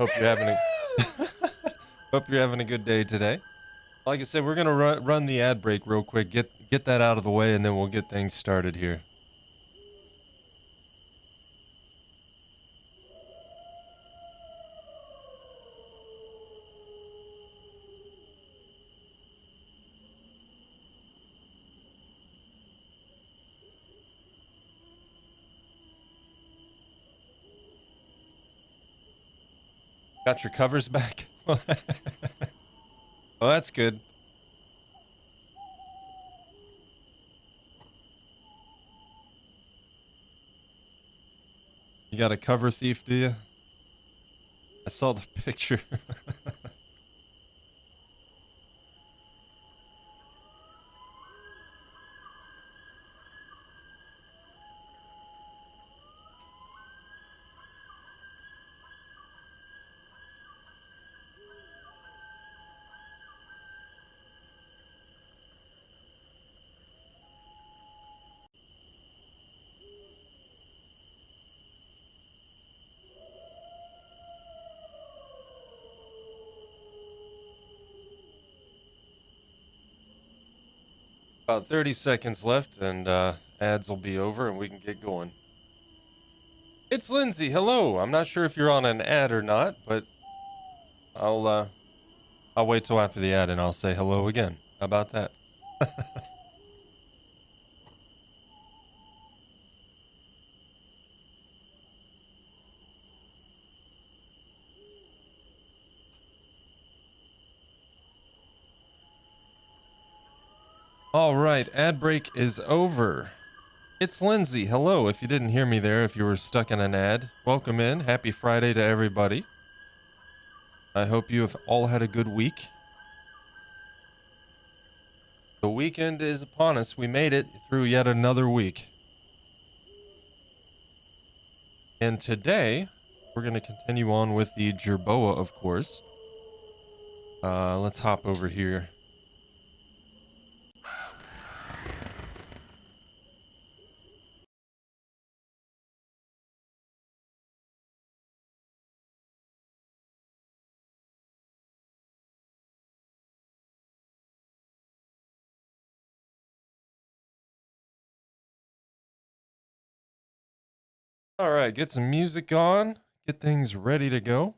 Hope you're having a hope you're having a good day today. Like I said, we're gonna run the ad break real quick. Get that out of the way, and then we'll get things started here. Got your covers back? Well, that's good. You got a cover thief, do you? I saw the picture. About 30 seconds left, and ads will be over, and we can get going. It's Lindsay. Hello. I'm not sure if you're on an ad or not, but I'll wait till after the ad, and I'll say hello again. How about that? All right, ad break is over. It's Lindsay. Hello. If you didn't hear me there, if you were stuck in an ad, welcome in. Happy Friday to everybody. I hope you have all had a good week. The weekend is upon us. We made it through yet another week. And today, we're going to continue on with the Jerboa, of course. Let's hop over here. All right, get some music on, get things ready to go.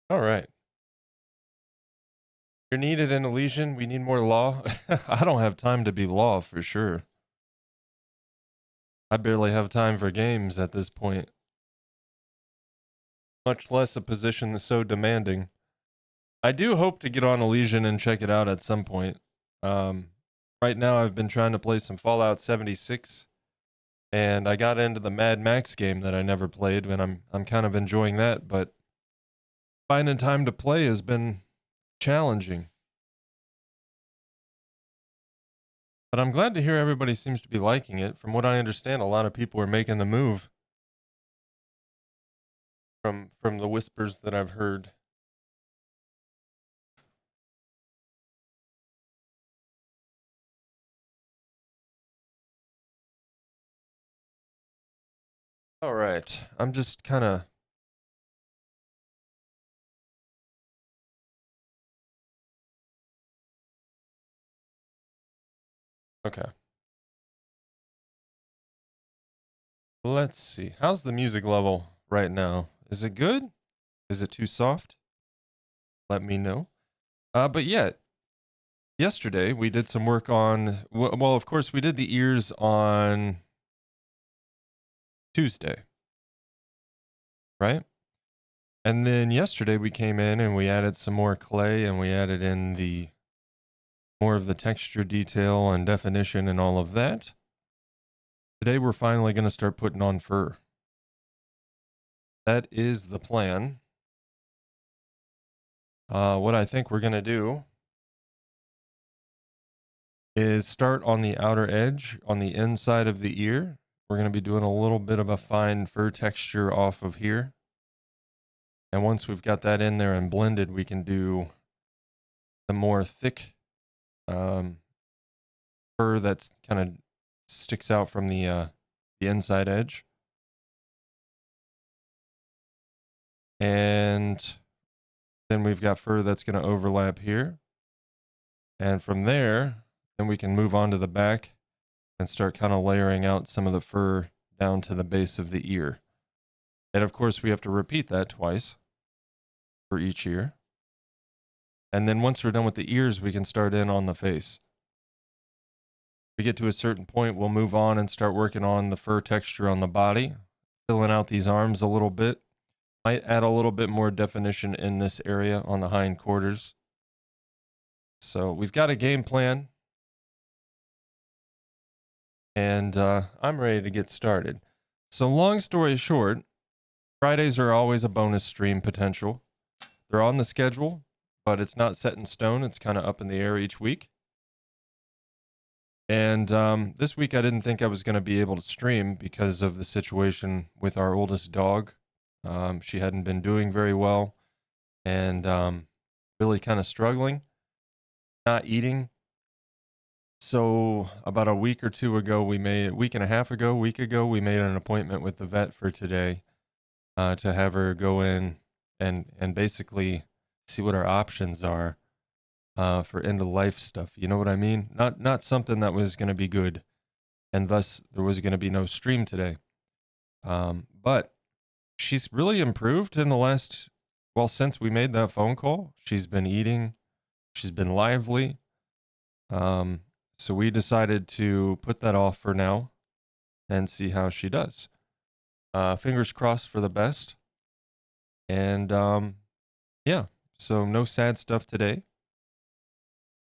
All right. You're needed in Elysian. We need more law. I don't have time to be law for sure. I barely have time for games at this point. Much less a position that's so demanding. I do hope to get on Elysian and check it out at some point. Right now, I've been trying to play some Fallout 76, and I got into the Mad Max game that I never played, and I'm kind of enjoying that. But finding time to play has been challenging. But I'm glad to hear everybody seems to be liking it. From what I understand, a lot of people are making the move. From the whispers that I've heard. All right, I'm just kind of. Okay. Let's see. How's the music level right now? Is it good? Is it too soft? Let me know. But yeah, yesterday we did some work on. Well, of course, we did the ears on Tuesday, right? And then yesterday we came in and we added some more clay and we added in the more of the texture detail and definition and all of that. Today we're finally going to start putting on fur. That is the plan. What I think we're going to do is start on the outer edge on the inside of the ear. We're going to be doing a little bit of a fine fur texture off of here. And once we've got that in there and blended, we can do the more thick fur that's kind of sticks out from the inside edge. And then we've got fur that's going to overlap here. And from there, then we can move on to the back and start kind of layering out some of the fur down to the base of the ear. And of course, we have to repeat that twice for each ear. And then once we're done with the ears, we can start in on the face. We get to a certain point, we'll move on and start working on the fur texture on the body, filling out these arms a little bit. Might add a little bit more definition in this area on the hind quarters. So we've got a game plan, and I'm ready to get started. So long story short, Fridays are always a bonus stream potential. They're on the schedule, but it's not set in stone. It's kind of up in the air each week. And this week I didn't think I was going to be able to stream because of the situation with our oldest dog. She hadn't been doing very well and really kind of struggling, not eating. So about a week and a half ago, we made an appointment with the vet for today to have her go in and basically see what our options are for end of life stuff. You know what I mean? Not something that was going to be good, and thus there was going to be no stream today. But she's really improved in since we made that phone call. She's been eating, she's been lively. So we decided to put that off for now and see how she does. Fingers crossed for the best. And yeah, so no sad stuff today.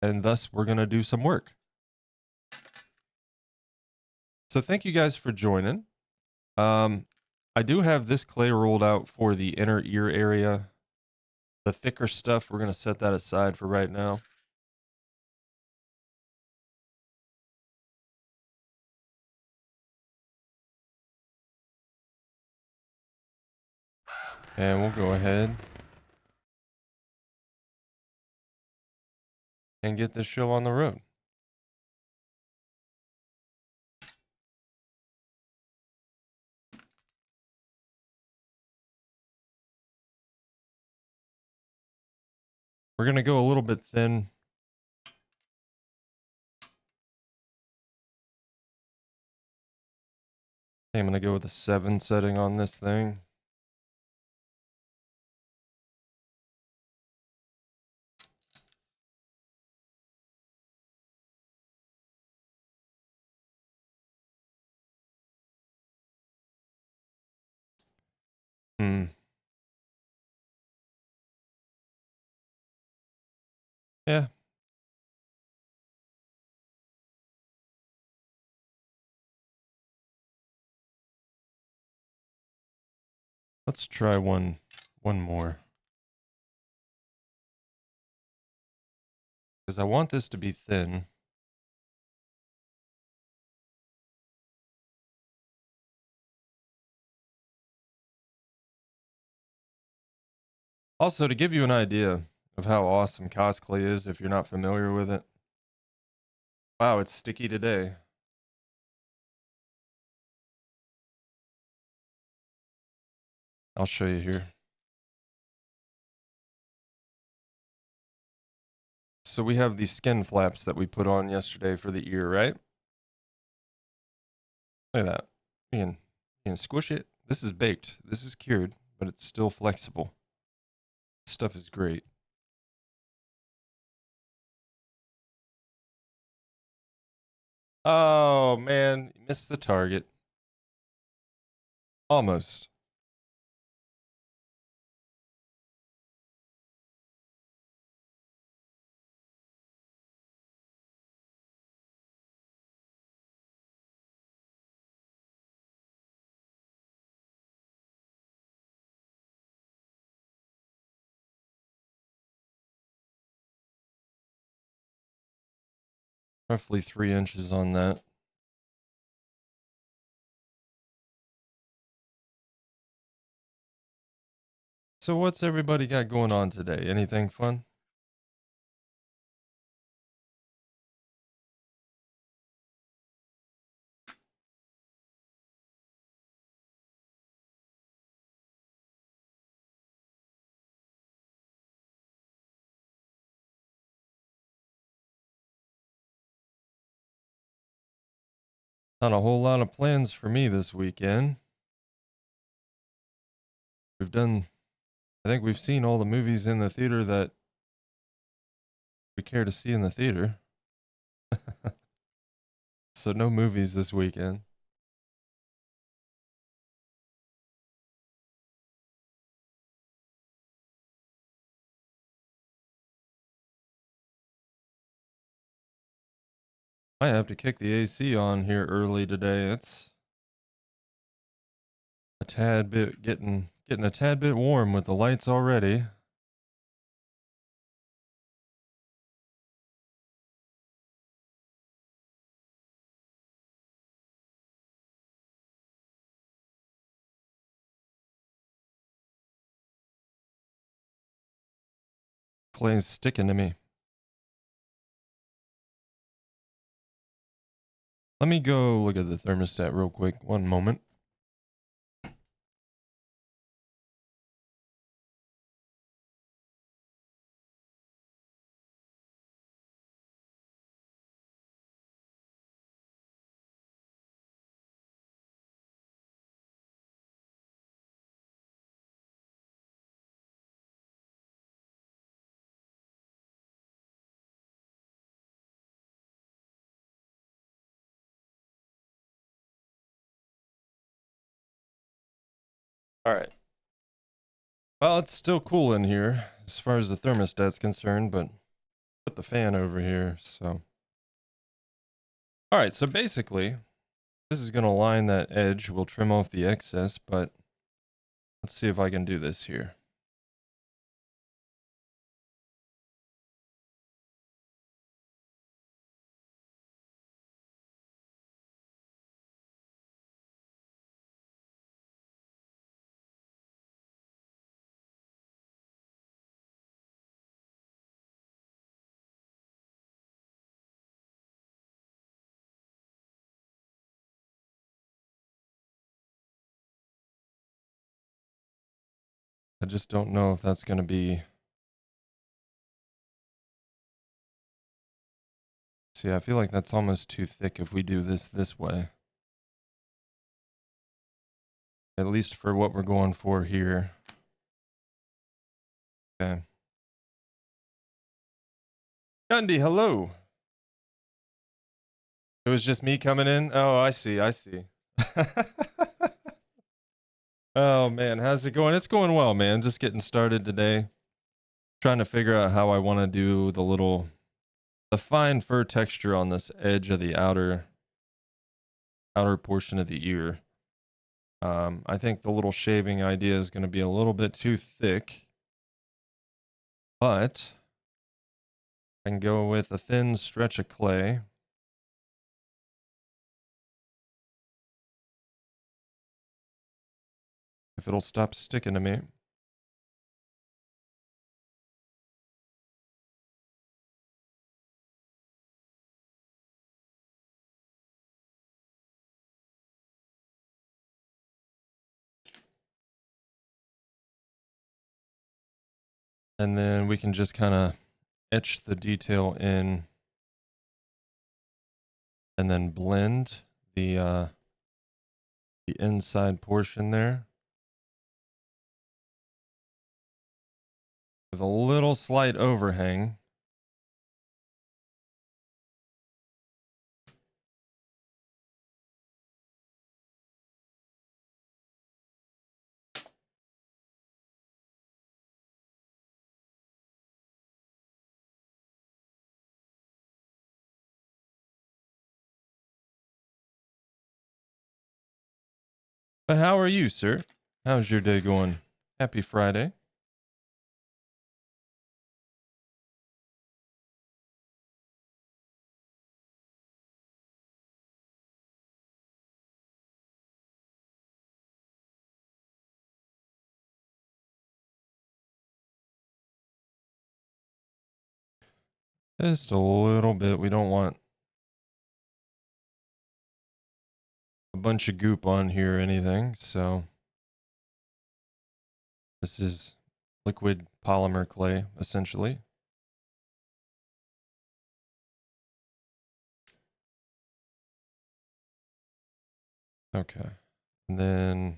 And thus we're going to do some work. So thank you guys for joining. I do have this clay rolled out for the inner ear area. The thicker stuff, we're going to set that aside for right now. And we'll go ahead and get this show on the road. We're going to go a little bit thin. I'm going to go with a 7 setting on this thing. Yeah. Let's try one more. Because I want this to be thin. Also, to give you an idea of how awesome cosplay is, if you're not familiar with it. Wow, it's sticky today. I'll show you here. So we have these skin flaps that we put on yesterday for the ear, right? Look at that. You can squish it. This is baked. This is cured, but it's still flexible. This stuff is great. Oh, man. Missed the target. Almost. Roughly 3 inches on that. so what's everybody got going on today? Anything fun? Not a whole lot of plans for me this weekend. I think we've seen all the movies in the theater that we care to see in the theater. So no movies this weekend. I have to kick the AC on here early today. It's a tad bit getting a tad bit warm with the lights already. Clay's sticking to me. Let me go look at the thermostat real quick. One moment. All right. Well, it's still cool in here as far as the thermostat's concerned, but put the fan over here, so. All right, so basically, this is going to line that edge. We'll trim off the excess, but let's see if I can do this here. I just don't know if that's going to be. See, I feel like that's almost too thick if we do this way. At least for what we're going for here. Okay. Gundy, hello. It was just me coming in? Oh, I see. Oh, man. How's it going? It's going well, man. Just getting started today. Trying to figure out how I want to do the fine fur texture on this edge of the outer portion of the ear. I think the little shaving idea is going to be a little bit too thick, but I can go with a thin stretch of clay. If it'll stop sticking to me. And then we can just kind of etch the detail in and then blend the inside portion there with a little slight overhang. But how are you, sir? How's your day going? Happy Friday. Just a little bit. We don't want a bunch of goop on here or anything, so this is liquid polymer clay, essentially. Okay. And then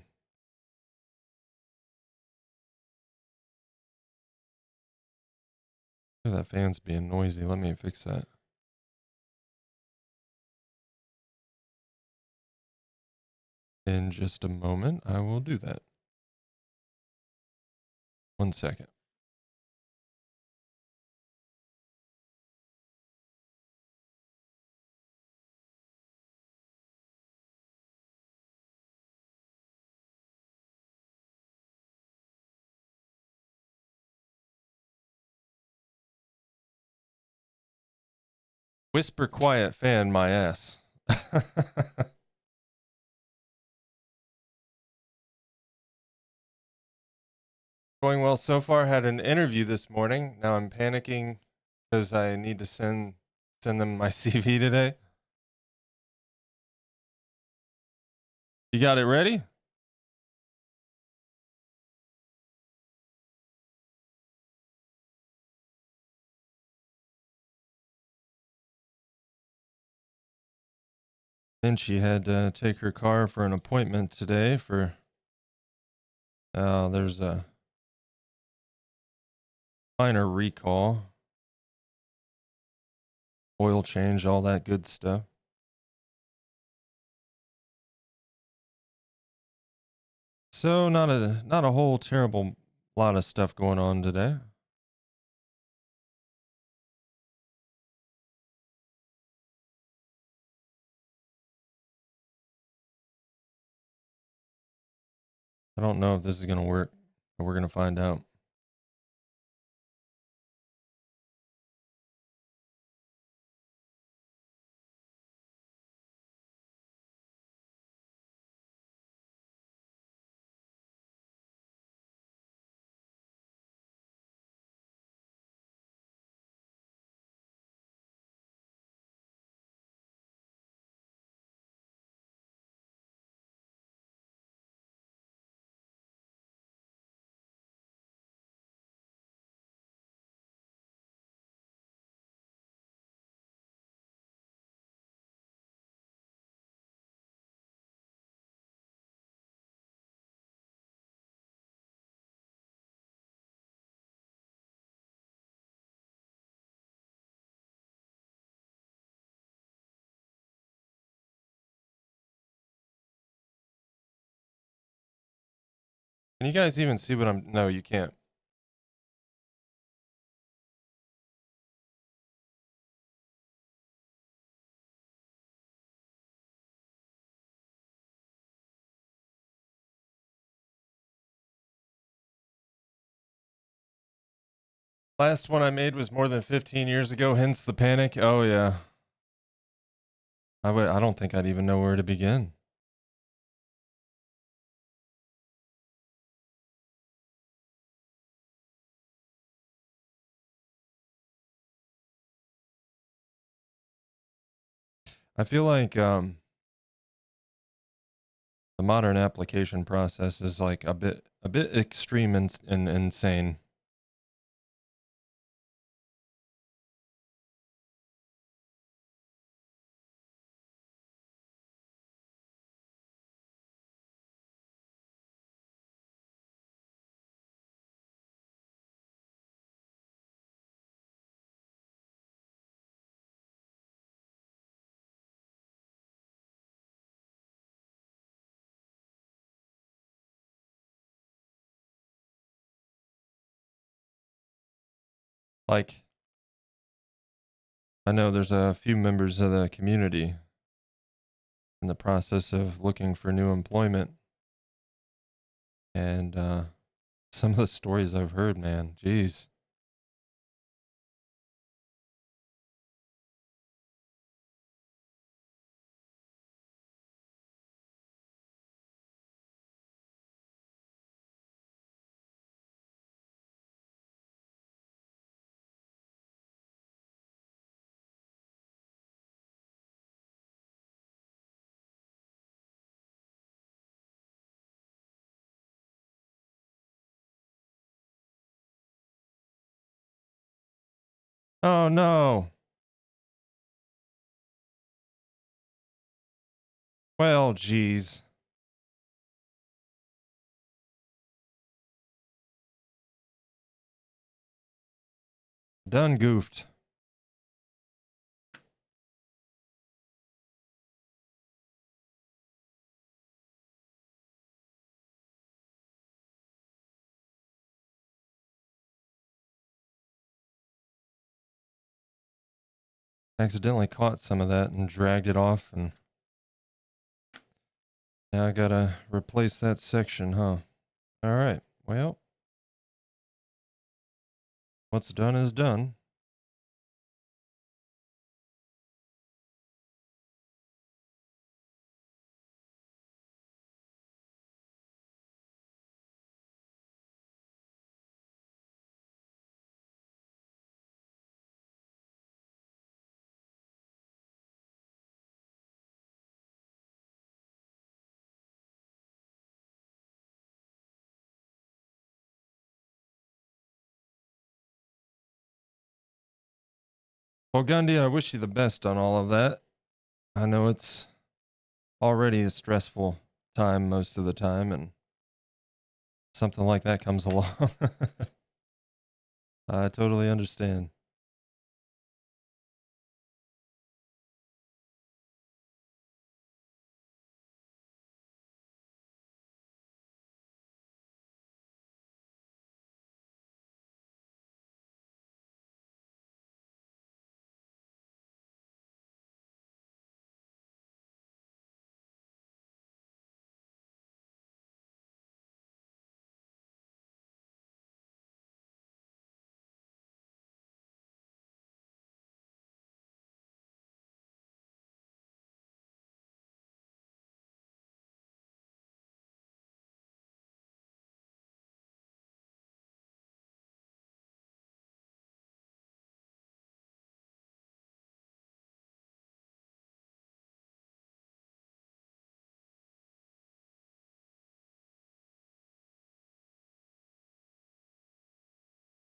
that fan's being noisy. Let me fix that. In just a moment, I will do that. 1 second. Whisper quiet fan my ass. Going well so far. Had an interview this morning. Now I'm panicking because I need to send them my CV today. You got it ready? Then she had to take her car for an appointment today for there's a minor recall, oil change, all that good stuff. So not a whole terrible lot of stuff going on today. I don't know if this is going to work, but we're going to find out. Can you guys even see what I'm? No, you can't. Last one I made was more than 15 years ago, hence the panic. Oh yeah. I don't think I'd even know where to begin. I feel like the modern application process is like a bit extreme and insane. Like, I know there's a few members of the community in the process of looking for new employment, and some of the stories I've heard, man, geez. Oh no. Well, geez. Done goofed. Accidentally caught some of that and dragged it off, and now I gotta replace that section, huh? All right. Well, what's done is done. Well, Gundy, I wish you the best on all of that. I know it's already a stressful time most of the time, and something like that comes along. I totally understand.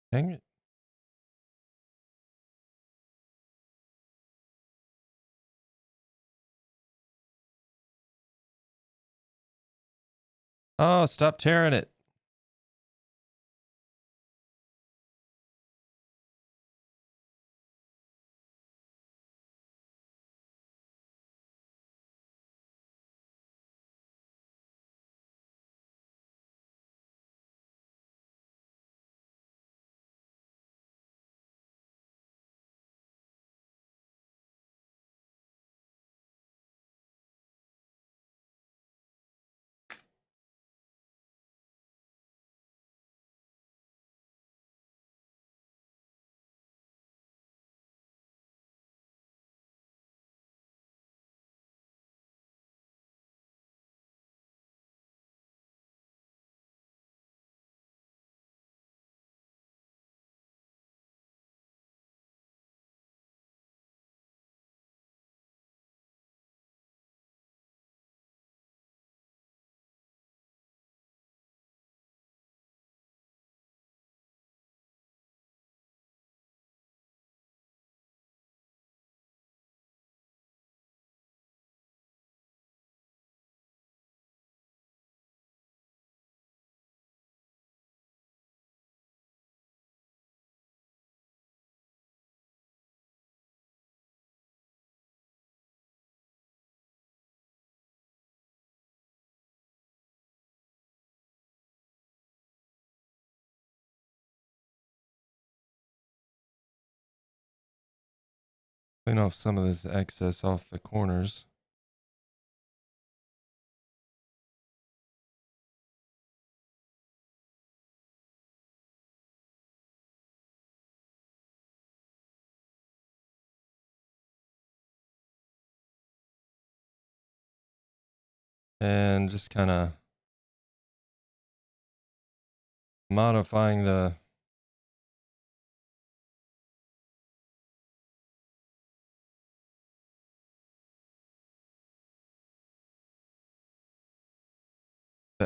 Dang it. Oh, stop tearing it. Clean off some of this excess off the corners. And just kind of modifying the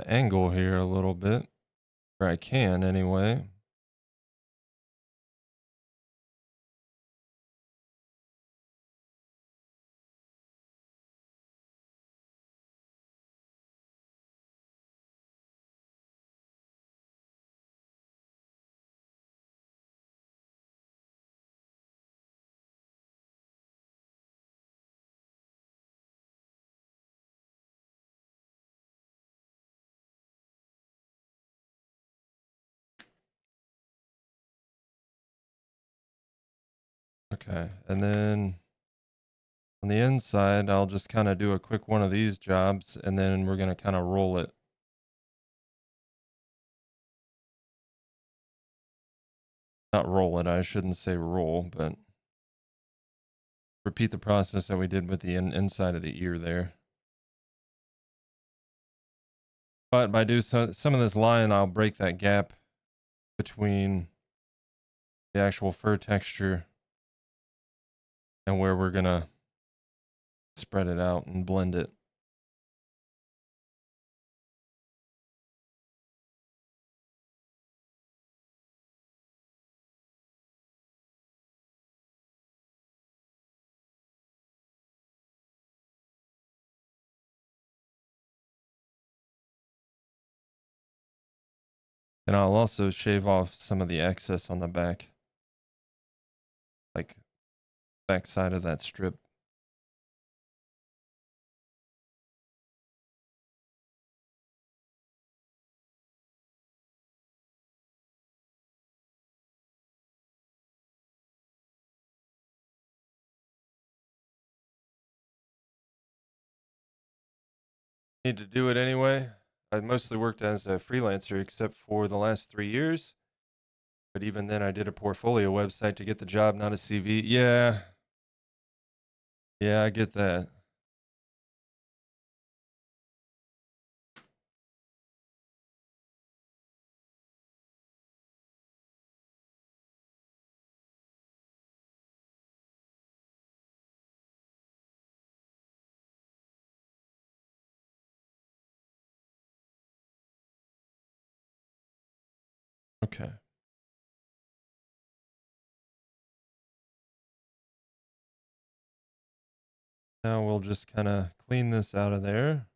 angle here a little bit, or I can anyway. Okay, and then on the inside, I'll just kind of do a quick one of these jobs, and then we're going to kind of roll it. Not roll it, I shouldn't say roll, but repeat the process that we did with the inside of the ear there. But by doing some of this line, I'll break that gap between the actual fur texture and where we're going to spread it out and blend it. And I'll also shave off some of the excess on the back, like back side of that strip. Need to do it anyway. I mostly worked as a freelancer except for the last 3 years. But even then, I did a portfolio website to get the job, not a CV. Yeah. Yeah, I get that. Okay. Now we'll just kind of clean this out of there.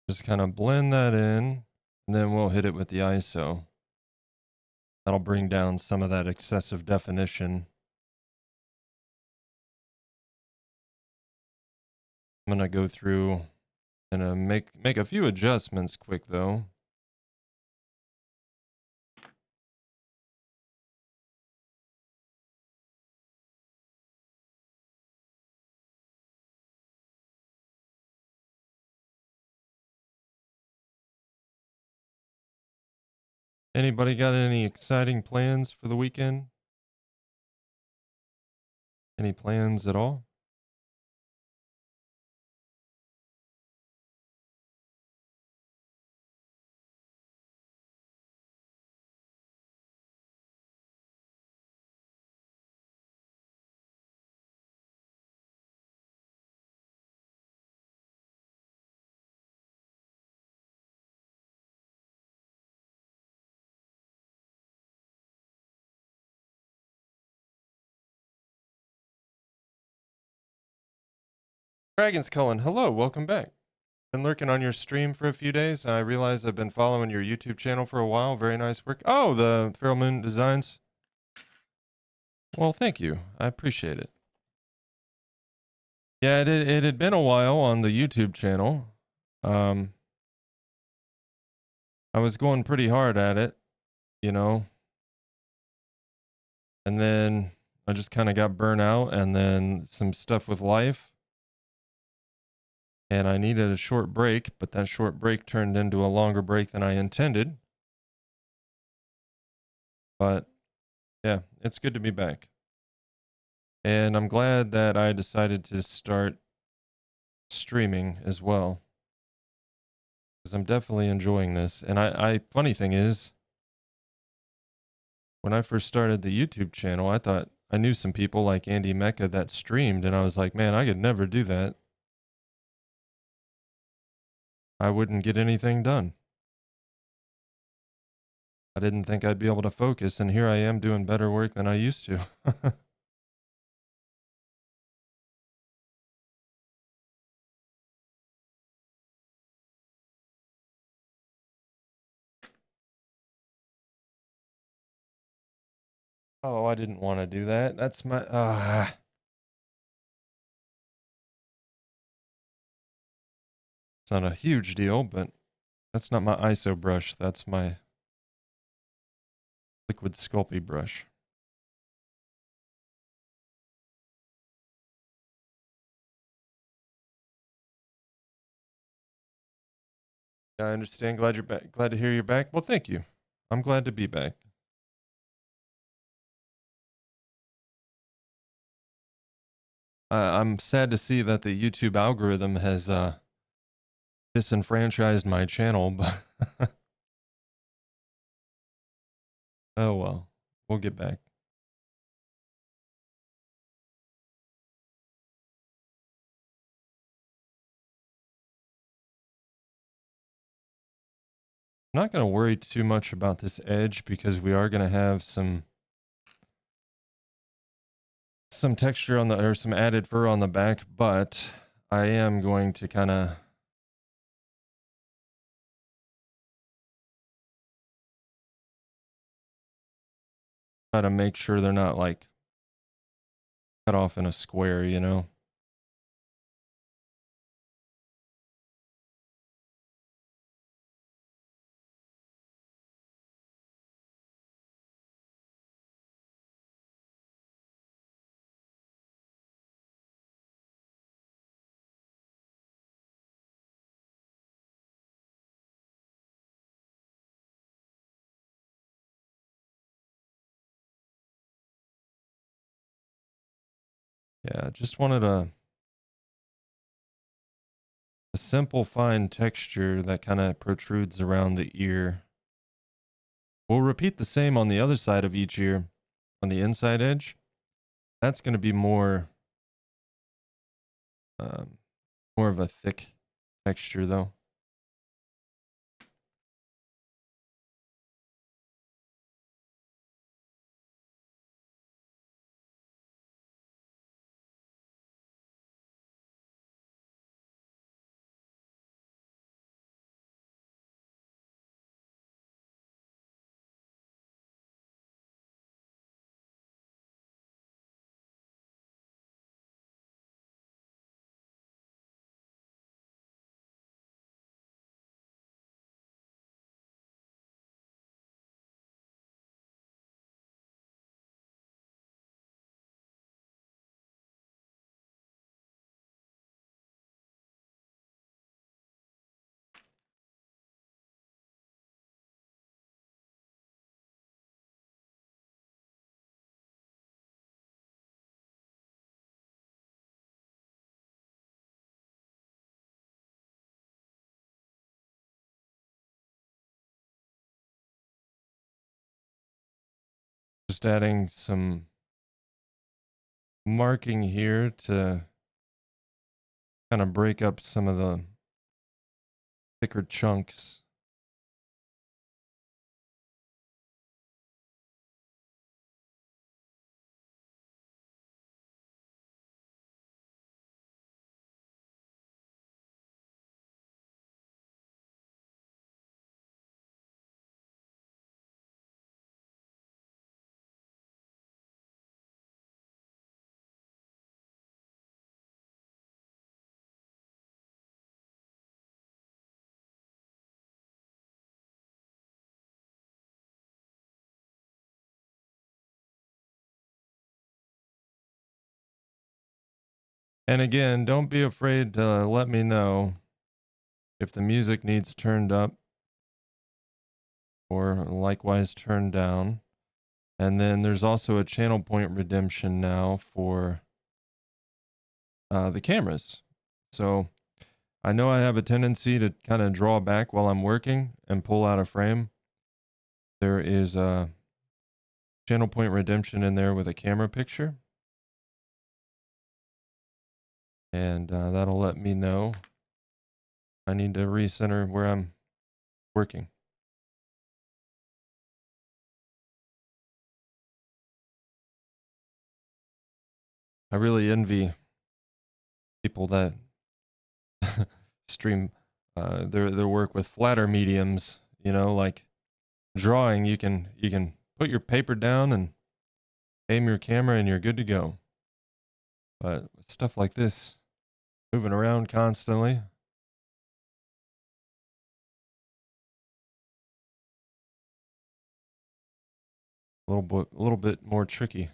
Just kind of blend that in, and then we'll hit it with the ISO. That'll bring down some of that excessive definition. I'm gonna go through and make a few adjustments quick though. Anybody got any exciting plans for the weekend? Any plans at all? Dragon's Cullen, hello, welcome back. Been lurking on your stream for a few days. I realize I've been following your YouTube channel for a while. Very nice work. Oh, the Feral Moon Designs. Well, thank you. I appreciate it. Yeah, it had been a while on the YouTube channel. Um, I was going pretty hard at it, you know, and then I just kind of got burnt out, and then some stuff with life, and I needed a short break, but that short break turned into a longer break than I intended. But yeah, it's good to be back. And I'm glad that I decided to start streaming as well, because I'm definitely enjoying this. And funny thing is, when I first started the YouTube channel, I thought I knew some people like Andy Mecca that streamed, and I was like, man, I could never do that. I wouldn't get anything done. I didn't think I'd be able to focus, and here I am doing better work than I used to. Oh, I didn't want to do that. That's my it's not a huge deal, but that's not my ISO brush. That's my liquid Sculpey brush. I understand. Glad you're back. Glad to hear you're back. Well, thank you. I'm glad to be back. I'm sad to see that the YouTube algorithm has disenfranchised my channel, but oh well, we'll get back. I'm not going to worry too much about this edge because we are going to have some texture on the, or some added fur on the back, but I am going to kind of try to make sure they're not like cut off in a square, you know? Yeah, just wanted a simple fine texture that kind of protrudes around the ear. We'll repeat the same on the other side of each ear on the inside edge. That's going to be um, more of a thick texture though. Just adding some marking here to kind of break up some of the thicker chunks. And again, don't be afraid to let me know if the music needs turned up or likewise turned down. And then there's also a channel point redemption now for the cameras. So I know I have a tendency to kind of draw back while I'm working and pull out a frame. There is a channel point redemption in there with a camera picture. And that'll let me know I need to recenter where I'm working. I really envy people that stream their work with flatter mediums, you know, like drawing. You can put your paper down and aim your camera and you're good to go. But stuff like this, moving around constantly, a little bit more tricky.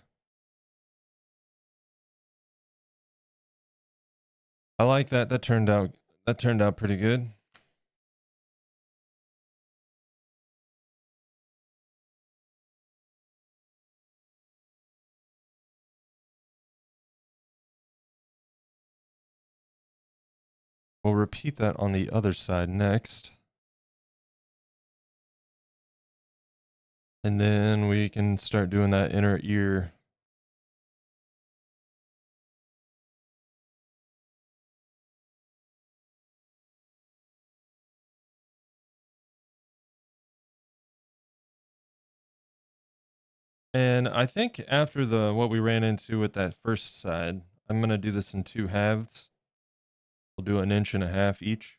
I like that. That turned out pretty good. We'll repeat that on the other side next. And then we can start doing that inner ear. And I think after what we ran into with that first side, I'm going to do this in 2 halves. We'll do 1.5 inches each.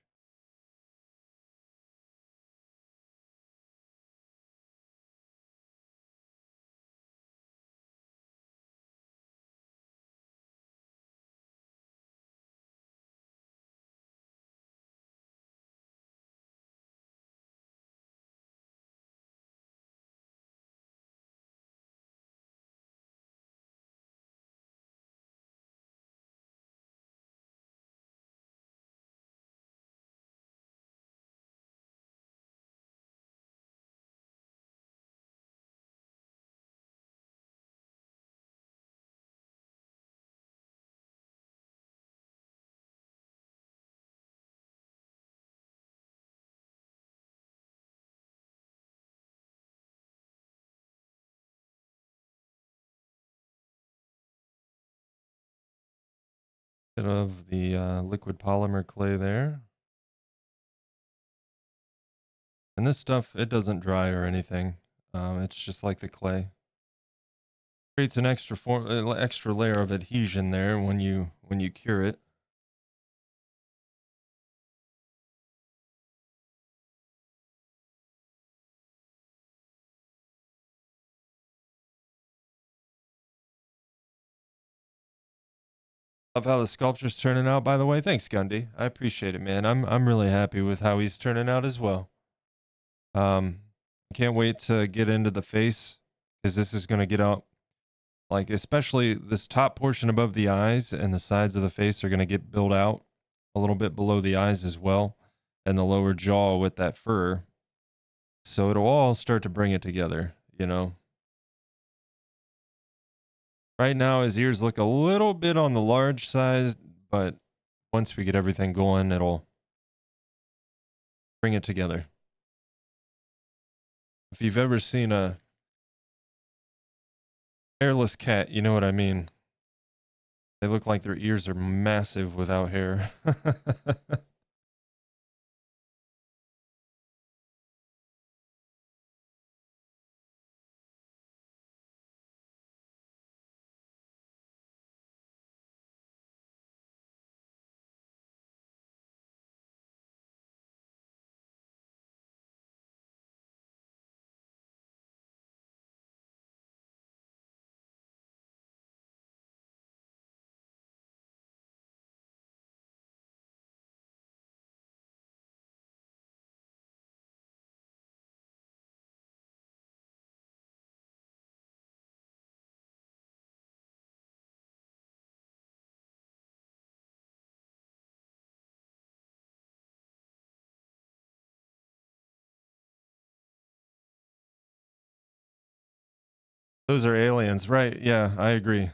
Bit of the liquid polymer clay there. And this stuff, it doesn't dry or anything. It's just like the clay. Creates an extra layer of adhesion there when you cure it. Love how the sculpture's turning out, by the way. Thanks, Gundy. I appreciate it, man. I'm really happy with how he's turning out as well. Can't wait to get into the face because this is going to get out, like, especially this top portion above the eyes and the sides of the face are going to get built out a little bit below the eyes as well, and the lower jaw with that fur. So it'll all start to bring it together, you know. Right now, his ears look a little bit on the large side, but once we get everything going, it'll bring it together. If you've ever seen a hairless cat, you know what I mean. They look like their ears are massive without hair. Those are aliens, right? Yeah, I agree.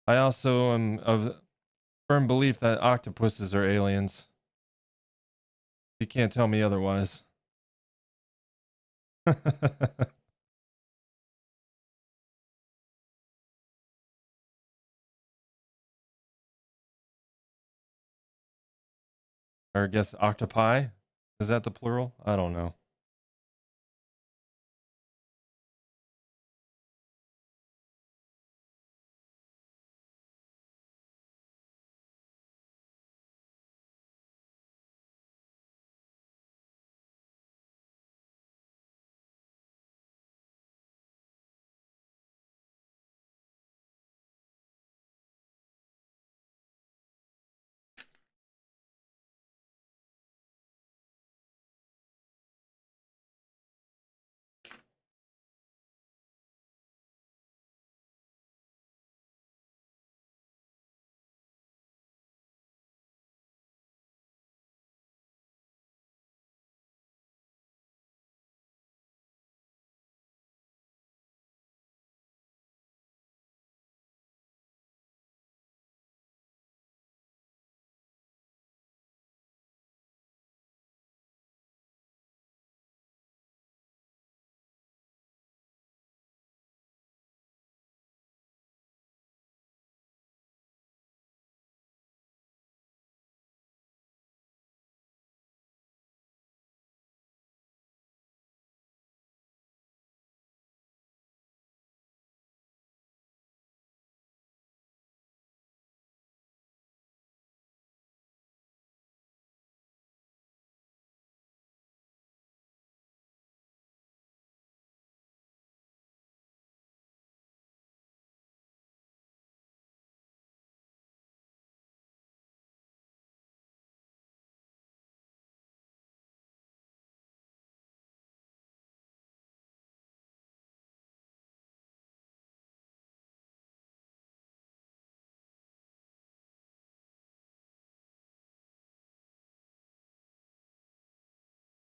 I also am of firm belief that octopuses are aliens. You can't tell me otherwise. Or I guess octopi? Is that the plural? I don't know.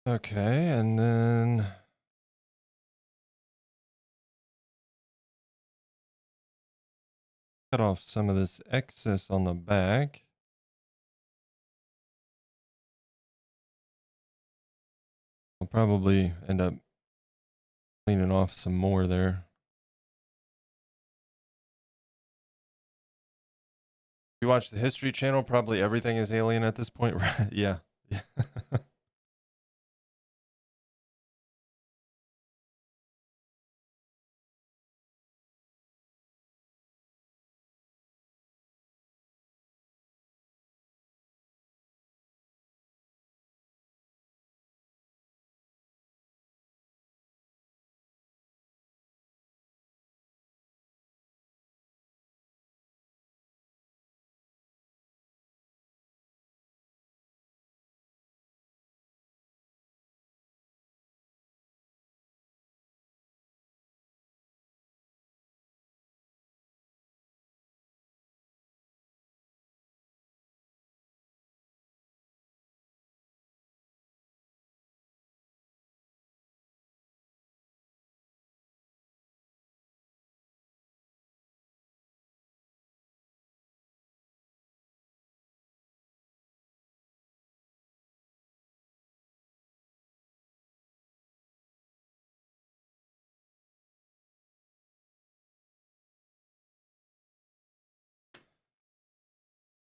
Okay, and then cut off some of this excess on the back. I'll probably end up cleaning off some more there. If you watch the History Channel, probably everything is alien at this point, right? Yeah. Yeah.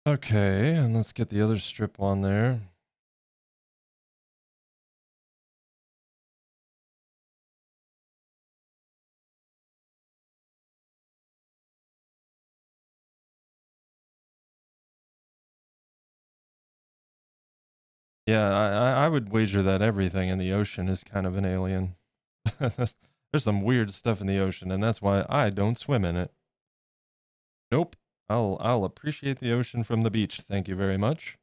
Okay, and let's get the other strip on there. Yeah, I would wager that everything in the ocean is kind of an alien. There's some weird stuff in the ocean, and that's why I don't swim in it. Nope. I'll appreciate the ocean from the beach. Thank you very much.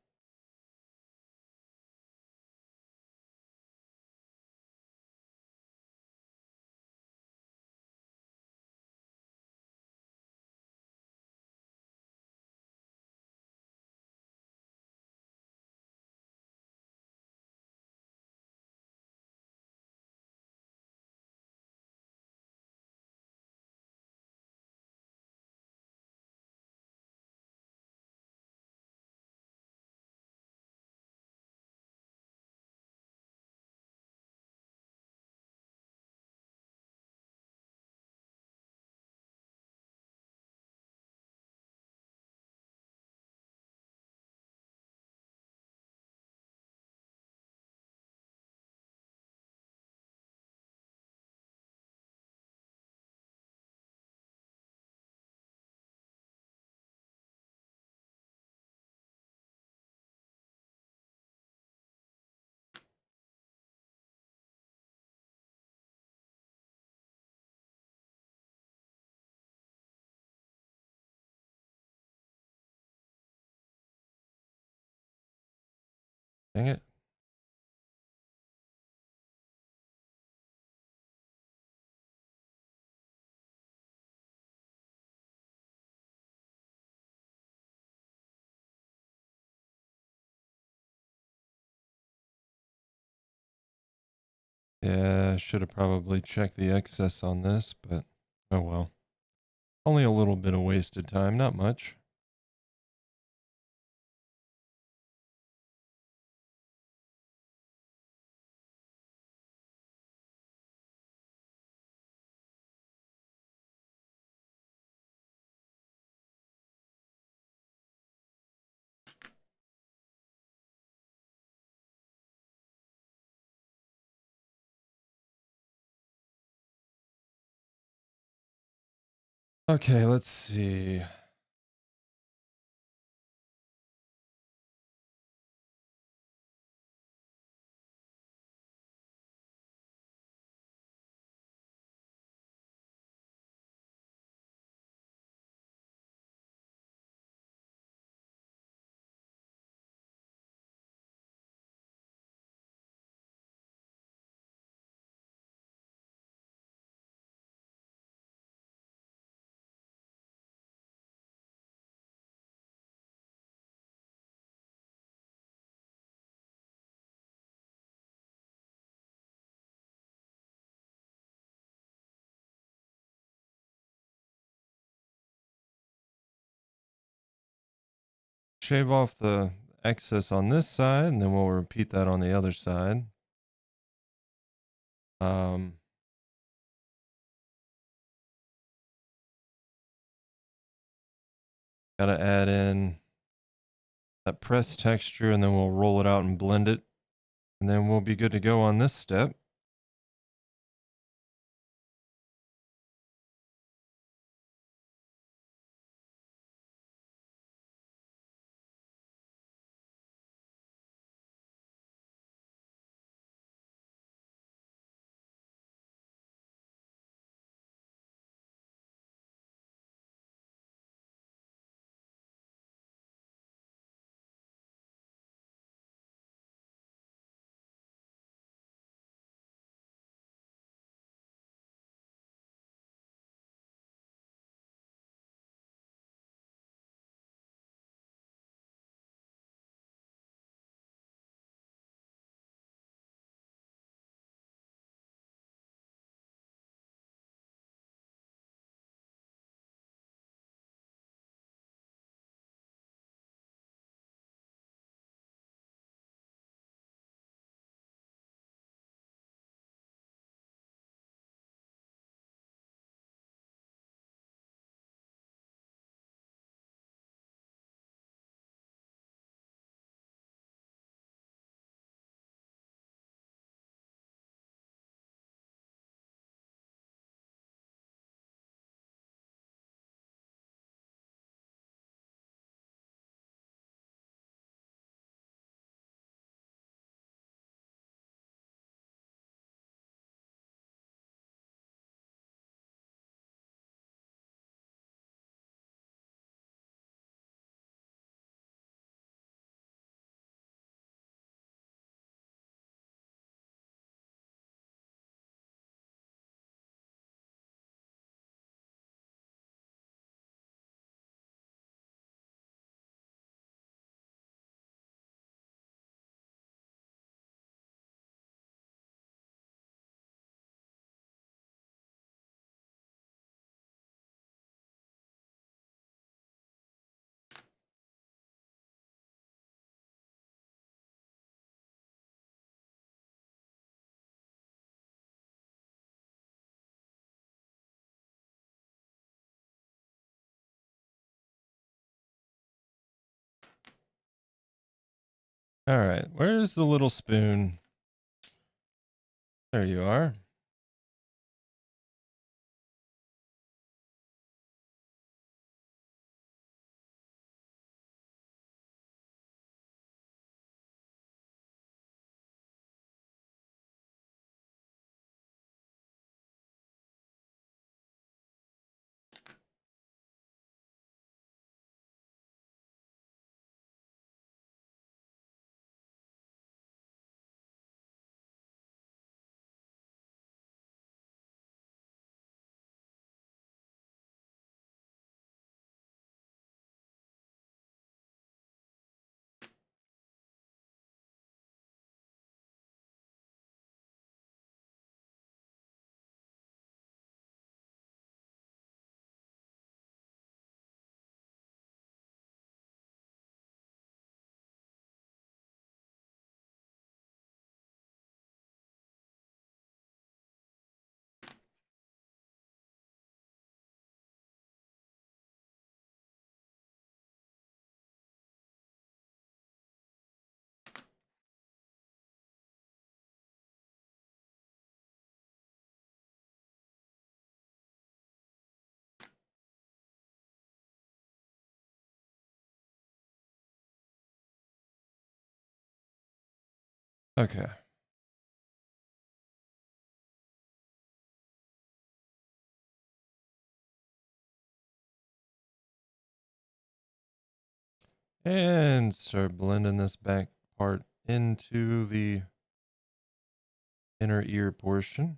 Dang it. Yeah, I should have probably checked the excess on this, but oh well. Only a little bit of wasted time, not much. Okay, let's see. Shave off the excess on this side, and then we'll repeat that on the other side. Gotta add in that press texture, and then we'll roll it out and blend it, and then we'll be good to go on this step. All right, where's the little spoon? There you are. Okay. And start blending this back part into the inner ear portion.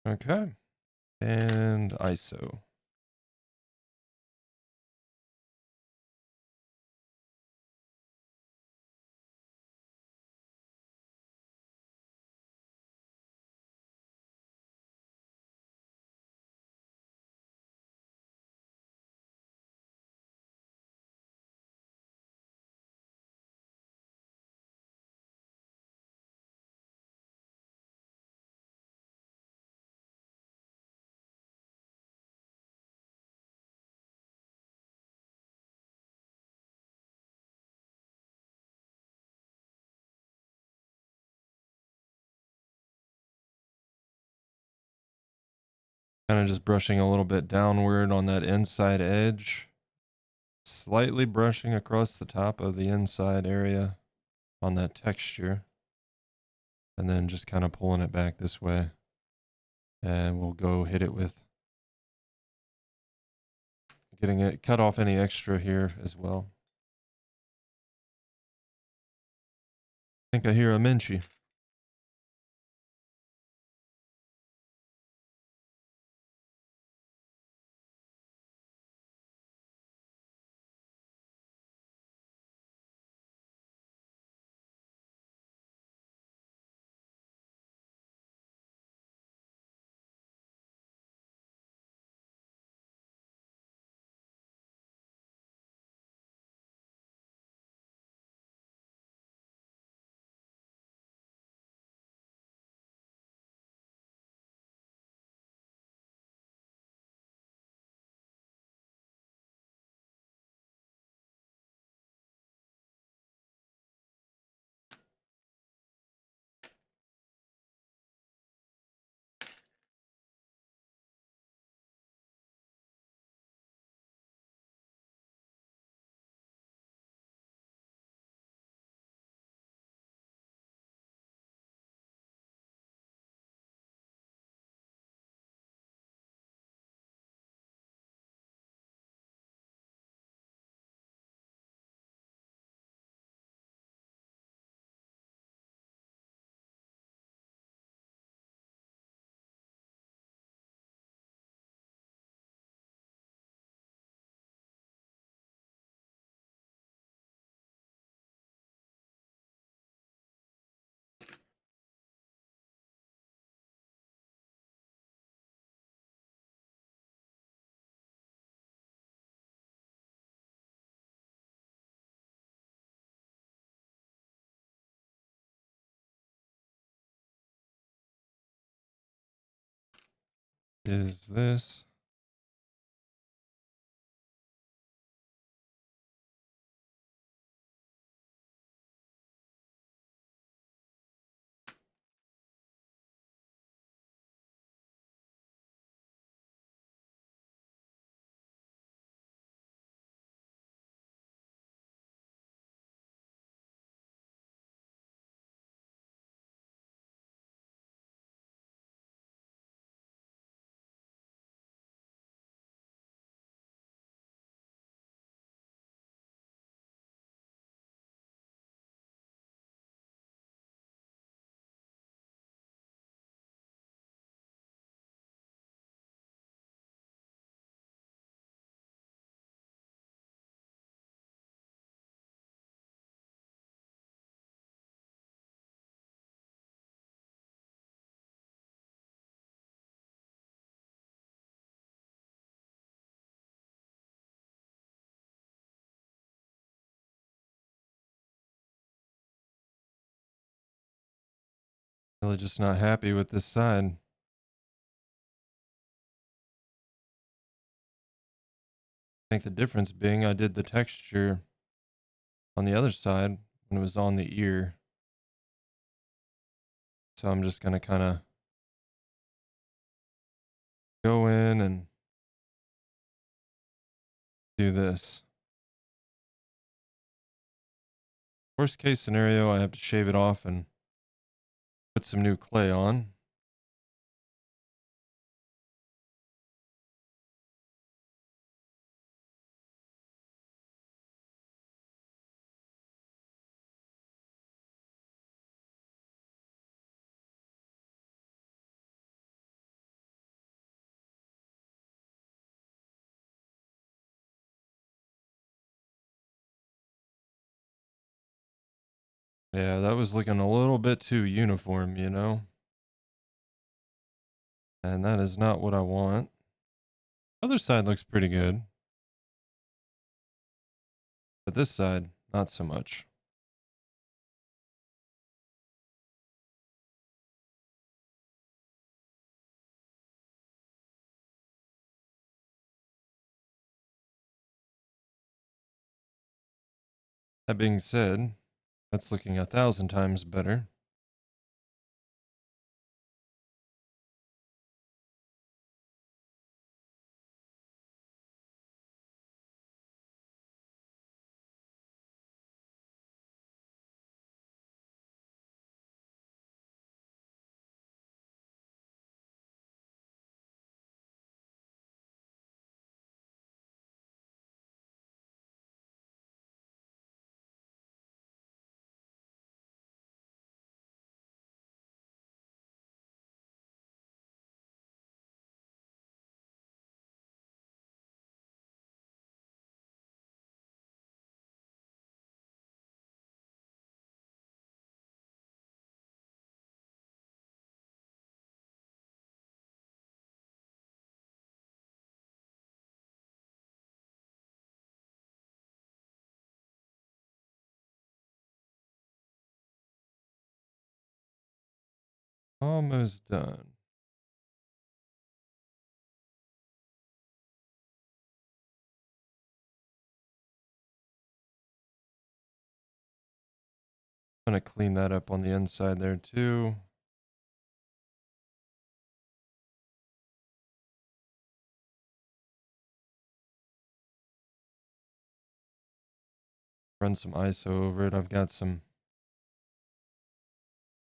Okay. And ISO. Kind of just brushing a little bit downward on that inside edge. Slightly brushing across the top of the inside area on that texture. And then just kind of pulling it back this way. And we'll go hit it with getting it, cut off any extra here as well. I think I hear a Minchie. Is this? Really just not happy with this side. I think the difference being I did the texture on the other side when it was on the ear. So I'm just going to kind of go in and do this. Worst case scenario, I have to shave it off and put some new clay on. Yeah, that was looking a little bit too uniform, you know? And that is not what I want. Other side looks pretty good. But this side, not so much. That being said, that's looking 1,000 times better. Almost done. I'm going to clean that up on the inside there too. Run some ISO over it. I've got some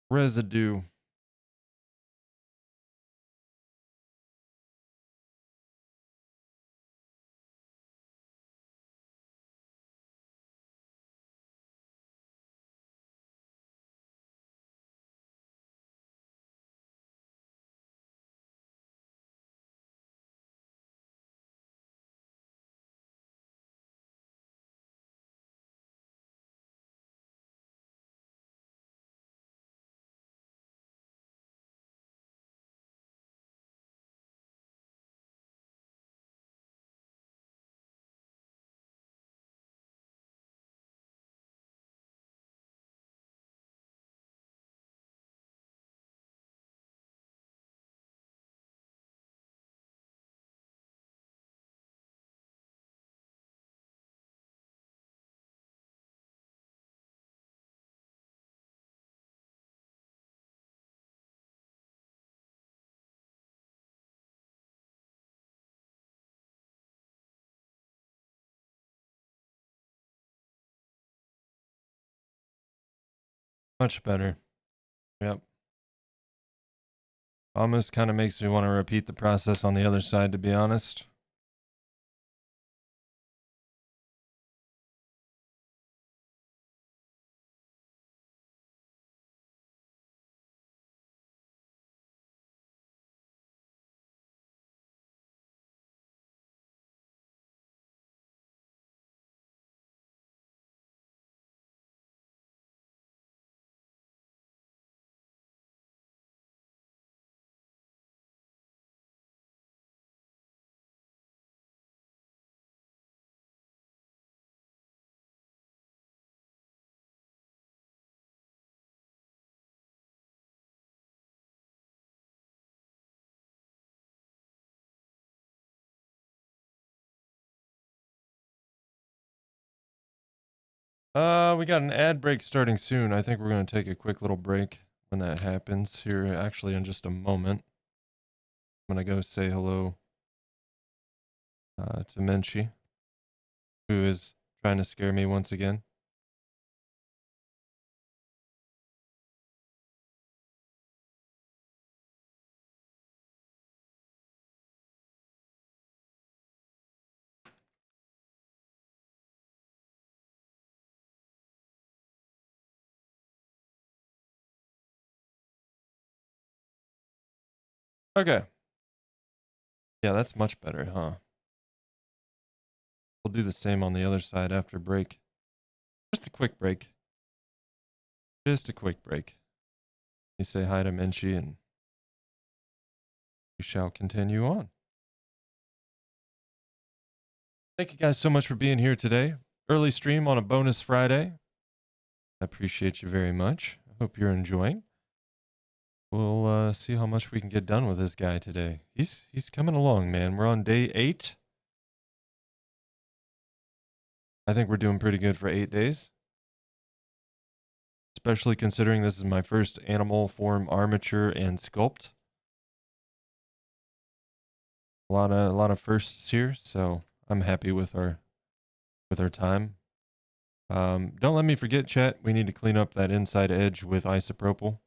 residue. Much better. Yep. Almost kind of makes me want to repeat the process on the other side, to be honest. We got an ad break starting soon. I think we're going to take a quick little break when that happens here, actually, in just a moment. I'm going to go say hello to Menchie, who is trying to scare me once again. Okay. Yeah, that's much better, huh? We'll do the same on the other side after break. Just a quick break. Just a quick break. You say hi to Menchie and we shall continue on. Thank you guys so much for being here today. Early stream on a bonus Friday. I appreciate you very much. I hope you're enjoying. We'll see how much we can get done with this guy today. He's coming along, man. We're on day 8. I think we're doing pretty good for 8 days. Especially considering this is my first animal form armature and sculpt. A lot of firsts here, so I'm happy with our time. Don't let me forget, chat. We need to clean up that inside edge with isopropyl.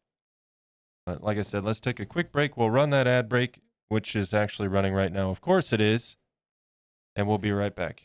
But like I said, let's take a quick break. We'll run that ad break, which is actually running right now. Of course it is. And we'll be right back.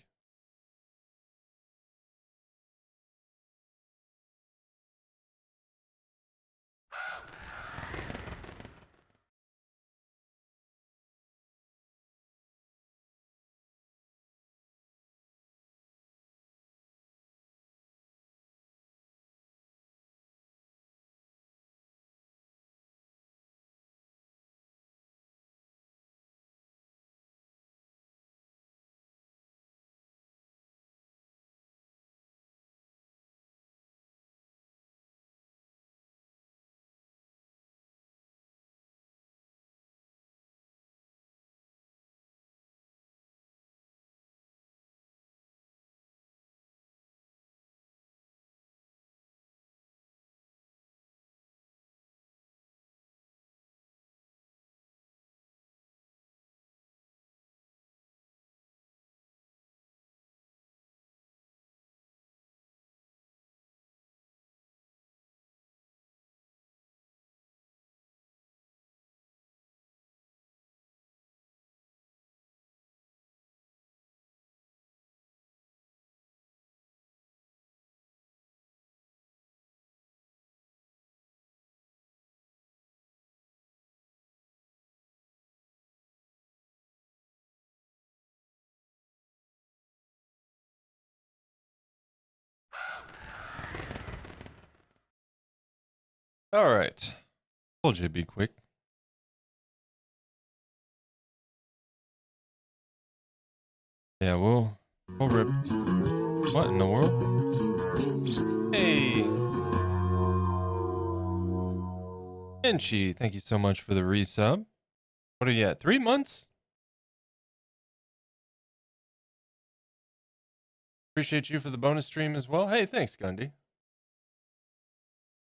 All right. Told you to be quick. Yeah, we'll rip. What in the world? Hey. Menchie, thank you so much for the resub. What are you at? 3 months? Appreciate you for the bonus stream as well. Hey, thanks, Gundy.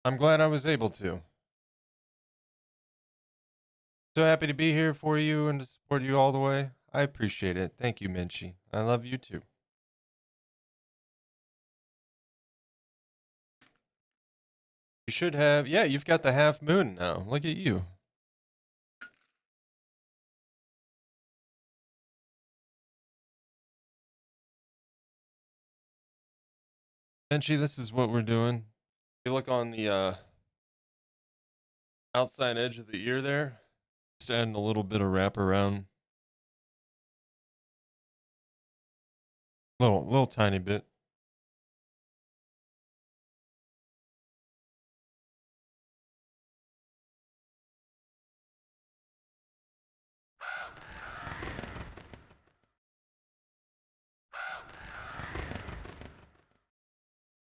I'm glad I was able to. So happy to be here for you and to support you all the way. I appreciate it. Thank you, Menchie. I love you too. You should have, yeah, you've got the half moon now. Look at you. Menchie, this is what we're doing. You look on the outside edge of the ear there, just adding a little bit of wrap around. Little tiny bit.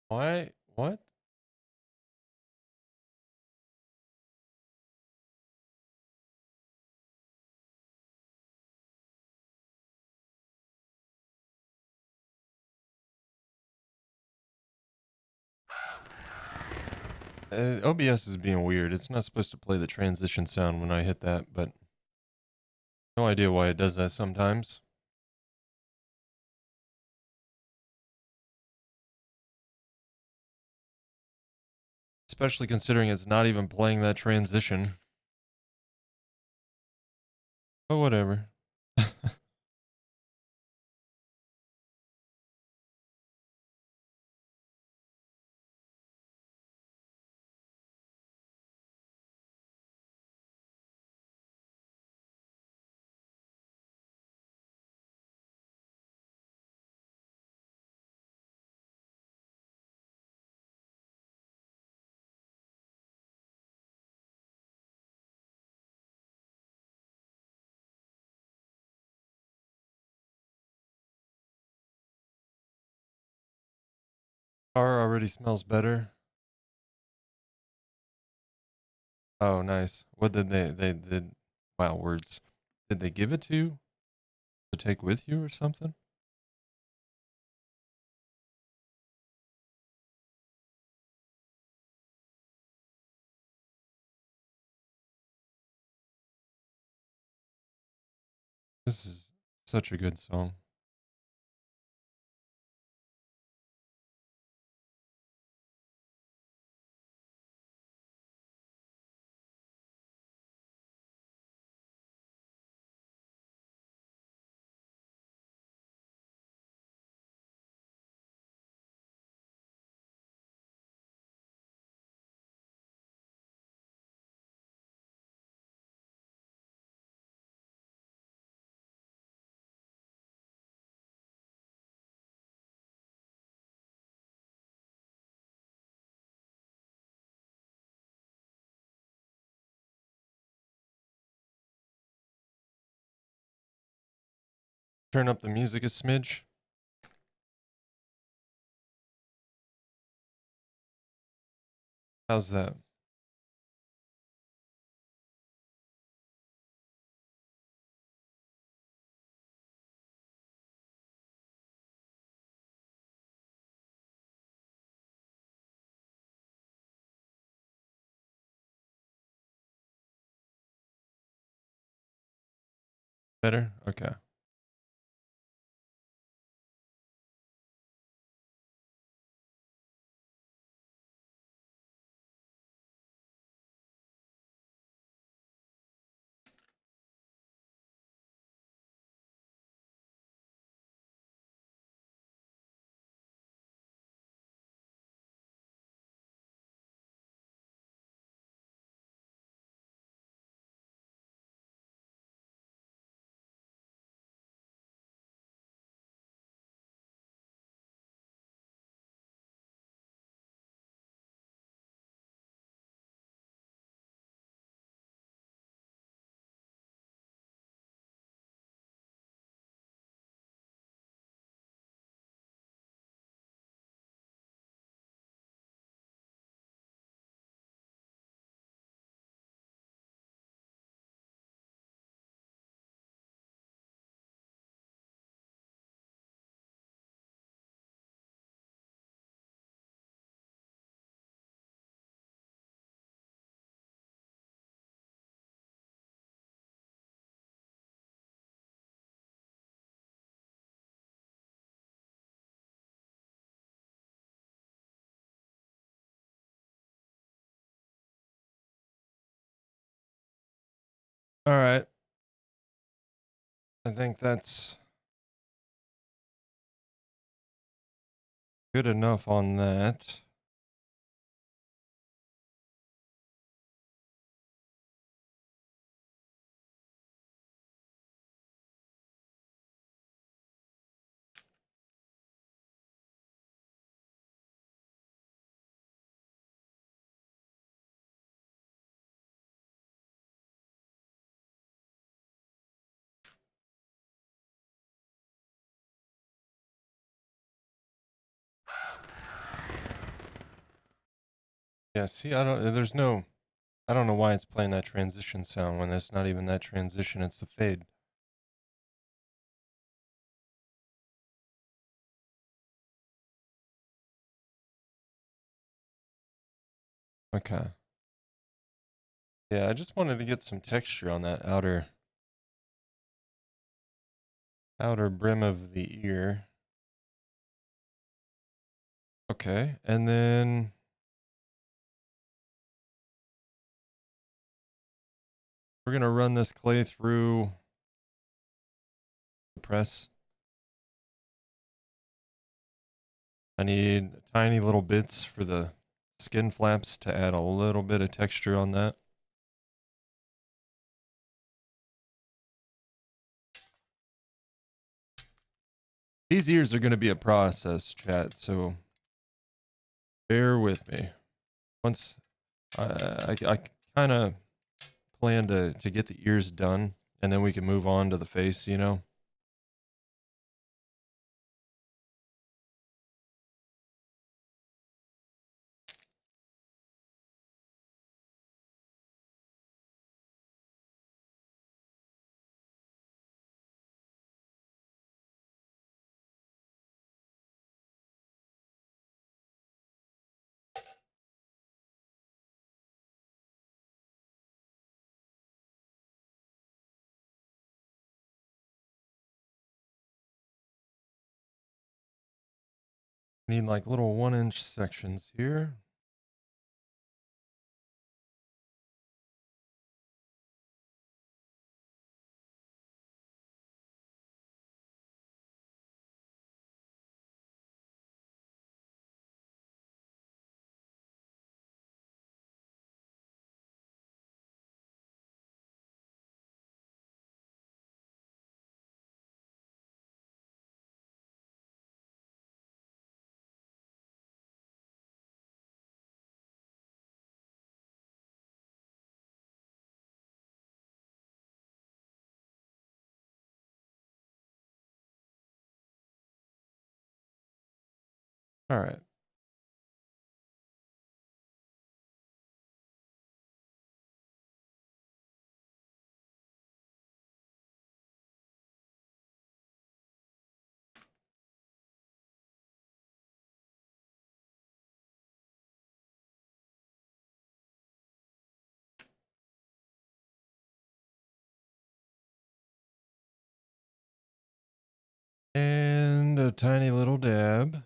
Why? What? OBS is being weird. It's not supposed to play the transition sound when I hit that, but no idea why it does that sometimes. Especially considering it's not even playing that transition. But whatever. Car already smells better. Oh, nice. What did they did? Wow, words. Did they give it to you to take with you or something? This is such a good song. Turn up the music a smidge. How's that? Better? Okay. All right. I think that's good enough on that. Yeah, see, I don't know why it's playing that transition sound when it's not even that transition, it's the fade. Okay. Yeah, I just wanted to get some texture on that outer brim of the ear. Okay, and then we're gonna run this clay through the press. I need tiny little bits for the skin flaps to add a little bit of texture on that. These ears are going to be a process, chat, so bear with me. Once I kind of plan to get the ears done, and then we can move on to the face, you know? Need like little 1-inch sections here. All right. And a tiny little dab.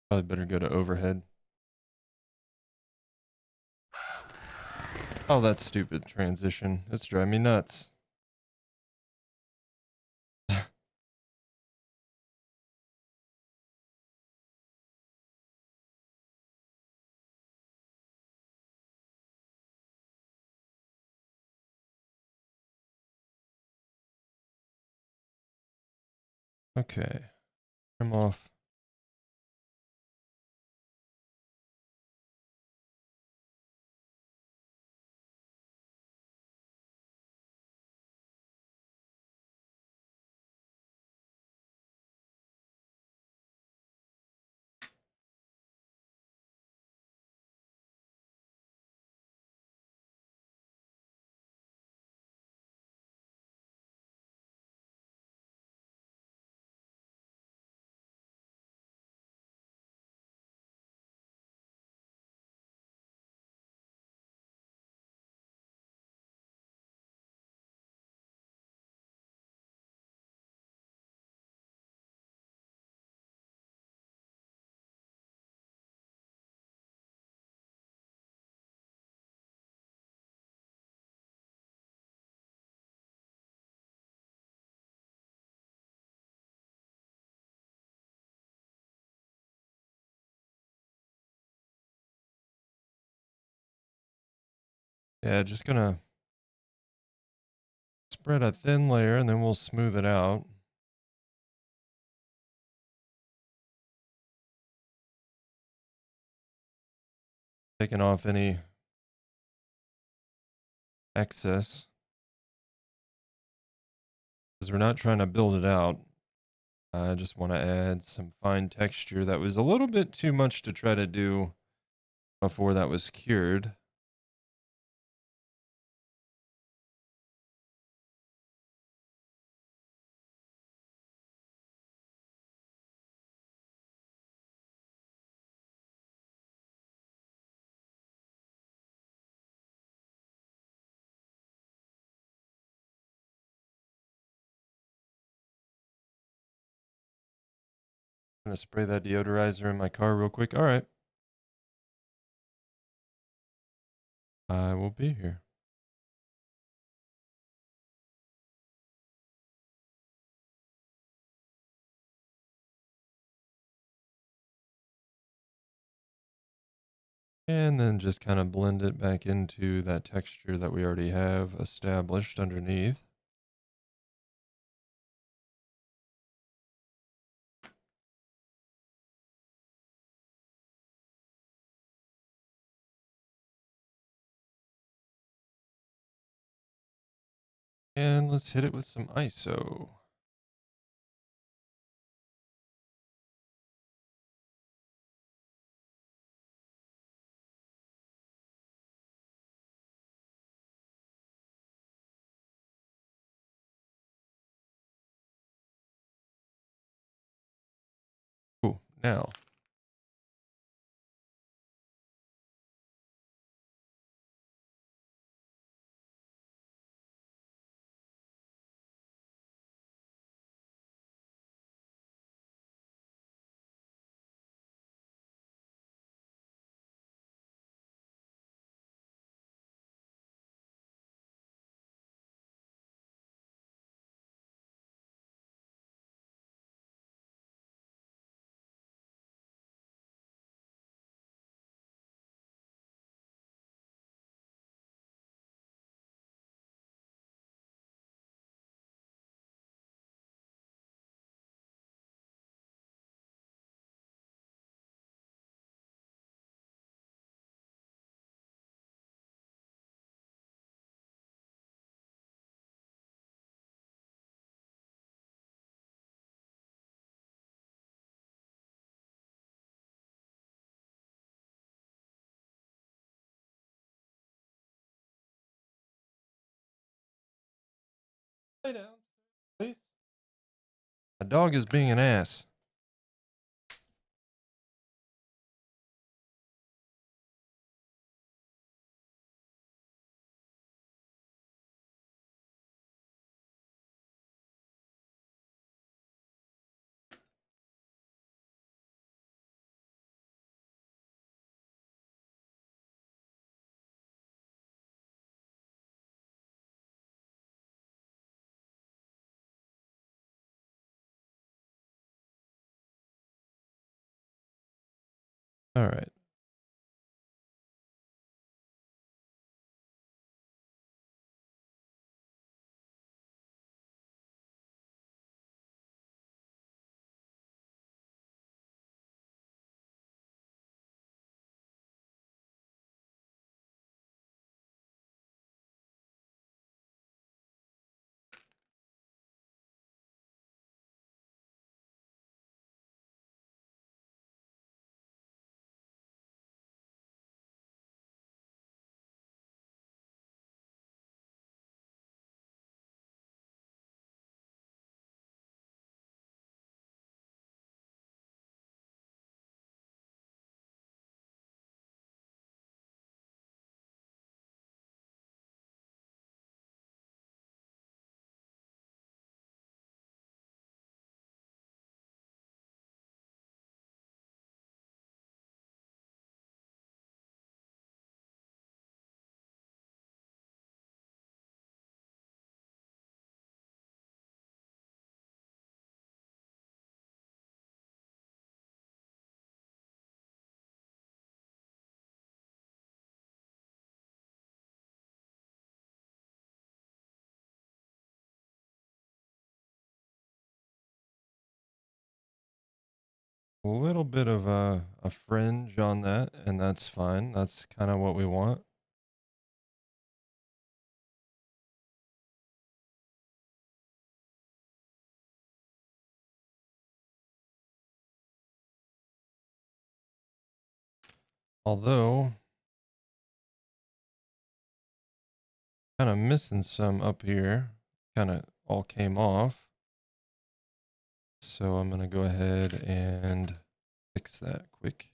Probably better go to overhead. Oh, that stupid transition. It's driving me nuts. Okay. Trim off. Yeah, just gonna spread a thin layer and then we'll smooth it out. Taking off any excess. Because we're not trying to build it out. I just want to add some fine texture. That was a little bit too much to try to do before that was cured. gonna spray that deodorizer in my car real quick. All right. I will be here. And then just kind of blend it back into that texture that we already have established underneath. And let's hit it with some ISO. Cool. Now, lay down, please. My dog is being an ass. All right. A little bit of a fringe on that, and that's fine. That's kind of what we want. Although, kind of missing some up here. Kind of all came off. So I'm going to go ahead and fix that quick.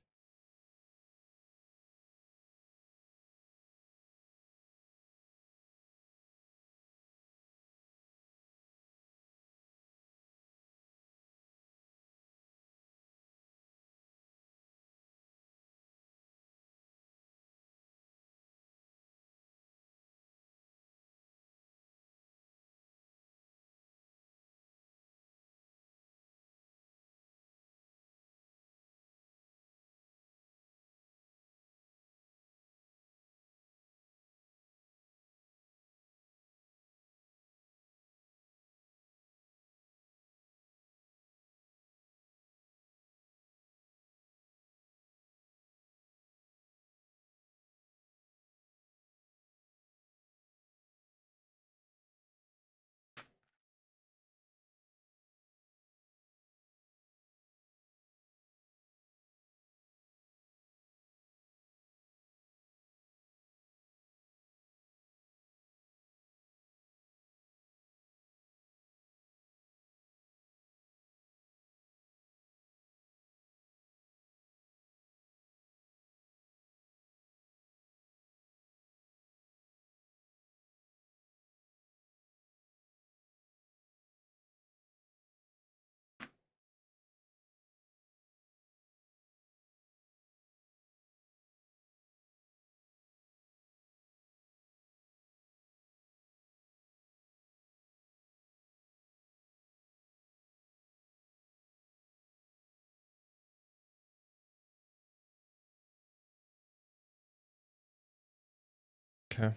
Okay.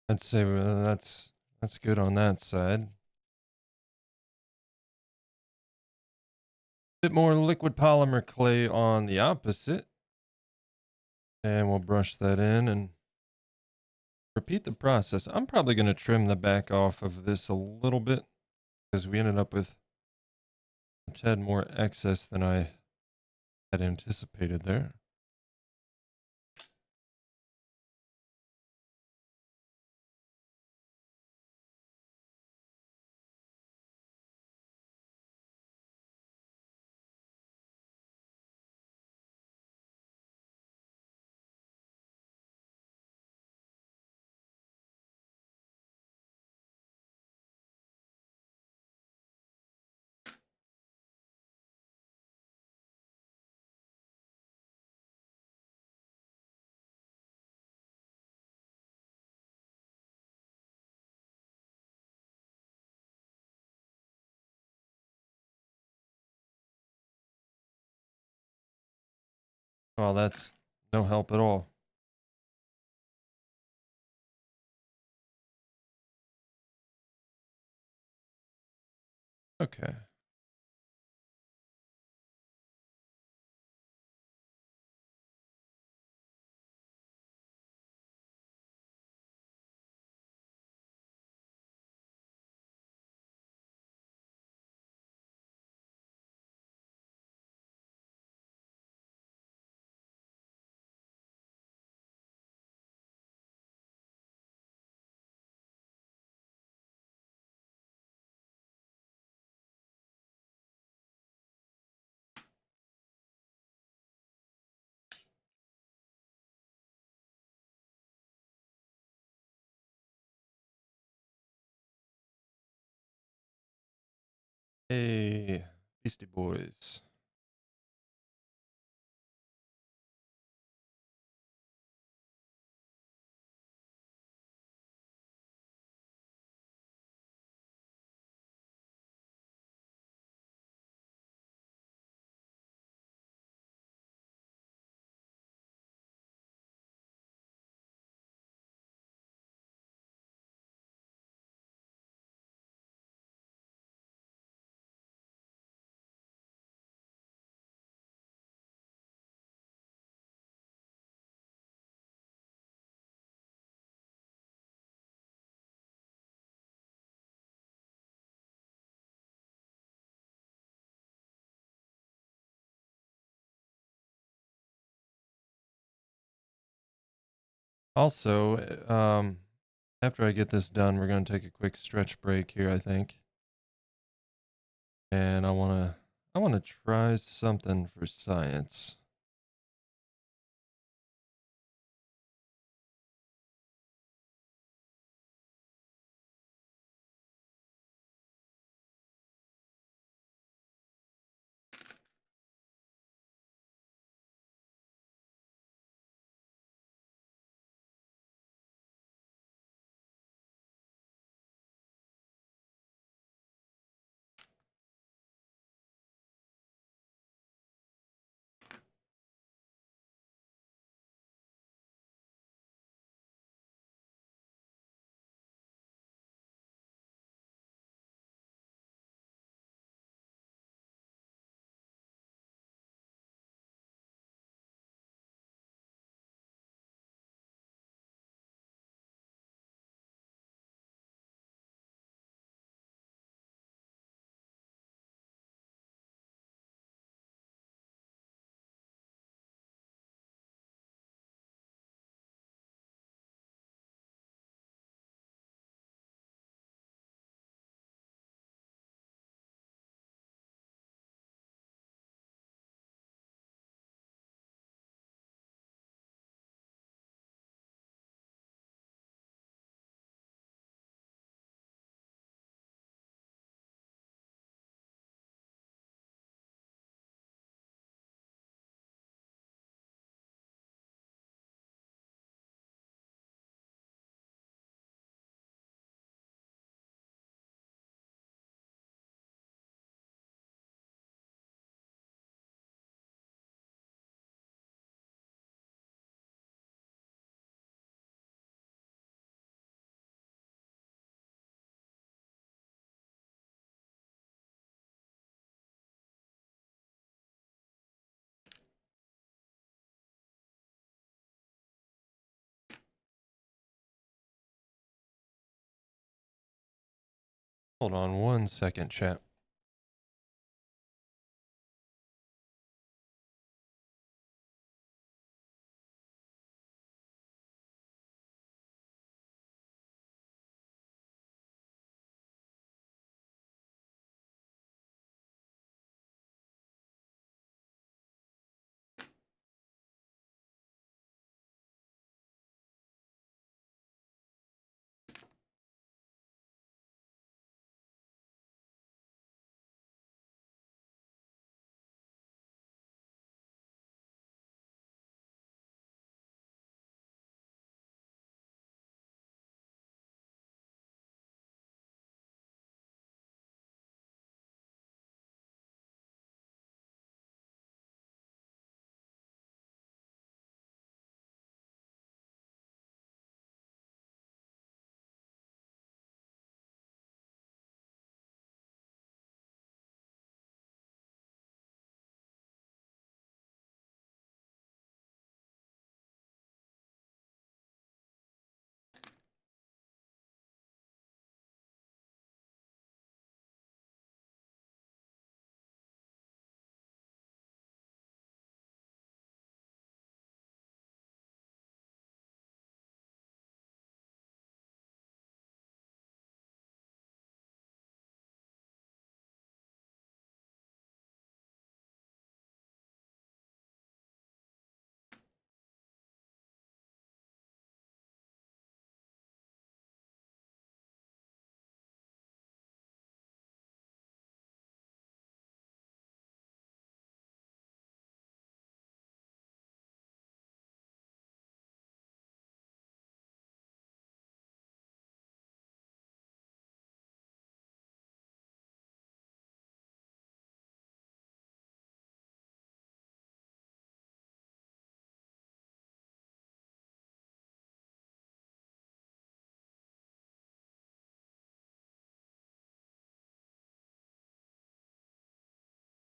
I'd say that's good on that side. Bit more liquid polymer clay on the opposite. And we'll brush that in and repeat the process. I'm probably going to trim the back off of this a little bit because we ended up with a tad more excess than I had anticipated there. Well, that's no help at all. Okay. Hey, Beastie Boys. Also, after I get this done, we're going to take a quick stretch break here, I think. And I want to try something for science. Hold on 1 second, chat.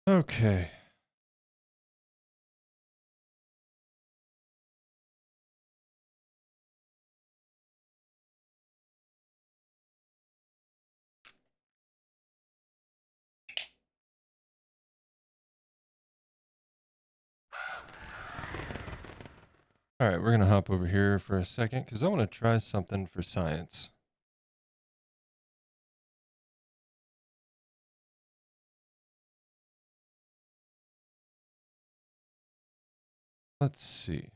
Okay. All right, we're going to hop over here for a second because I want to try something for science. Let's see.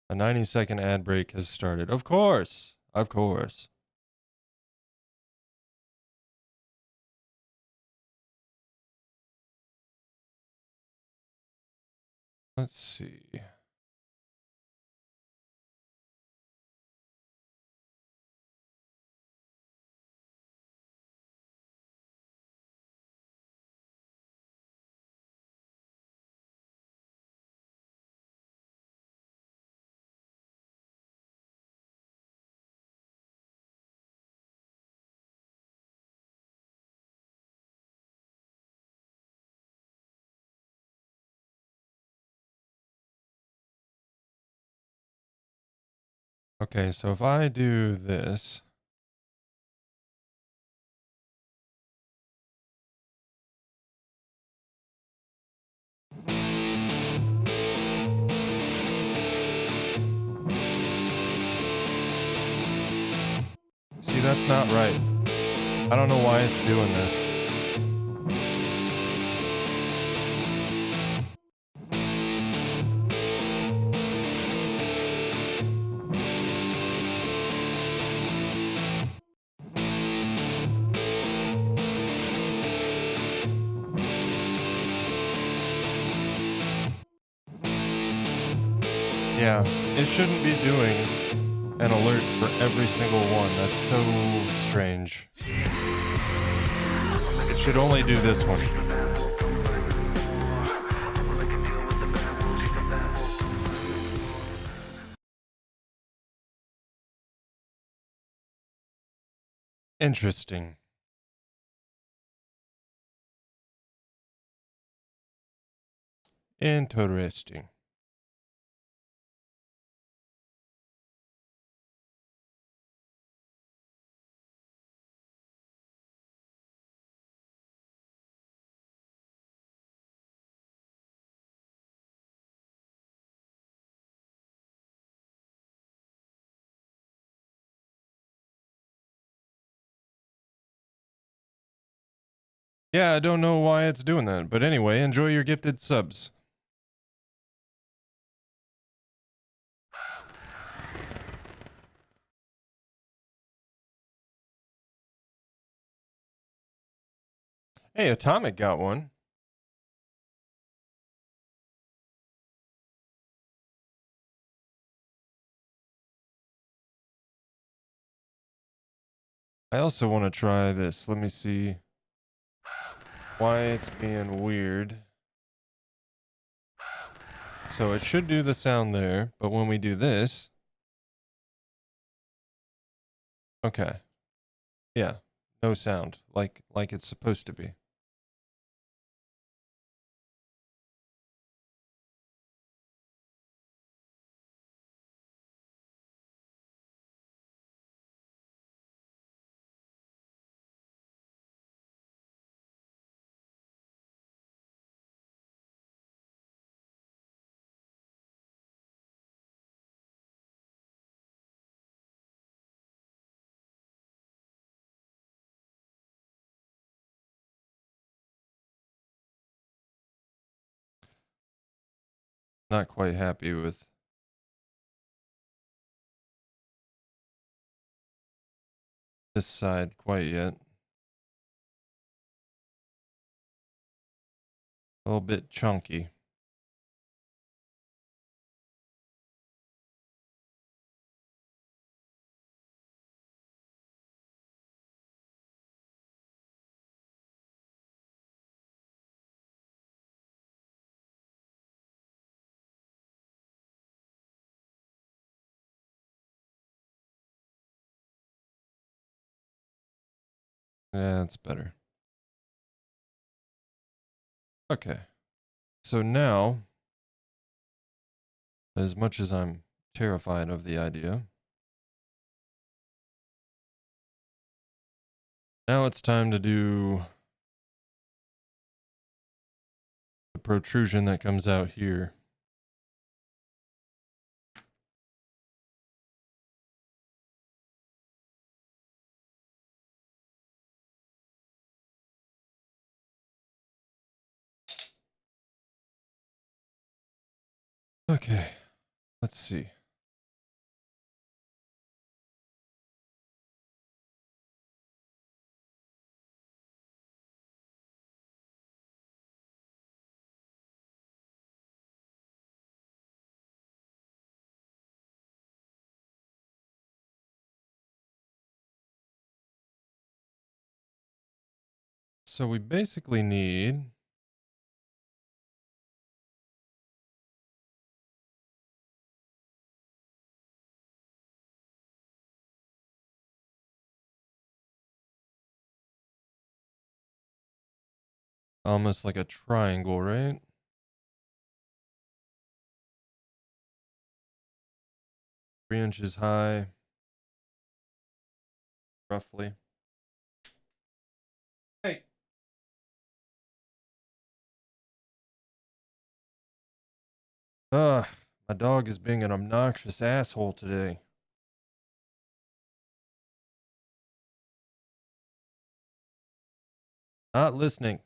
A 90-second ad break has started. Of course. Of course. Let's see. Okay, so if I do this. See, that's not right. I don't know why it's doing this. Yeah, it shouldn't be doing an alert for every single one. That's so strange. It should only do this one. Interesting. Interesting. Yeah, I don't know why it's doing that. But anyway, enjoy your gifted subs. Hey, Atomic got one. I also want to try this. Let me see why it's being weird. So it should do the sound there, but when we do this, okay. Yeah, no sound, like it's supposed to be. Not quite happy with this side quite yet. A little bit chunky. Yeah, that's better. Okay. So now, as much as I'm terrified of the idea, now it's time to do the protrusion that comes out here. Okay, let's see. So we basically need almost like a triangle, right? 3 inches high, roughly. Hey. Ugh, my dog is being an obnoxious asshole today. Not listening.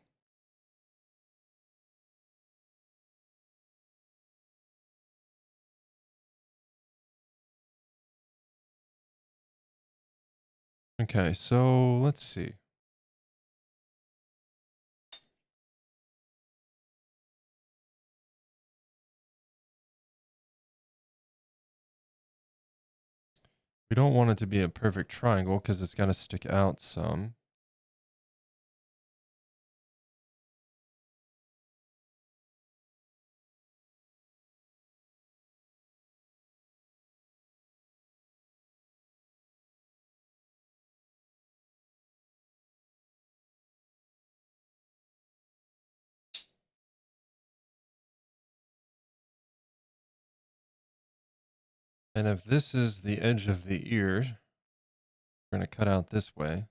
Okay, so let's see. We don't want it to be a perfect triangle because it's got to stick out some. And if this is the edge of the ear, we're going to cut out this way.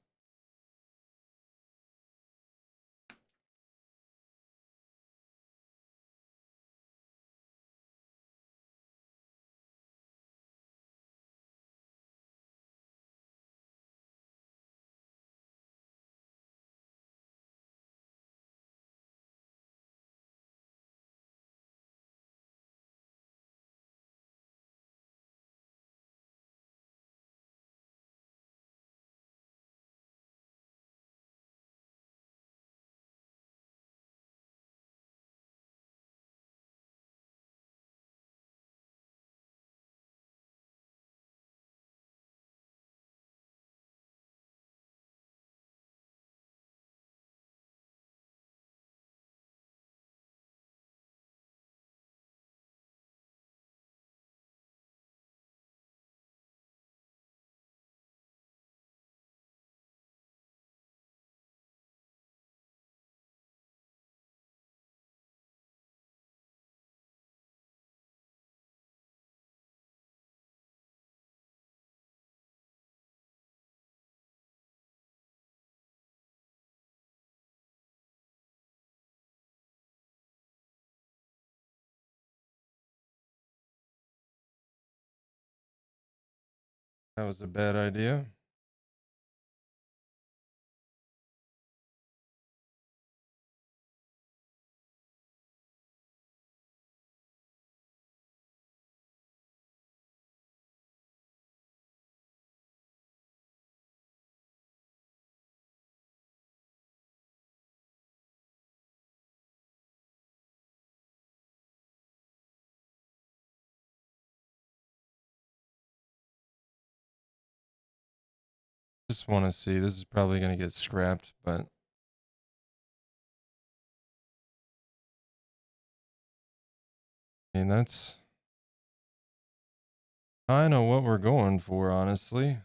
That was a bad idea. Just want to see. This is probably going to get scrapped, but I mean, that's kind of what we're going for, honestly.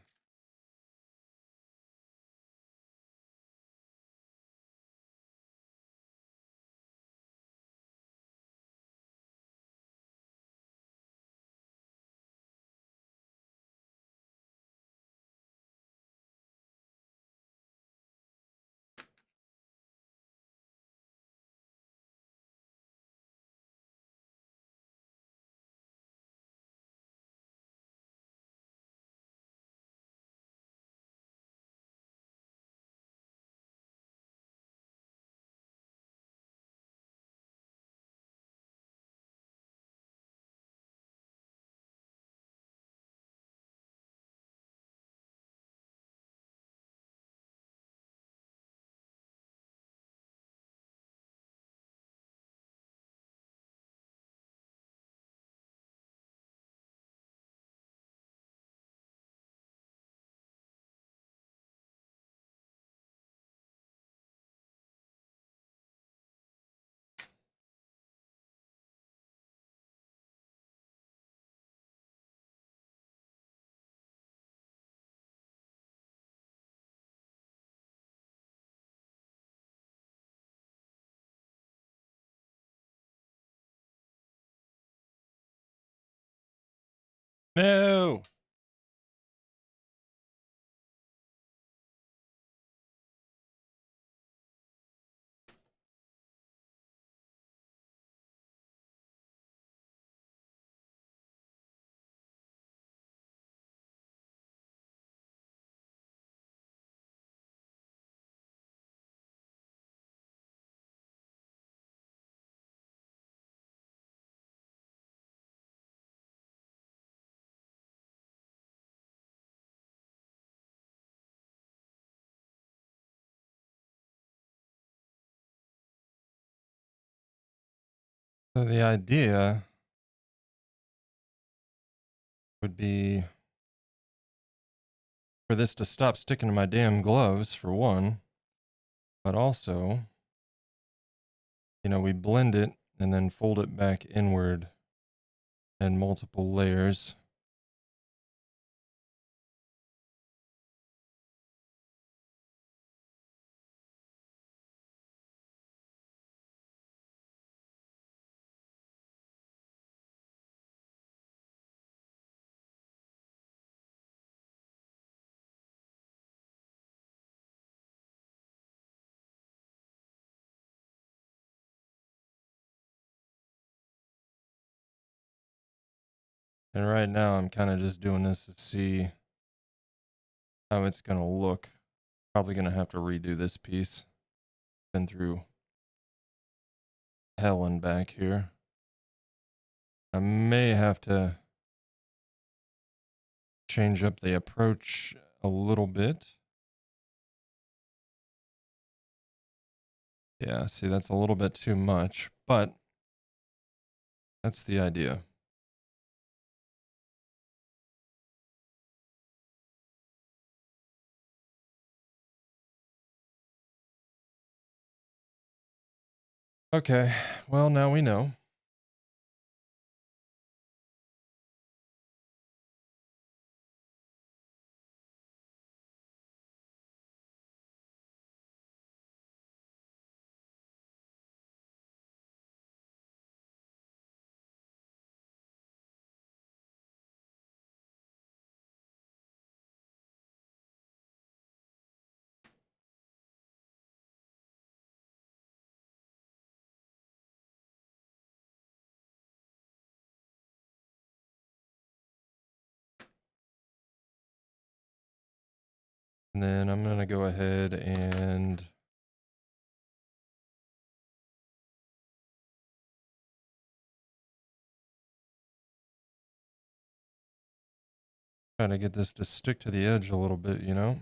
No. So the idea would be for this to stop sticking to my damn gloves, for one, but also, we blend it and then fold it back inward in multiple layers. And right now I'm kind of just doing this to see how it's going to look. Probably going to have to redo this piece. Been through hell and back here. I may have to change up the approach a little bit. Yeah, see, that's a little bit too much, but that's the idea. Okay, well, now we know. And then I'm going to go ahead and try to get this to stick to the edge a little bit, you know?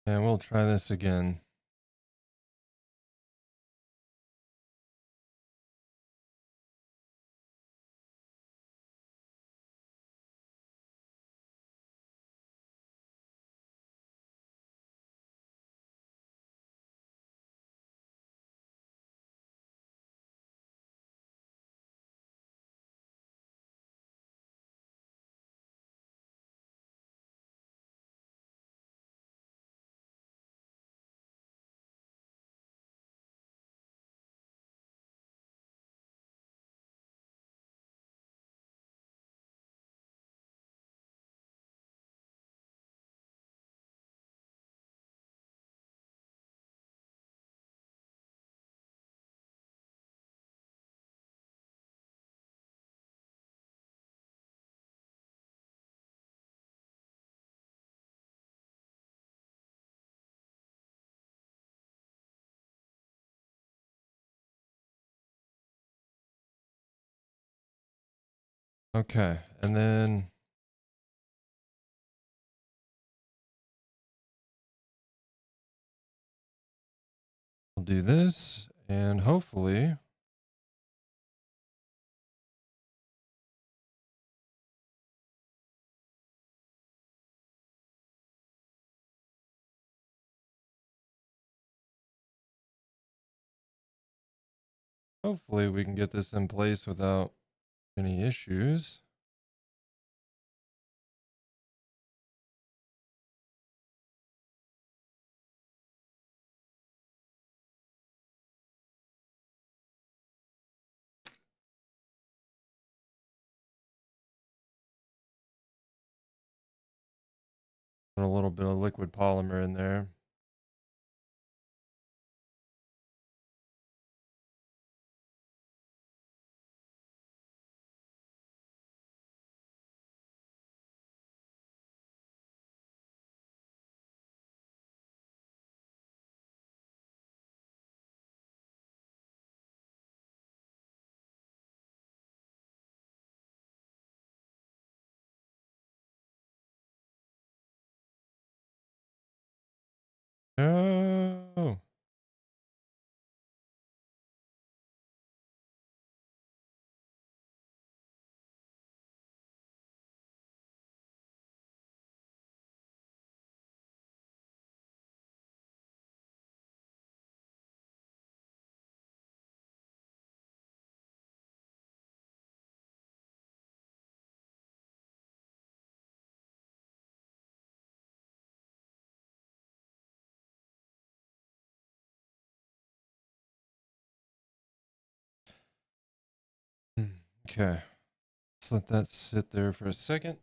And we'll try this again. Okay, and then we'll do this, and hopefully we can get this in place without any issues. Put a little bit of liquid polymer in there. Oh, okay. Let's let that sit there for a second.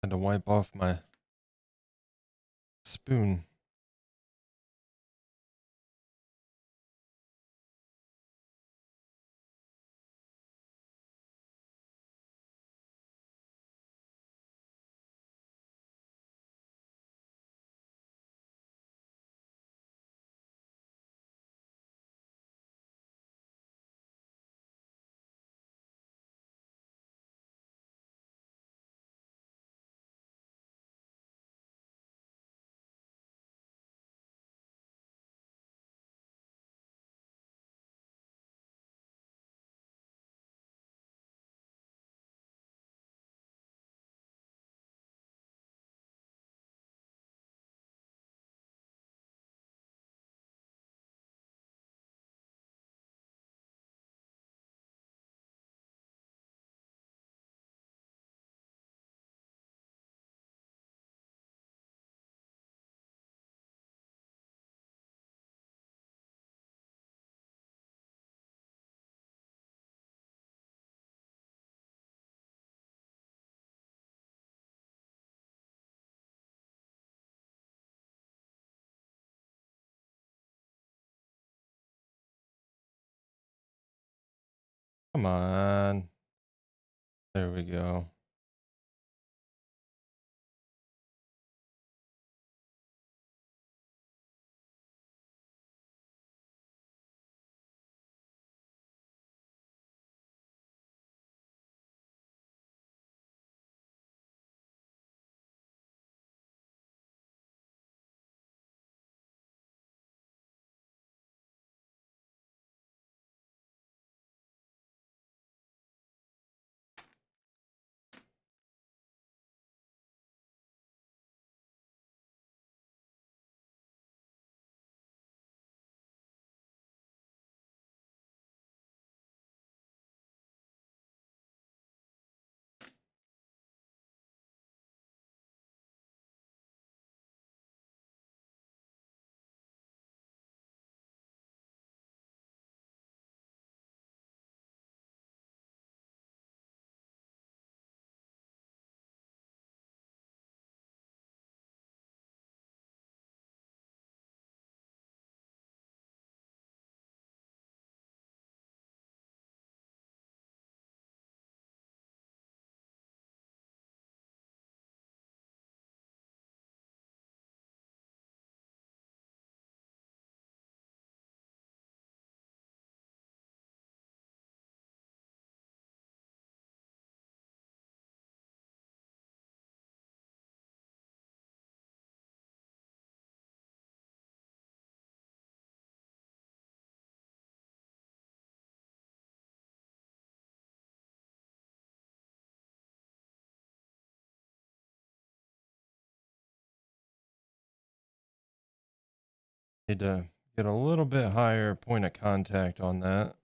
Had to wipe off my spoon. Come on. There we go. Need to get a little bit higher point of contact on that.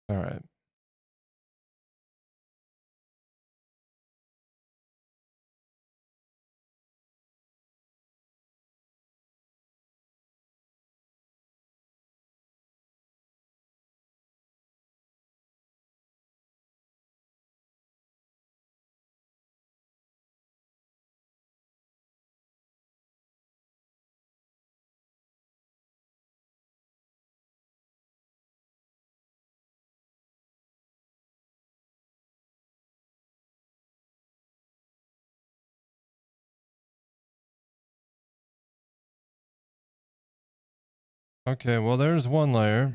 All right. Okay, well, there's one layer.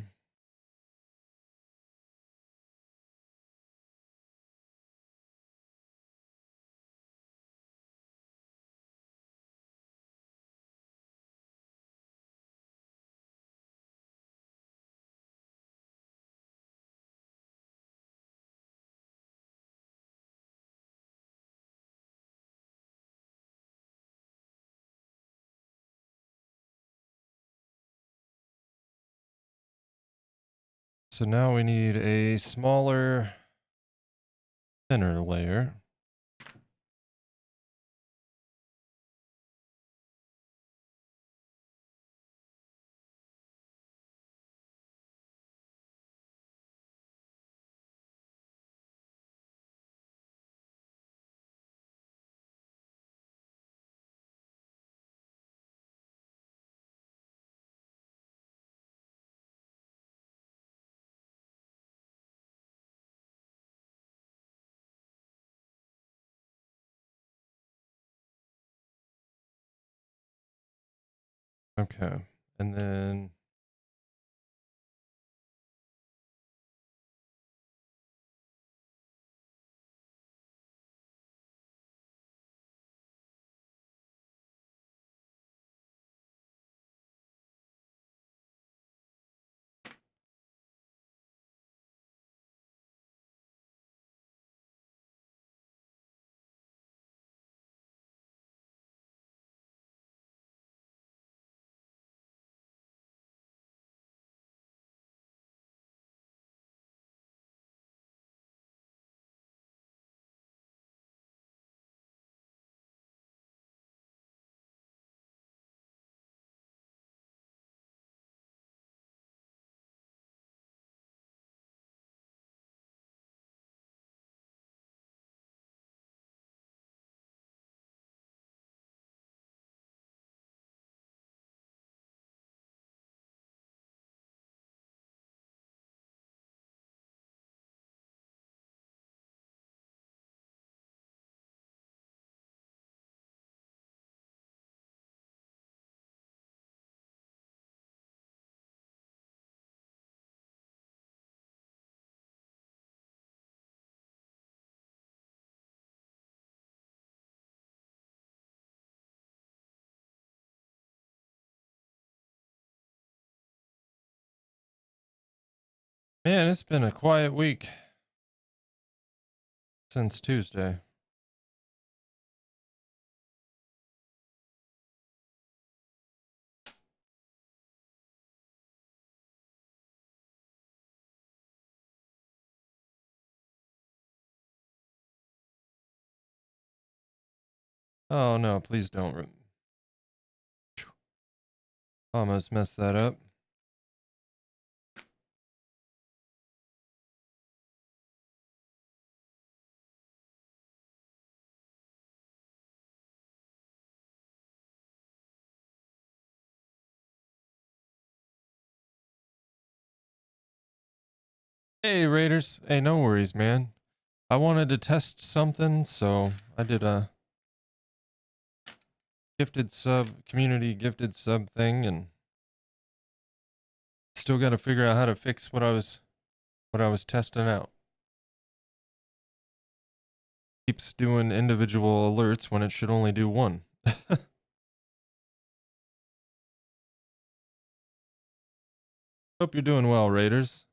So now we need a smaller, thinner layer. Okay, and then Man, it's been a quiet week since Tuesday. Oh no, please don't. Almost messed that up. Hey Raiders. Hey, no worries, man. I wanted to test something, so I did a community gifted sub thing, and still got to figure out how to fix what I was testing out. Keeps doing individual alerts when it should only do one. Hope you're doing well, Raiders.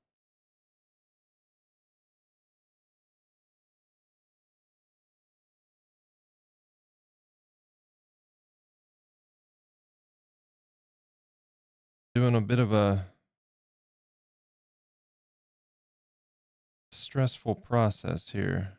Doing a bit of a stressful process here.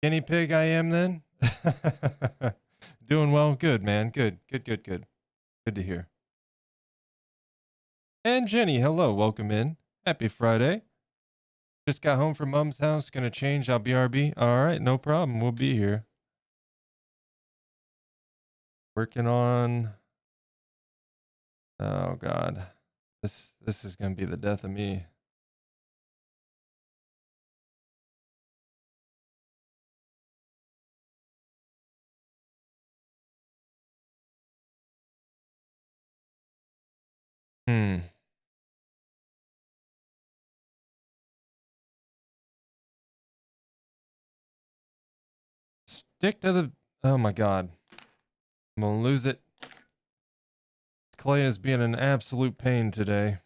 Guinea pig I am then. Doing well. Good, man. Good. Good, good, good. Good to hear. And Jenny, hello. Welcome in. Happy Friday. Just got home from mom's house. Gonna change. I'll BRB. All right. No problem. We'll be here. Working on. Oh, God. This is gonna be the death of me. Hmm. Stick to the. Oh, my God. I'm gonna lose it. Clay is being an absolute pain today.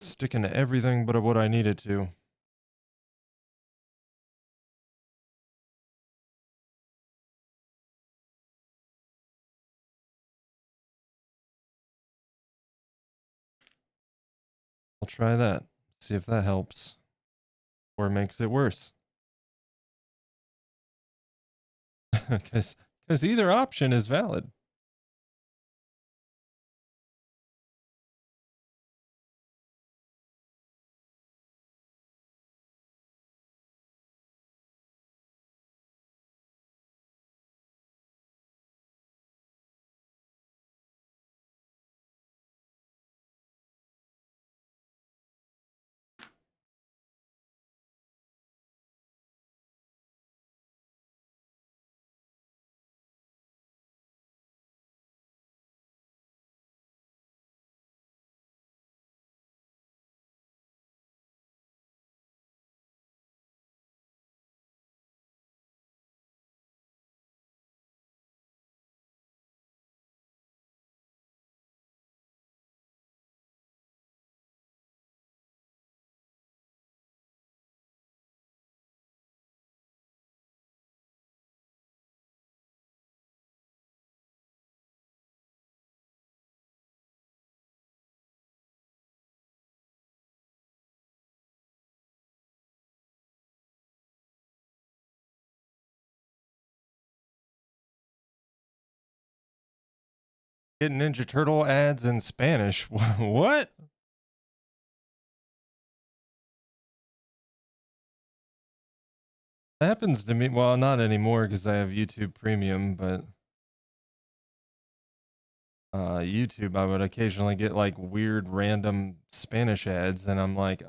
Sticking to everything but what I needed to. I'll try that. See if that helps. Or makes it worse. Because either option is valid. Get Ninja Turtle ads in Spanish. What? Happens to me. Well, not anymore because I have YouTube Premium, but YouTube, I would occasionally get like weird random Spanish ads, and I'm like,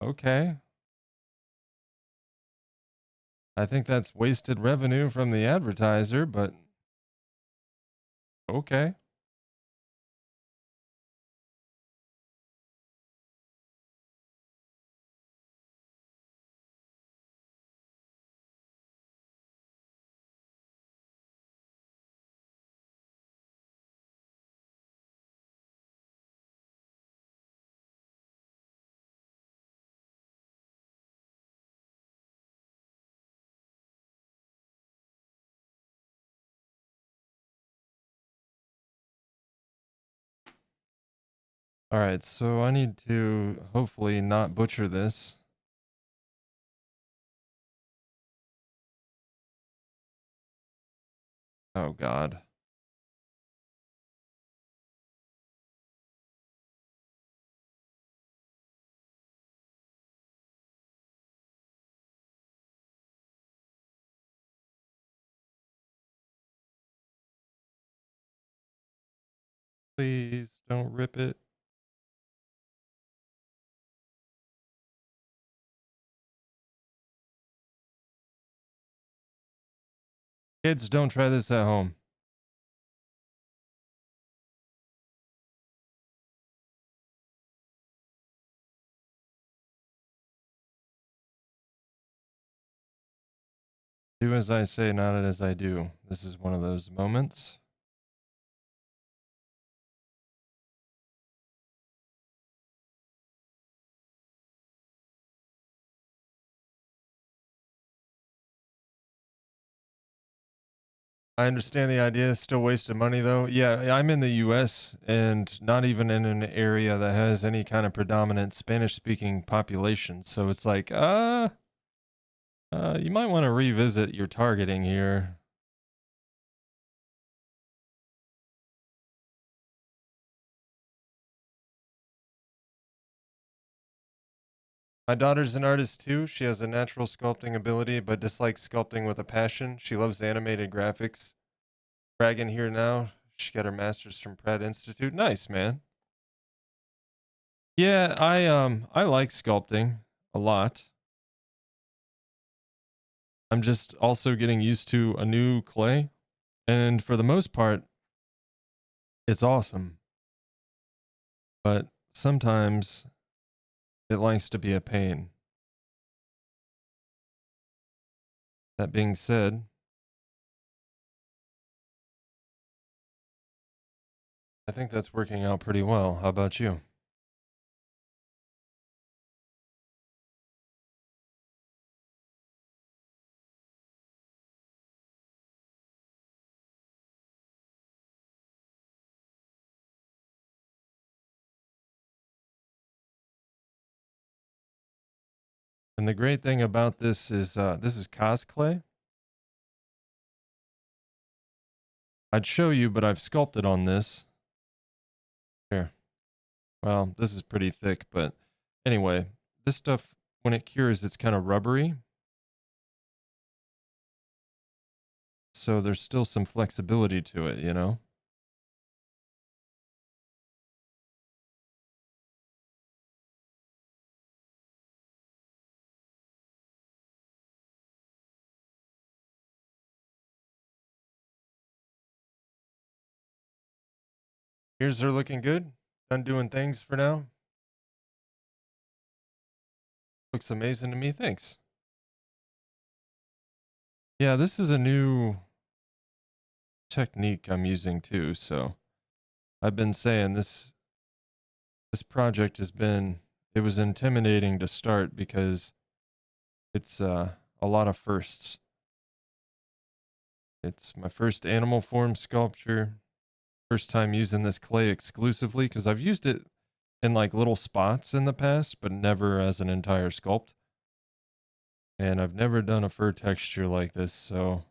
okay. I think that's wasted revenue from the advertiser, but okay. All right, so I need to hopefully not butcher this. Oh, God. Please don't rip it. Kids, don't try this at home. Do as I say, not as I do. This is one of those moments. I understand the idea. Still wasting money though. Yeah, I'm in the US and not even in an area that has any kind of predominant Spanish speaking population. So it's like, you might want to revisit your targeting here. My daughter's an artist too. She has a natural sculpting ability, but dislikes sculpting with a passion. She loves animated graphics. Bragging here now. She got her master's from Pratt Institute. Nice, man. Yeah, I like sculpting a lot. I'm just also getting used to a new clay, and for the most part, it's awesome. But sometimes it likes to be a pain. That being said, I think that's working out pretty well. How about you? And the great thing about this is cosplay. I'd show you, but I've sculpted on this. Here. Well, this is pretty thick, but anyway, this stuff, when it cures, it's kind of rubbery. So there's still some flexibility to it, you know? Ears are looking good. Done doing things for now. Looks amazing to me. Thanks. Yeah, this is a new technique I'm using too. So I've been saying this project has been, it was intimidating to start because it's a lot of firsts. It's my first animal form sculpture. First time using this clay exclusively because I've used it in like little spots in the past, but never as an entire sculpt. And I've never done a fur texture like this, so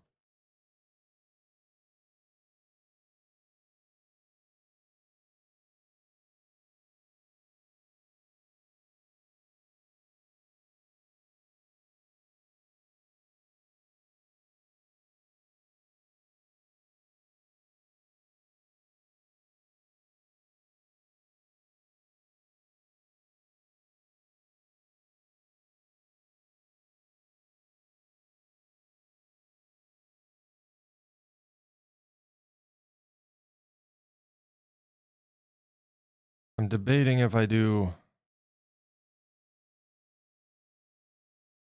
I'm debating if I do.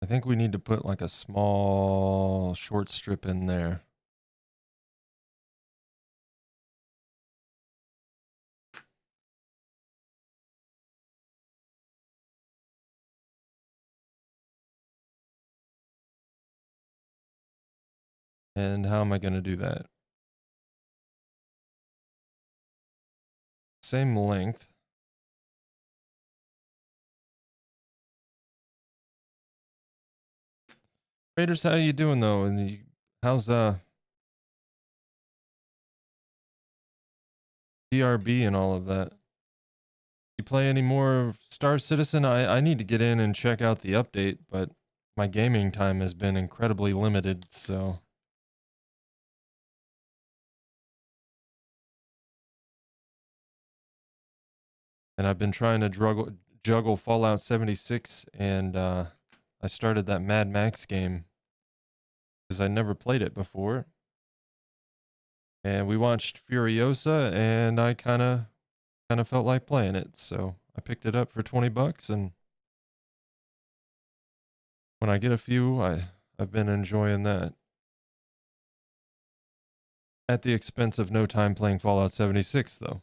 I think we need to put like a small short strip in there. And how am I going to do that? Same length. Raiders, how you doing though? And how's DRB and all of that? You play any more Star Citizen? I need to get in and check out the update, but my gaming time has been incredibly limited, so. And I've been trying to juggle Fallout 76, and I started that Mad Max game because I never played it before. And we watched Furiosa, and I kind of felt like playing it, so I picked it up for $20, and when I get a few, I've been enjoying that. At the expense of no time playing Fallout 76, though.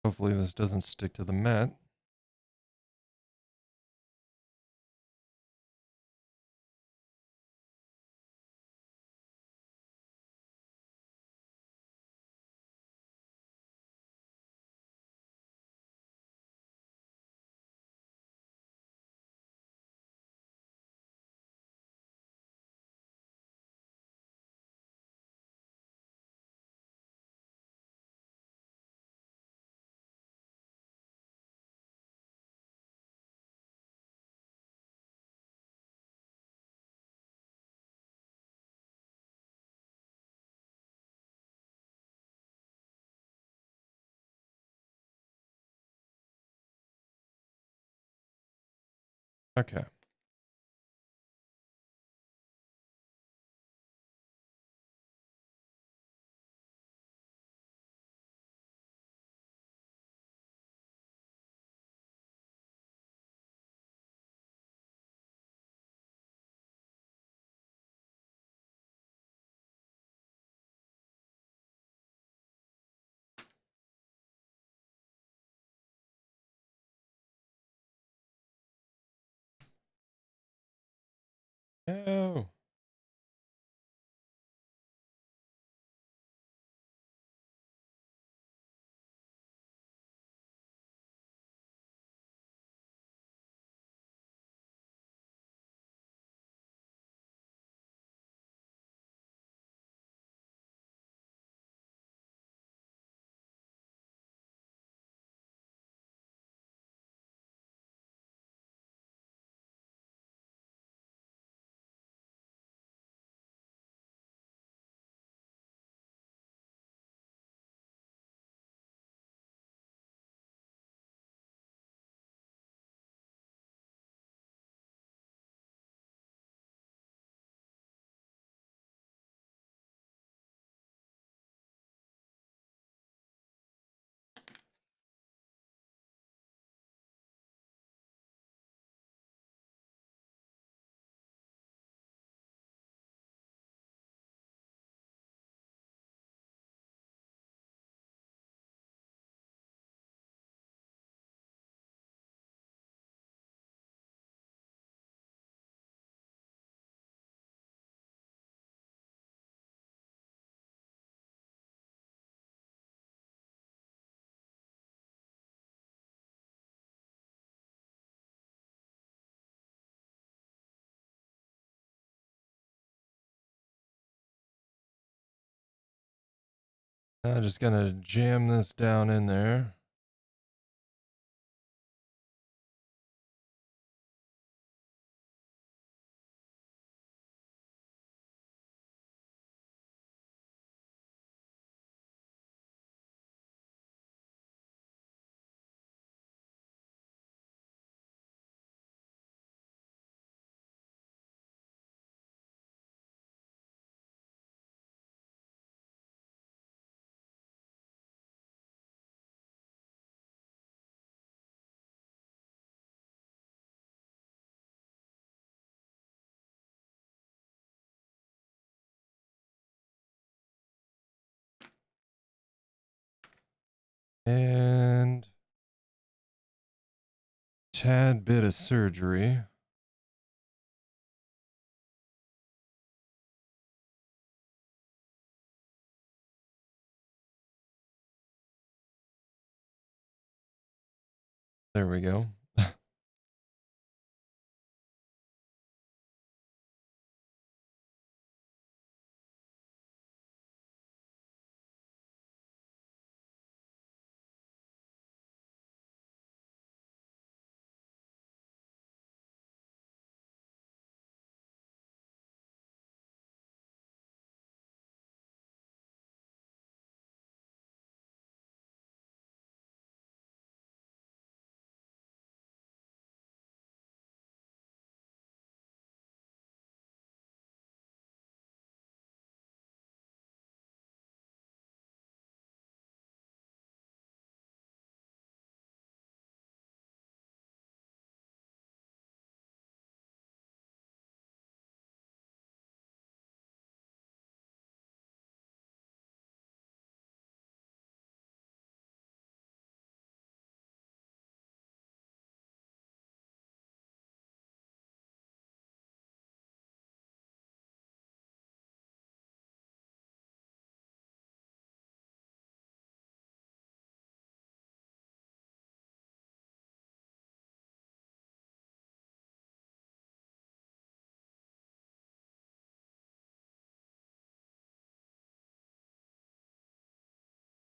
Hopefully this doesn't stick to the mat. Okay. I'm just gonna jam this down in there. And tad bit of surgery. There we go.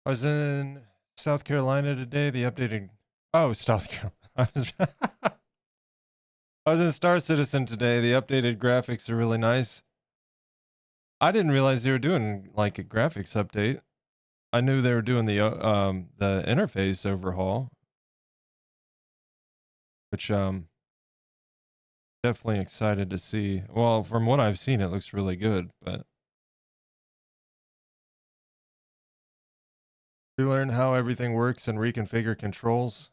I was in South Carolina today. The updated. Oh, South Carolina. I was in Star Citizen today. The updated graphics are really nice. I didn't realize they were doing like a graphics update. I knew they were doing the interface overhaul, which definitely excited to see. Well, from what I've seen, it looks really good. But we learn how everything works and reconfigure controls.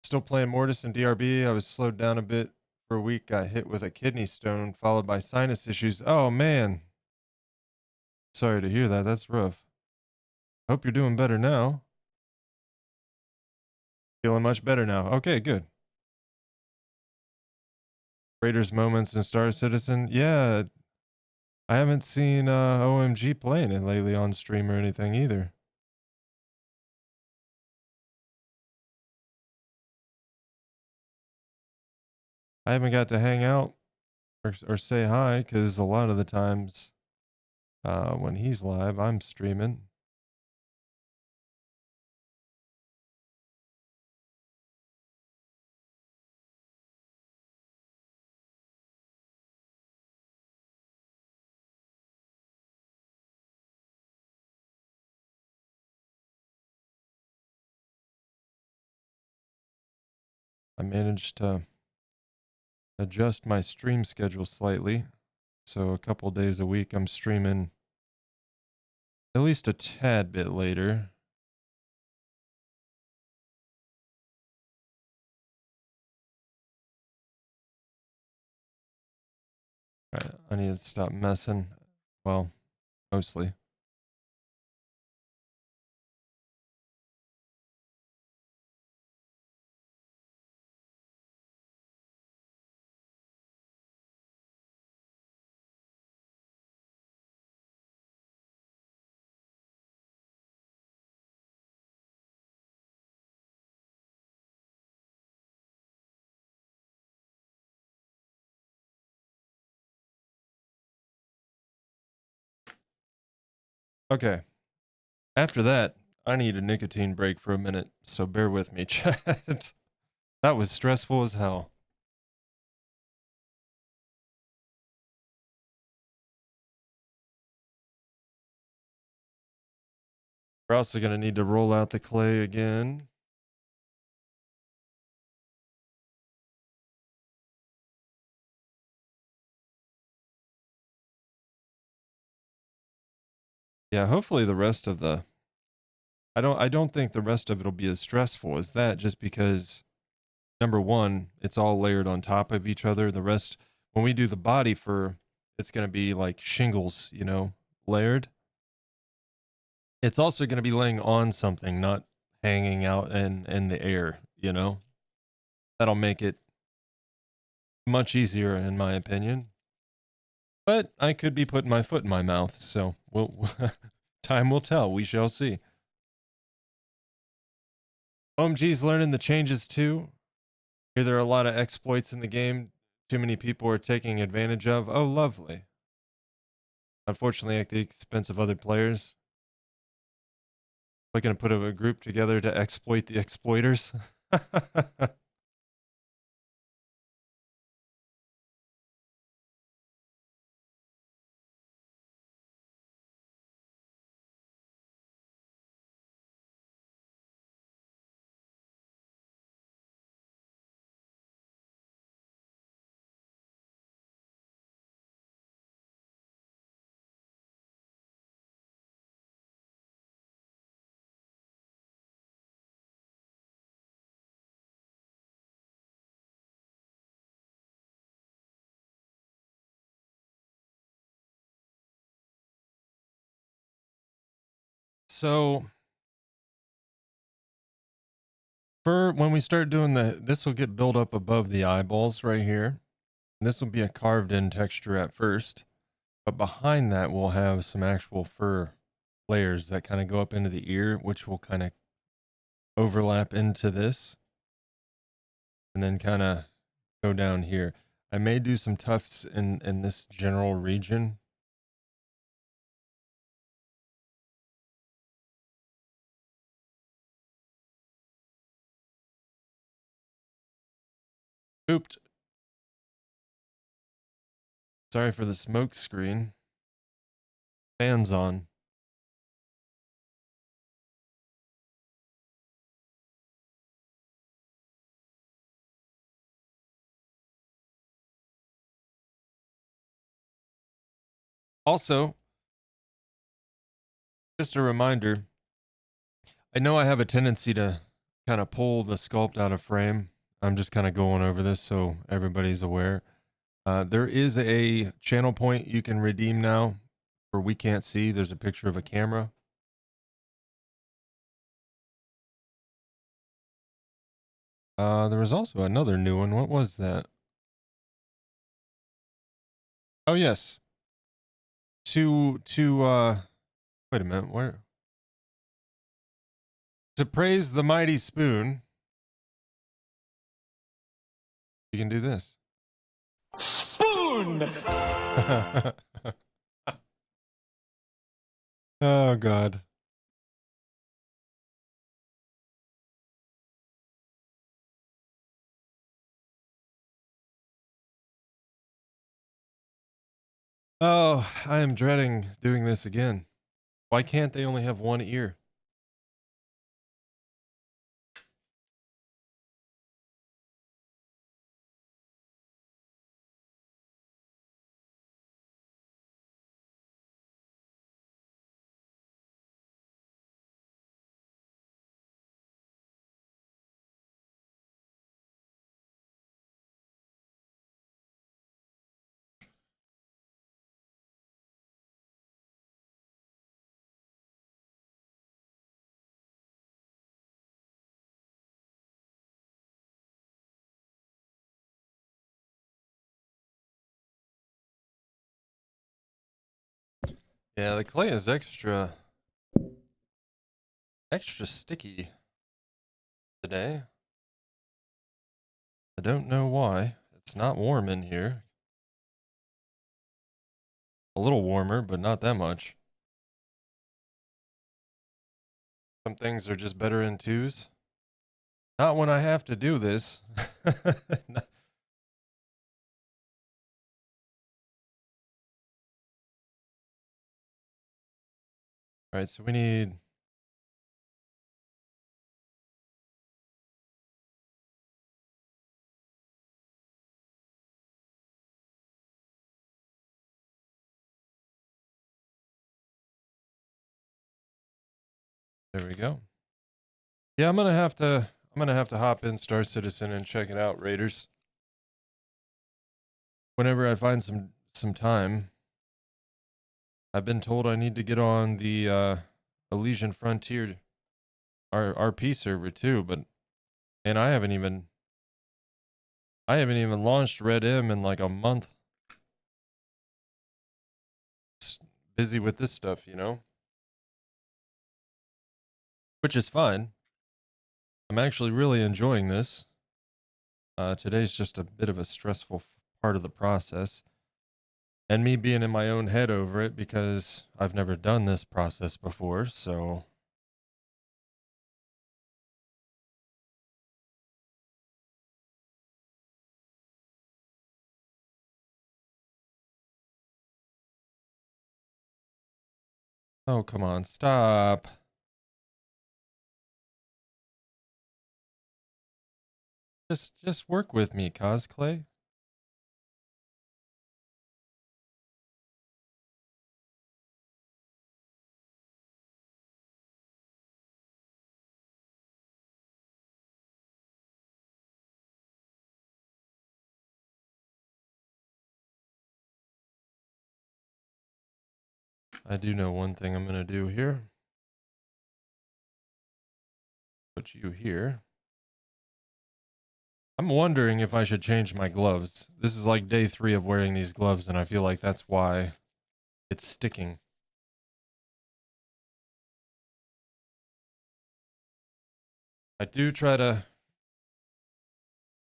Still playing Mortis and DRB. I was slowed down a bit for a week. Got hit with a kidney stone, followed by sinus issues. Oh man, sorry to hear that. That's rough. Hope you're doing better now. Feeling much better now. Okay, good. Raiders moments in Star Citizen. Yeah, I haven't seen OMG playing it lately on stream or anything either. I haven't got to hang out or say hi because a lot of the times when he's live, I'm streaming. I managed to adjust my stream schedule slightly. So a couple days a week, I'm streaming at least a tad bit later. I need to stop messing. Well, mostly. Okay. After that, I need a nicotine break for a minute, so bear with me, chat. That was stressful as hell. We're also going to need to roll out the clay again. Yeah, hopefully the rest of the I don't think the rest of it'll be as stressful as that, just because number one, it's all layered on top of each other. The rest, when we do the body fur, it's going to be like shingles, you know, layered. It's also going to be laying on something, not hanging out in the air, you know. That'll make it much easier in my opinion. But I could be putting my foot in my mouth, so we'll time will tell. We shall see. OMG's learning the changes too. Here there are a lot of exploits in the game. Too many people are taking advantage of. Oh, lovely. Unfortunately, at the expense of other players. We're going to put a group together to exploit the exploiters. So for when we start doing this will get built up above the eyeballs right here. This will be a carved in texture at first, but behind that we'll have some actual fur layers that kind of go up into the ear, which will kind of overlap into this and then kind of go down here. I may do some tufts in this general region. Ooped. Sorry for the smoke screen. Fans on. Also, just a reminder, I know I have a tendency to kind of pull the sculpt out of frame. I'm just kind of going over this so everybody's aware. There is a channel point you can redeem now for We Can't See. There's a picture of a camera. There was also another new one. What was that? Oh, yes. Wait a minute. Where? To praise the mighty spoon, you can do this. Spoon! Oh, God. Oh, I am dreading doing this again. Why can't they only have one ear? Yeah, the clay is extra sticky today. I don't know why. It's not warm in here. A little warmer, but not that much. Some things are just better in twos. Not when I have to do this. No. All right, so we need... There we go. Yeah, I'm gonna have to hop in Star Citizen and check it out, Raiders. Whenever I find some time. I've been told I need to get on the Elysian Frontier RP server too, but and I haven't even launched Red M in like a month. Just busy with this stuff, you know? Which is fine. I'm actually really enjoying this. Today's just a bit of a stressful part of the process. And me being in my own head over it because I've never done this process before, so... Oh, come on, stop. Just work with me, cosplay. I do know one thing I'm gonna do here. Put you here. I'm wondering if I should change my gloves. This is like day 3 of wearing these gloves, and I feel like that's why it's sticking. I do try to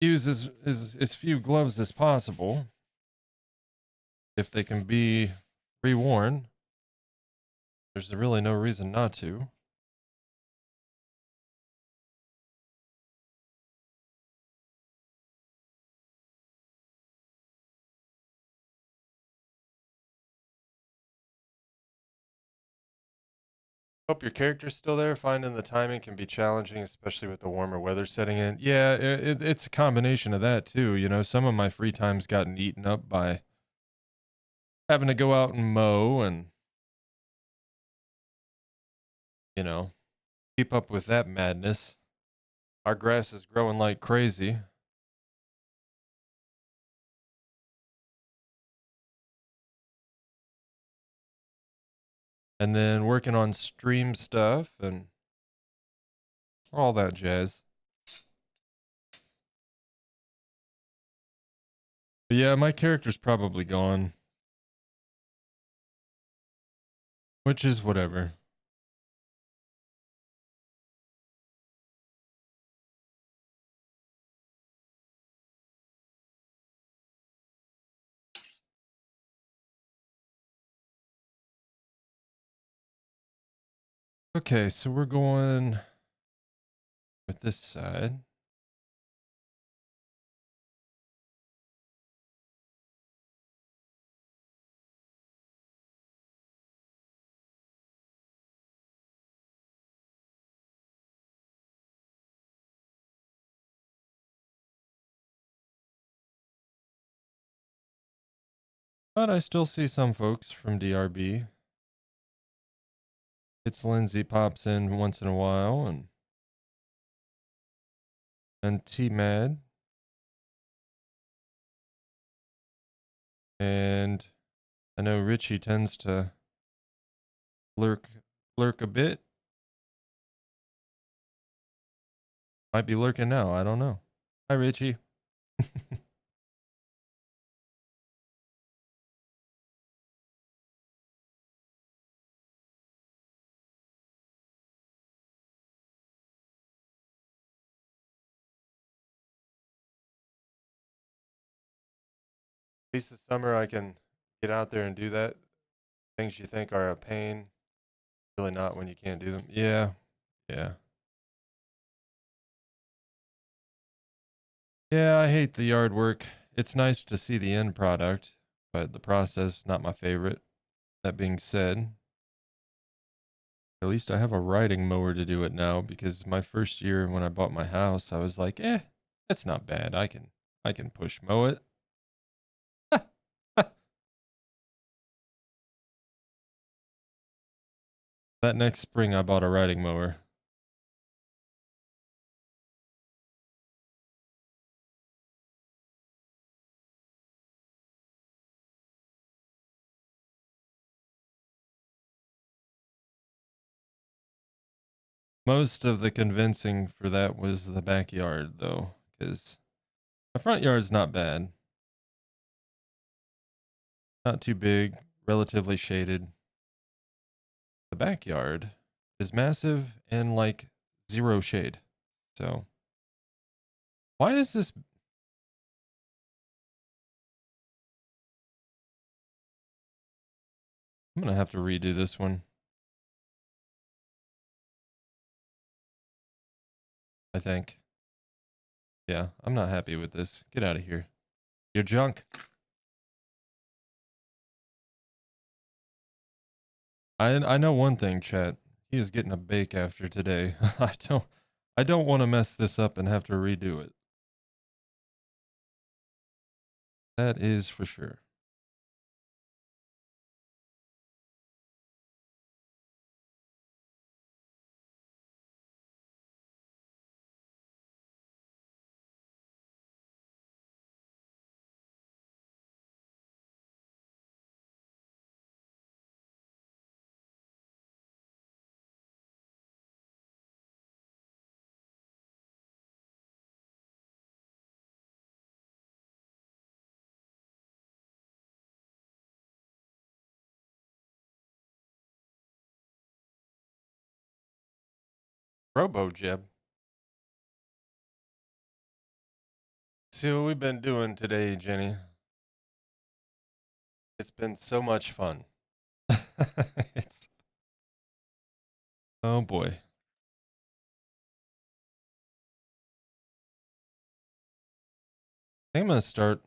use as few gloves as possible, if they can be reworn. There's really no reason not to. Hope your character's still there. Finding the timing can be challenging, especially with the warmer weather setting in. Yeah, it's a combination of that too. You know, some of my free time's gotten eaten up by having to go out and mow and, you know, keep up with that madness. Our grass is growing like crazy. And then working on stream stuff and all that jazz. But yeah, my character's probably gone. Which is whatever. Okay, so we're going with this side. But I still see some folks from DRB. It's Lindsay pops in once in a while, and T-Mad. And I know Richie tends to lurk a bit. Might be lurking now, I don't know. Hi, Richie. At least this summer I can get out there and do that. Things you think are a pain, really not when you can't do them. Yeah, Yeah. Yeah, I hate the yard work. It's nice to see the end product, but the process, not my favorite. That being said, at least I have a riding mower to do it now because my first year when I bought my house, I was like, it's not bad. I can push mow it. That next spring I bought a riding mower. Most of the convincing for that was the backyard though, because my front yard's not bad. Not too big, relatively shaded. The backyard is massive and like zero shade. So, why is this? I'm going to have to redo this one, I think. Yeah, I'm not happy with this. Get out of here. You're junk. I know one thing, chat. He is getting a bake after today. I don't want to mess this up and have to redo it. That is for sure. Robo Jeb. See what we've been doing today, Jenny. It's been so much fun. it's Oh boy. I think I'm gonna start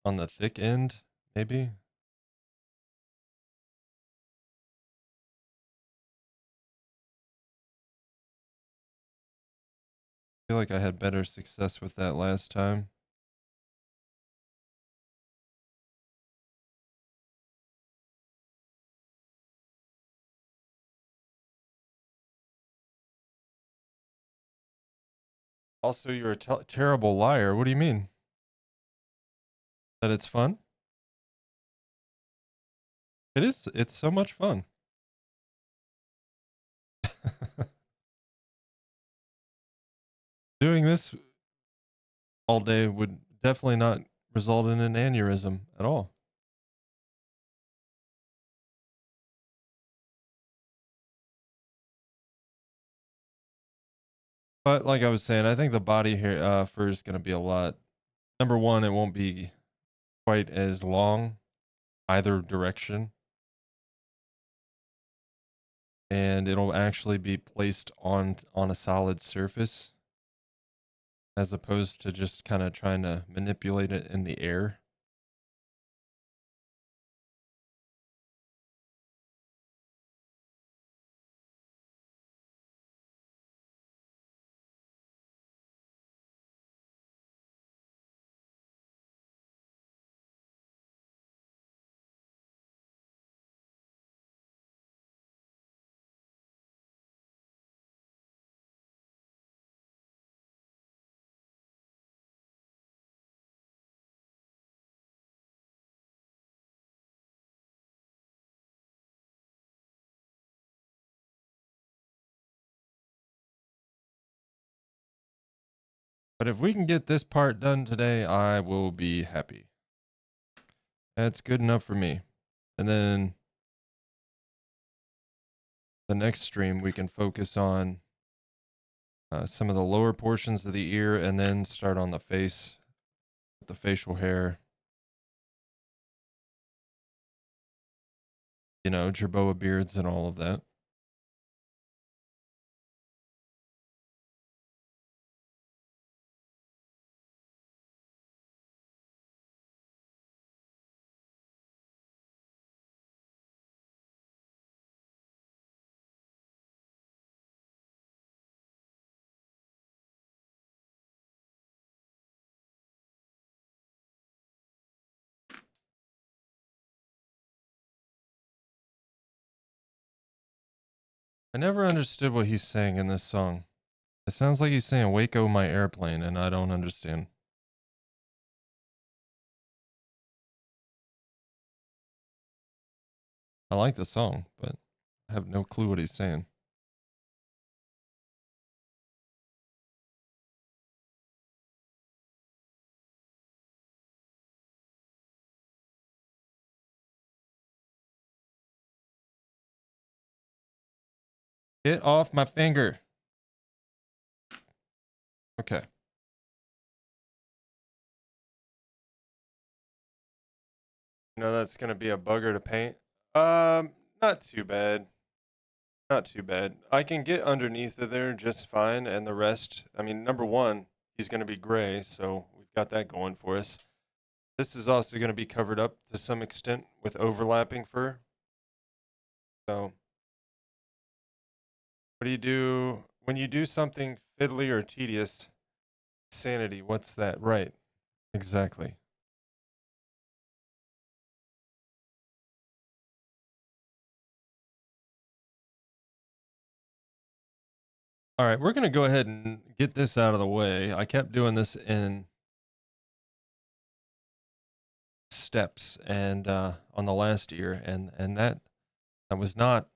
on the thick end, maybe. I feel like I had better success with that last time. Also, you're a terrible liar. What do you mean? That it's fun? It is. It's so much fun. Doing this all day would definitely not result in an aneurysm at all. But like I was saying, I think the body hair fur is going to be a lot. Number one, it won't be quite as long either direction, and it'll actually be placed on a solid surface as opposed to just kind of trying to manipulate it in the air. But if we can get this part done today, I will be happy. That's good enough for me. And then the next stream, we can focus on some of the lower portions of the ear and then start on the face with the facial hair. You know, Jerboa beards and all of that. I never understood what he's saying in this song. It sounds like he's saying Waco my airplane, and I don't understand. I like the song, but I have no clue what he's saying. Get off my finger. Okay. You know that's gonna be a bugger to paint. Not too bad. Not too bad. I can get underneath of there just fine, and the rest, I mean, number one, he's gonna be gray, so we've got that going for us. This is also gonna be covered up to some extent with overlapping fur. So, what do you do when you do something fiddly or tedious? Sanity, what's that? Right. Exactly. All right, we're going to go ahead and get this out of the way. I kept doing this in steps and on the last year, and that was not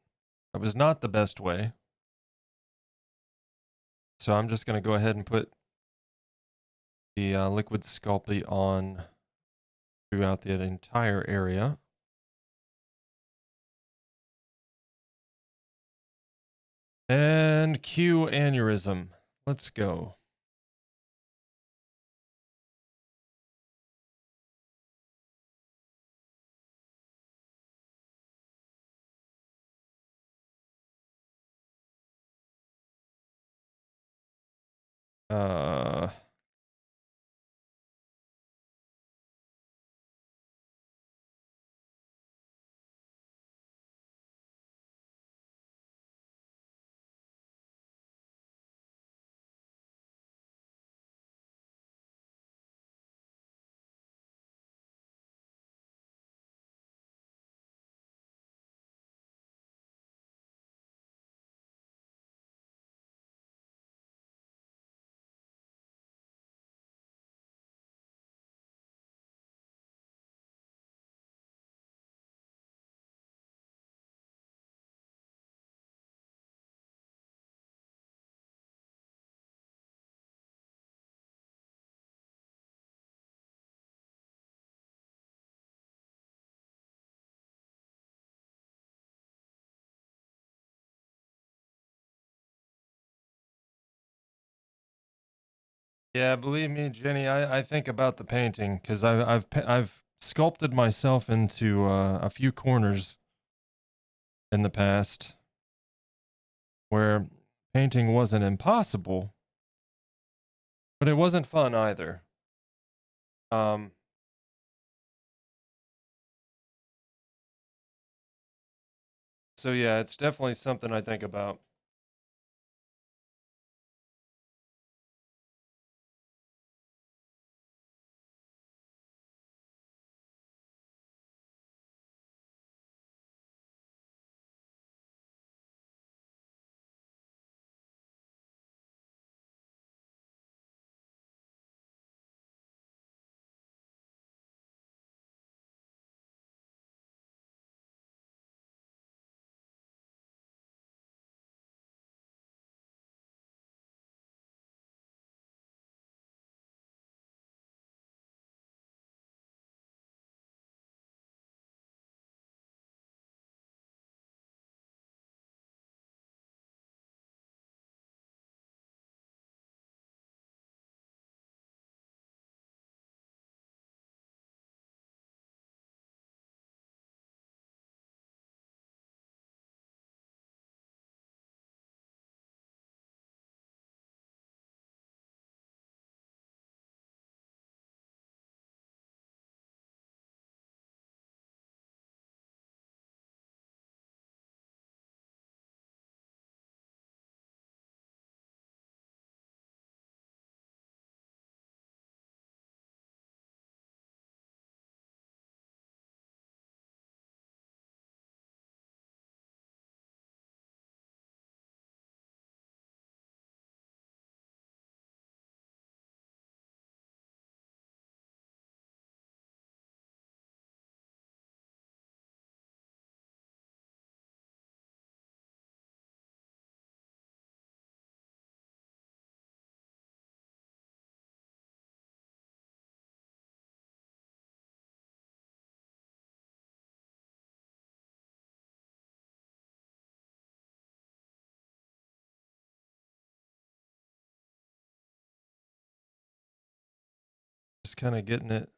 the best way. So I'm just going to go ahead and put the liquid Sculpting on throughout the entire area. And cue aneurysm. Let's go. Uh, Yeah, believe me, Jenny, I think about the painting because I've sculpted myself into a few corners in the past where painting wasn't impossible, but it wasn't fun either. Um, so yeah, it's definitely something I think about. Just kind of getting it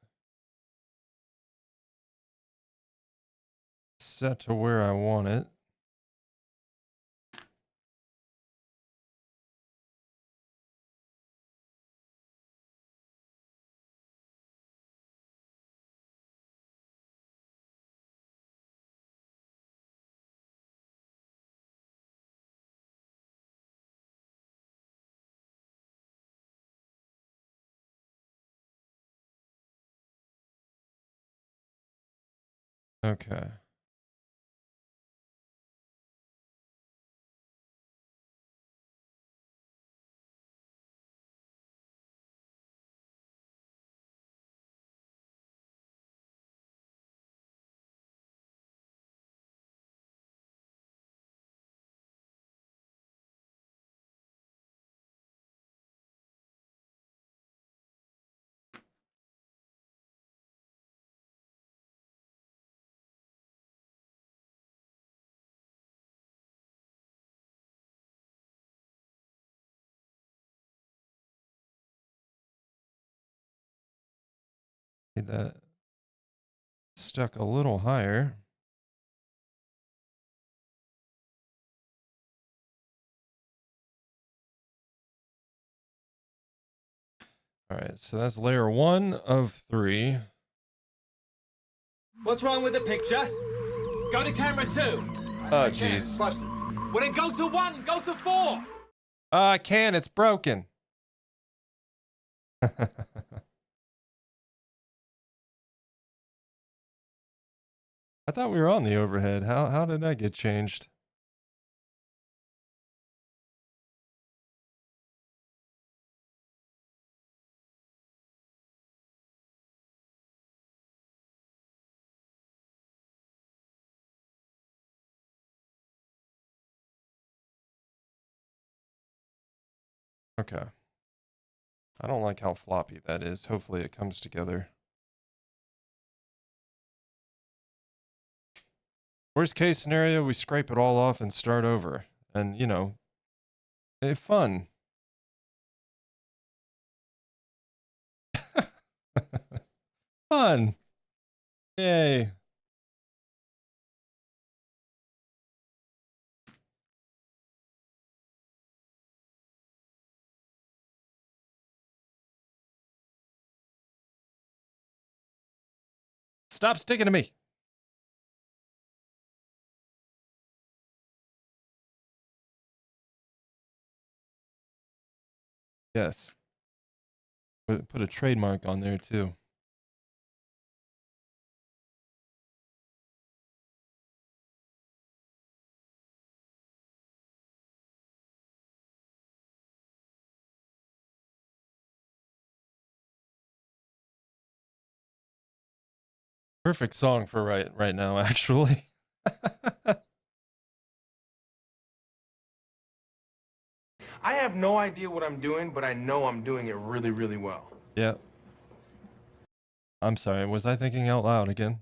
set to where I want it. Okay. Need that stuck a little higher. All right, so that's layer 1 of 3. What's wrong with the picture? Go to camera 2. Oh, jeez. Well, then go to 1, go to 4. I can't, it's broken. I thought we were on the overhead. How did that get changed? Okay. I don't like how floppy that is. Hopefully it comes together. Worst case scenario, we scrape it all off and start over. And, you know, fun. Fun. Yay. Stop sticking to me. Yes. Put a trademark on there too. Perfect song for right now, actually. I have no idea what I'm doing, but I know I'm doing it really, really well. Yeah. I'm sorry. Was I thinking out loud again?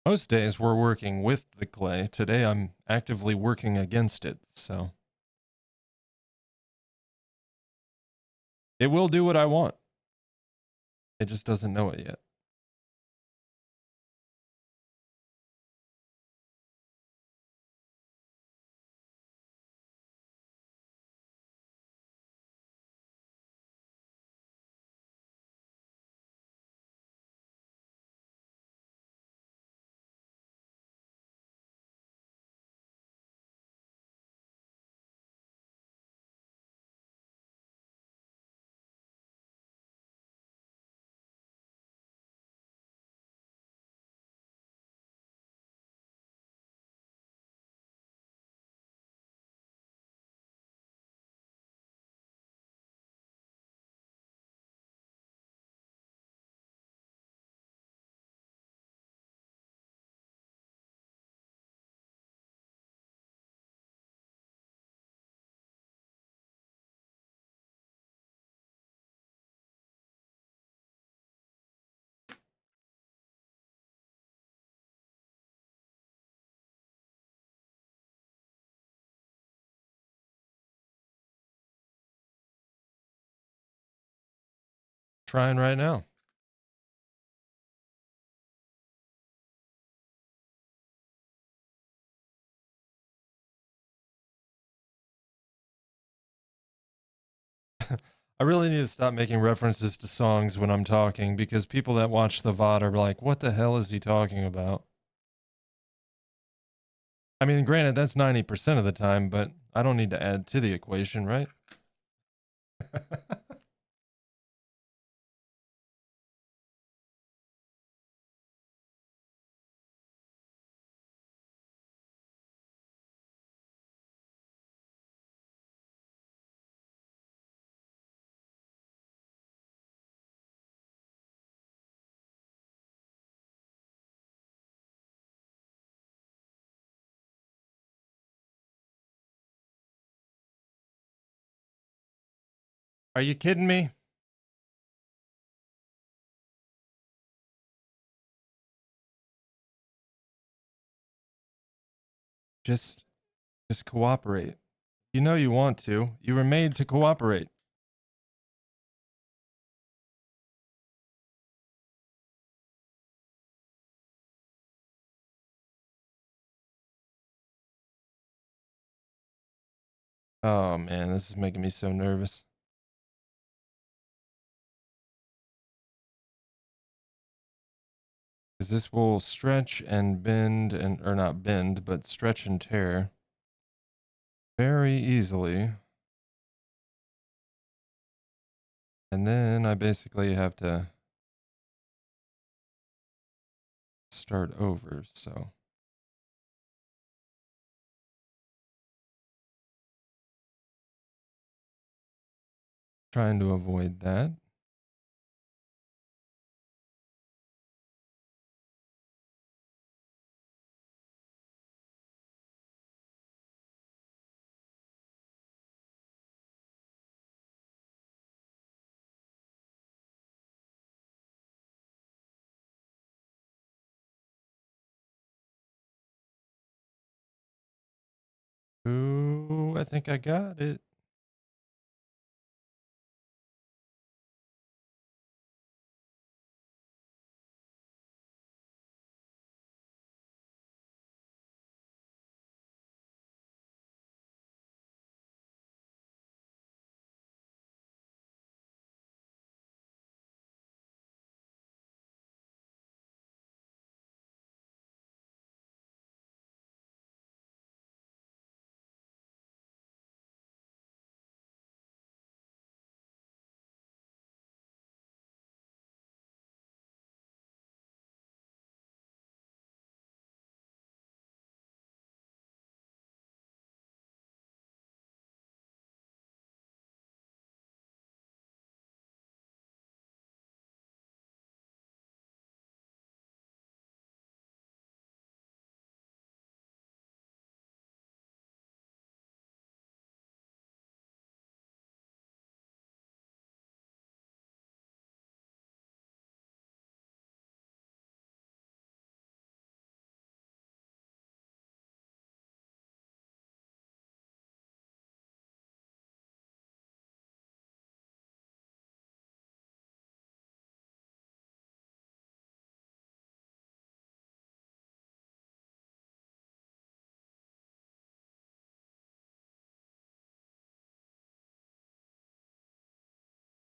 Most days we're working with the clay. Today I'm actively working against it, so it will do what I want. It just doesn't know it yet. Trying right now. I really need to stop making references to songs when I'm talking because people that watch the VOD are like, what the hell is he talking about? I mean, granted, that's 90% of the time, but I don't need to add to the equation, right? Are you kidding me? Just cooperate. You know you want to. You were made to cooperate. Oh man, this is making me so nervous. Because this will stretch and bend and, or not bend, but stretch and tear very easily. And then I basically have to start over, so. Trying to avoid that. Ooh, I think I got it.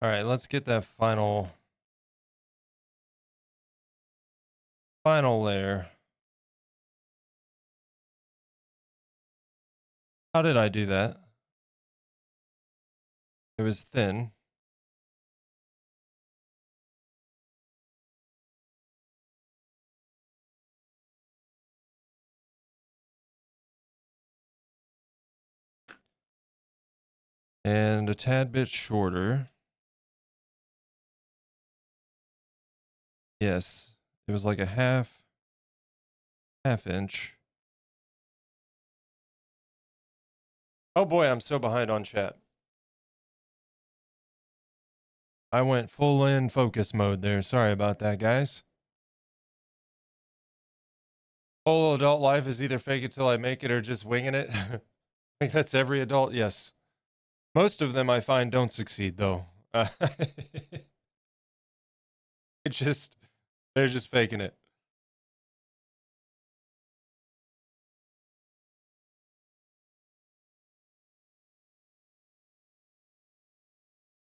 All right, let's get that final layer. How did I do that? It was thin. And a tad bit shorter. Yes, it was like a half inch. Oh boy, I'm so behind on chat. I went full in focus mode there. Sorry about that, guys. Whole adult life is either fake it till I make it or just winging it. I think that's every adult, yes. Most of them I find don't succeed though. They're just faking it.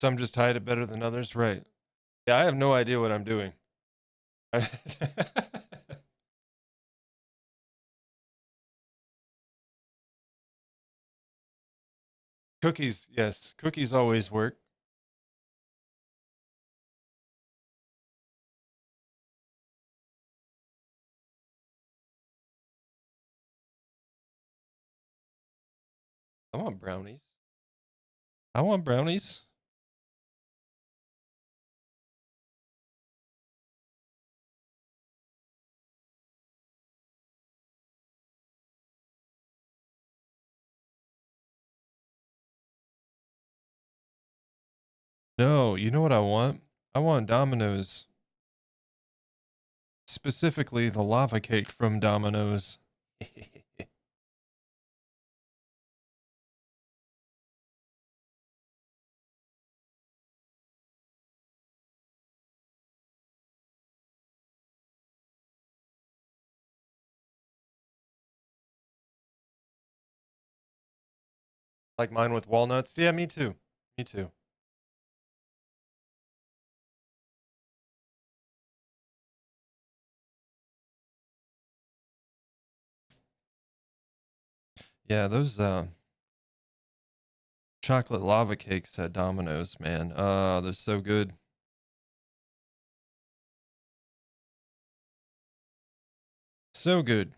Some just hide it better than others, right? Yeah, I have no idea what I'm doing. Cookies, yes, cookies always work. I want brownies. I want brownies. No, you know what I want? I want Domino's. Specifically, the lava cake from Domino's. Like mine with walnuts. Yeah, me too. Me too. Yeah, those chocolate lava cakes at Domino's, man. They're so good. So good.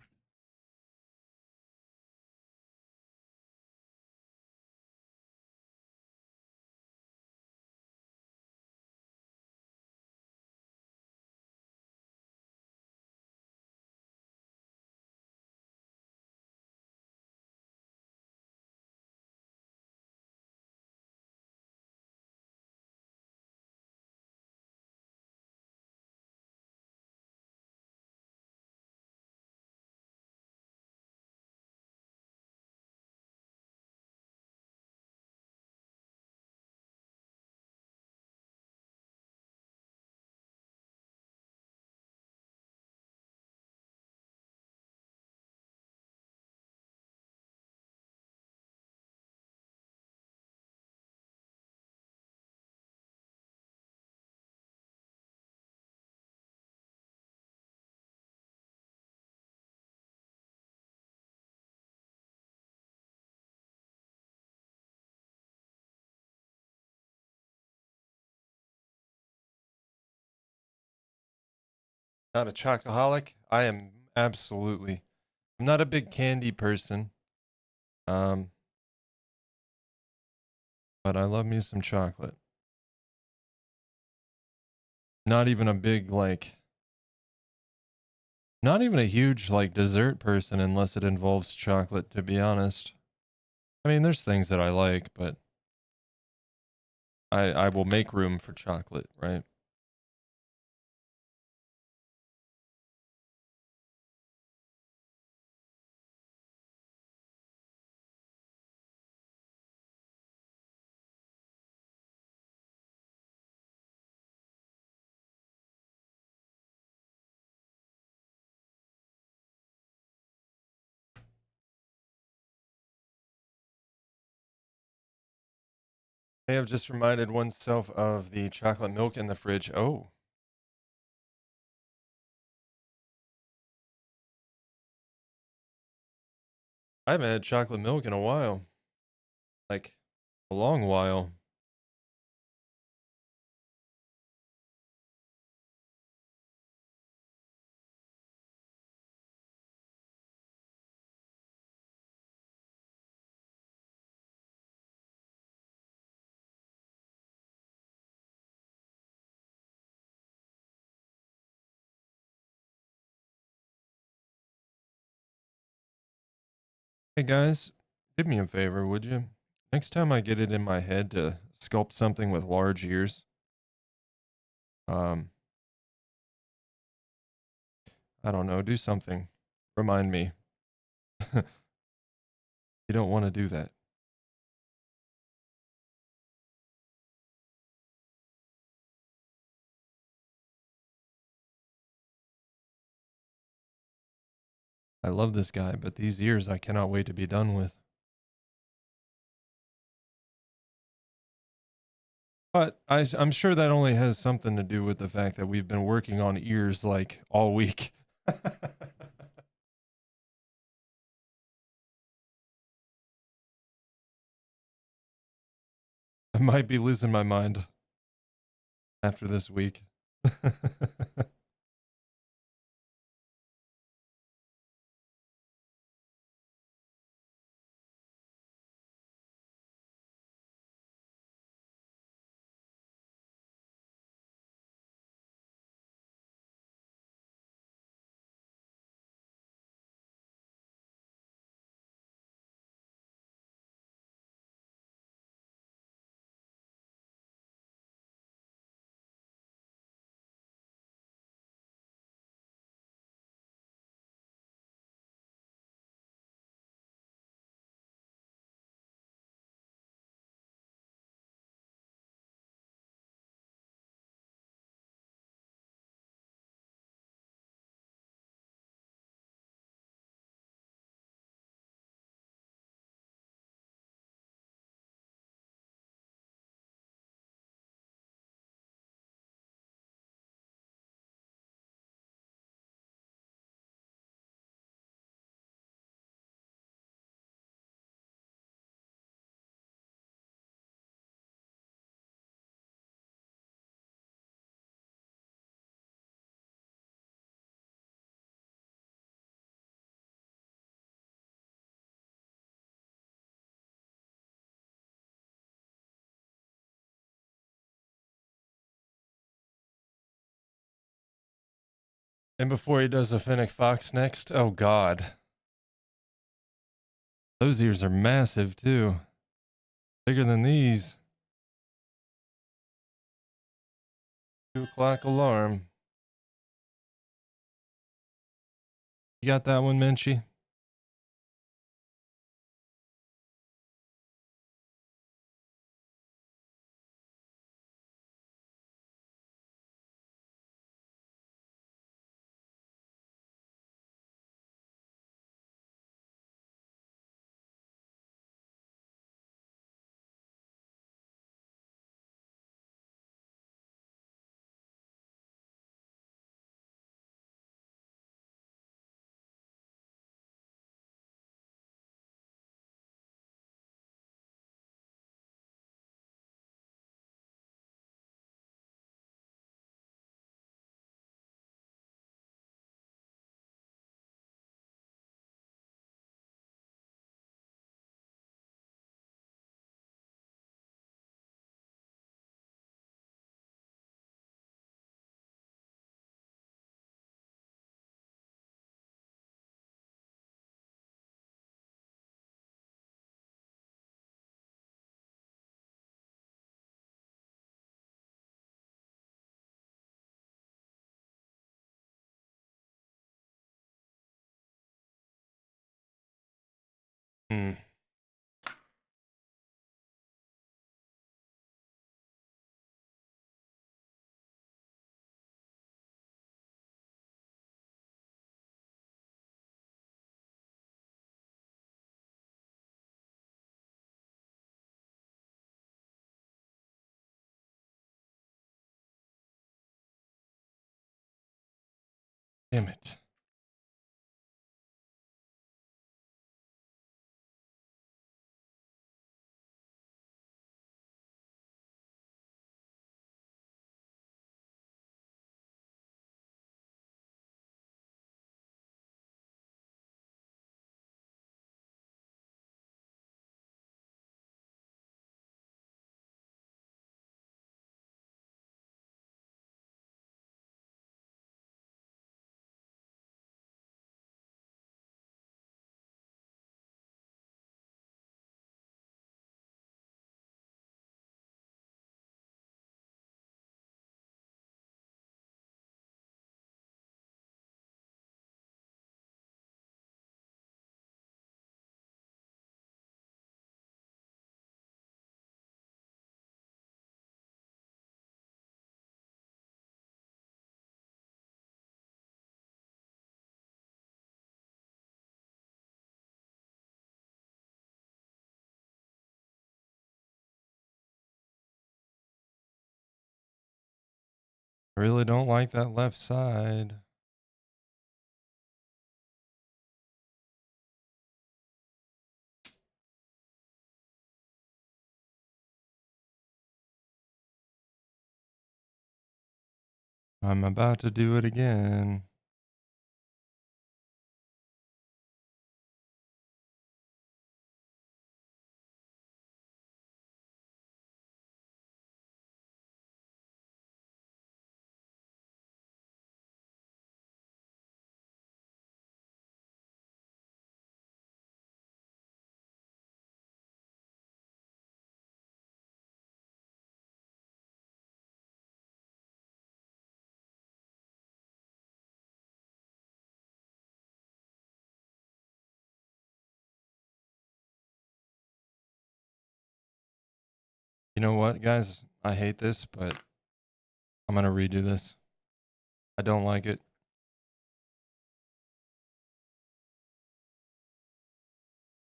Not a chocoholic. I am absolutely. I'm not a big candy person. Um, but I love me some chocolate. Not even a big like not even a huge like dessert person unless it involves chocolate, to be honest. I mean, there's things that I like, but I will make room for chocolate, right? I have just reminded oneself of the chocolate milk in the fridge. Oh, I haven't had chocolate milk in a while. Like a long while. Hey guys, do me a favor, would you? Next time I get it in my head to sculpt something with large ears, um, I don't know, do something. Remind me. You don't want to do that. I love this guy, but these ears I cannot wait to be done with. But I'm sure that only has something to do with the fact that we've been working on ears like all week. I might be losing my mind after this week. And before he does a Fennec Fox next, oh God. Those ears are massive too. Bigger than these. 2 o'clock alarm. You got that one, Menchie? Hmm. Damn it. I really don't like that left side. I'm about to do it again. You know what, guys? I hate this, but I'm going to redo this. I don't like it.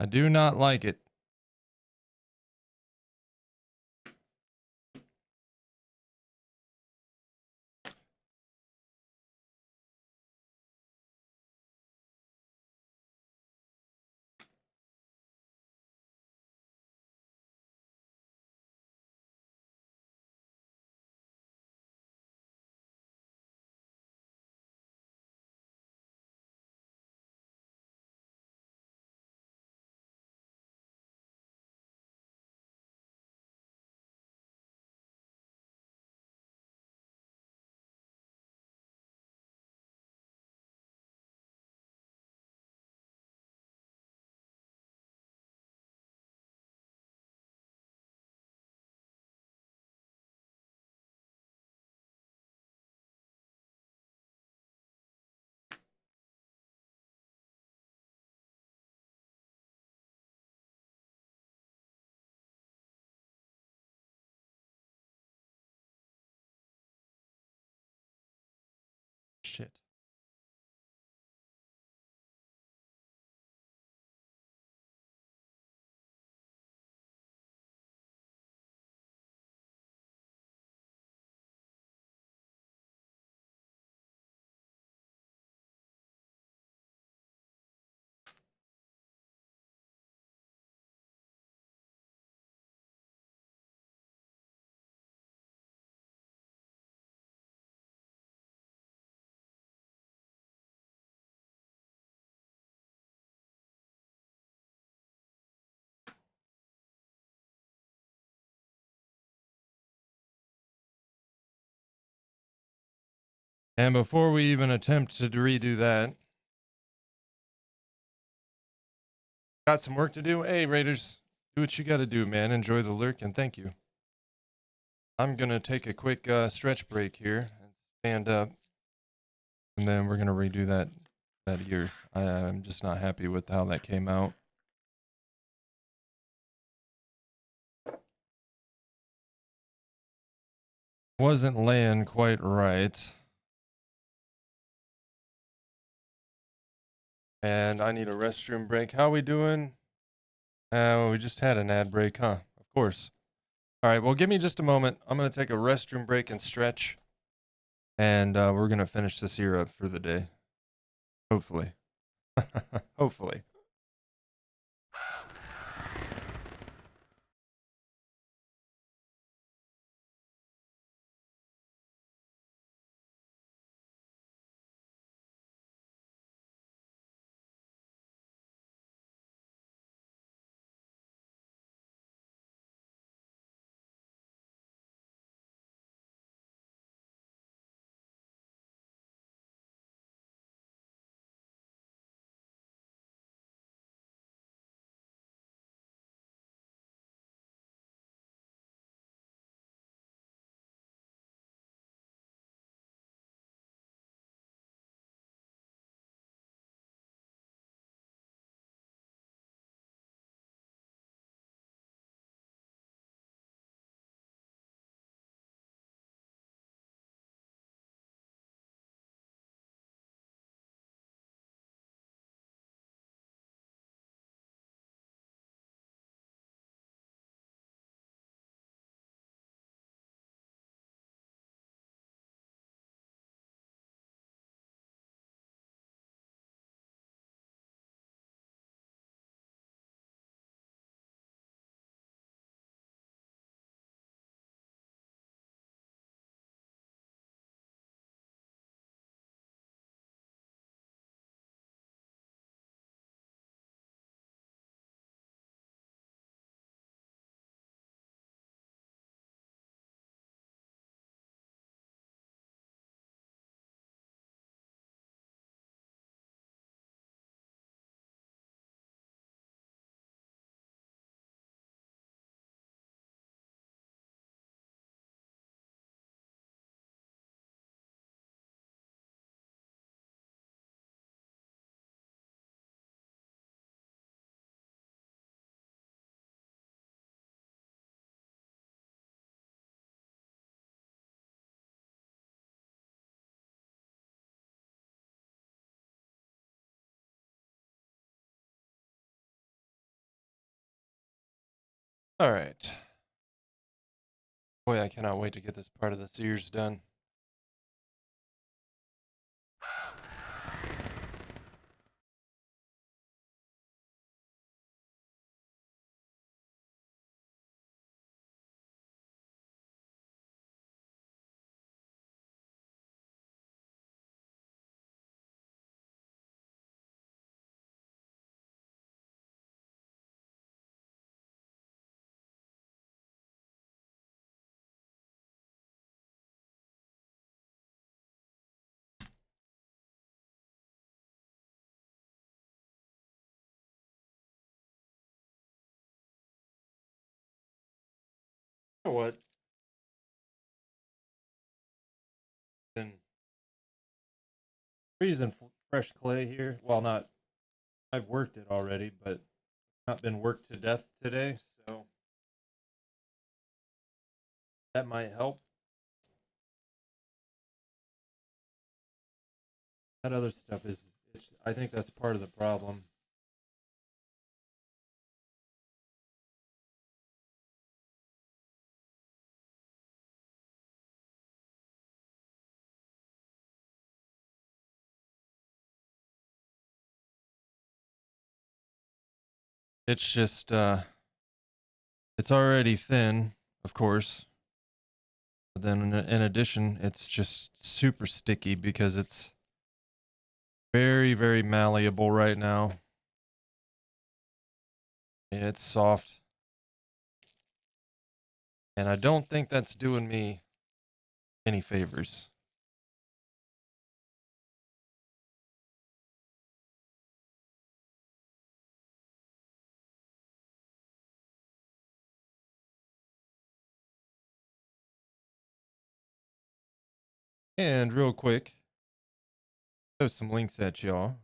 I do not like it. Shit. And before we even attempt to redo that, got some work to do. Hey, Raiders, do what you got to do, man. Enjoy the lurk, and thank you. I'm going to take a quick stretch break here and stand up, and then we're going to redo that ear. I'm just not happy with how that came out. Wasn't laying quite right. And I need a restroom break. How we doing? We just had an ad break, huh? Of course. All right, well, give me just a moment. I'm going to take a restroom break and stretch, and we're going to finish this year up for the day. Hopefully. Hopefully. All right. Boy, I cannot wait to get this part of the Sears done. You know what? Been freezing fresh clay here. Well, not. I've worked it already, but not been worked to death today, so that might help. That other stuff is, I think that's part of the problem. It's just, it's already thin, of course. But then in addition, it's just super sticky because it's very, very malleable right now. And it's soft. And I don't think that's doing me any favors. And real quick, post some links at y'all.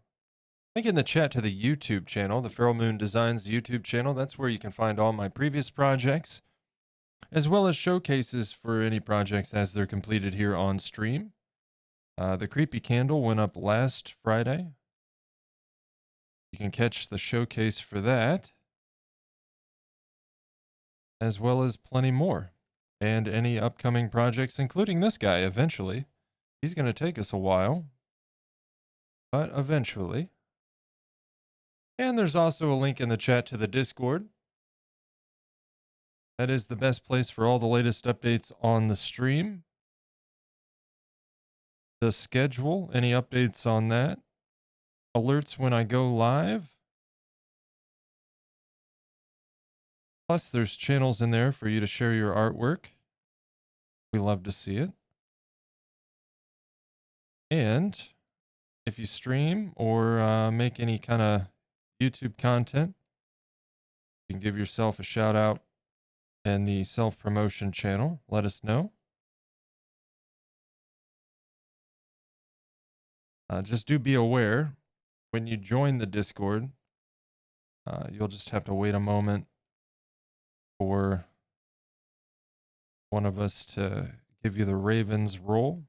Link in the chat to the YouTube channel, the Feral Moon Designs YouTube channel. That's where you can find all my previous projects, as well as showcases for any projects as they're completed here on stream. The Creepy Candle went up last Friday. You can catch the showcase for that, as well as plenty more. And any upcoming projects, including this guy eventually. He's going to take us a while, but eventually. And there's also a link in the chat to the Discord. That is the best place for all the latest updates on the stream. The schedule, any updates on that, alerts when I go live. Plus, there's channels in there for you to share your artwork. We love to see it. And if you stream or make any kind of YouTube content, you can give yourself a shout out in the self-promotion channel. Let us know. Just do be aware when you join the Discord, you'll just have to wait a moment for one of us to give you the Ravens role.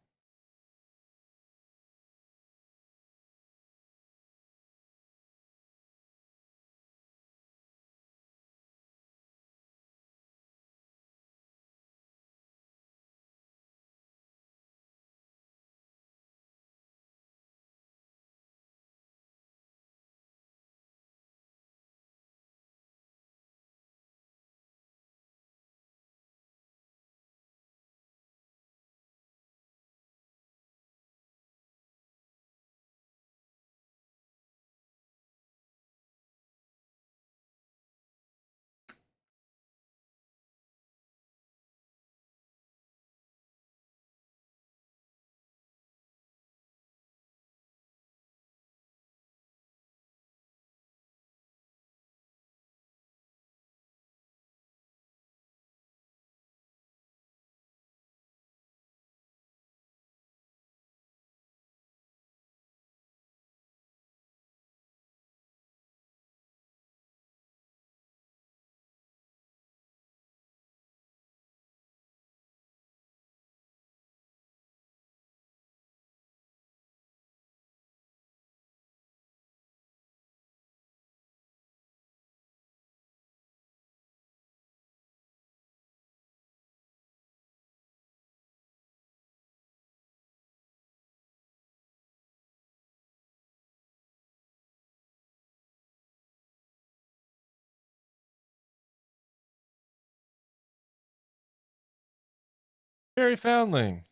Harry Foundling,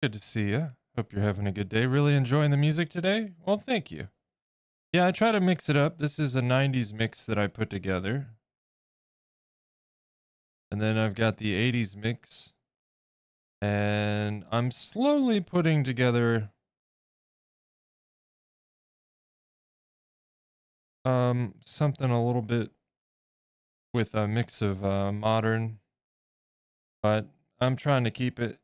good to see you. Hope you're having a good day. Really enjoying the music today? Well, thank you. Yeah, I try to mix it up. This is a 90s mix that I put together. And then I've got the 80s mix. And I'm slowly putting together something a little bit with a mix of modern, but I'm trying to keep it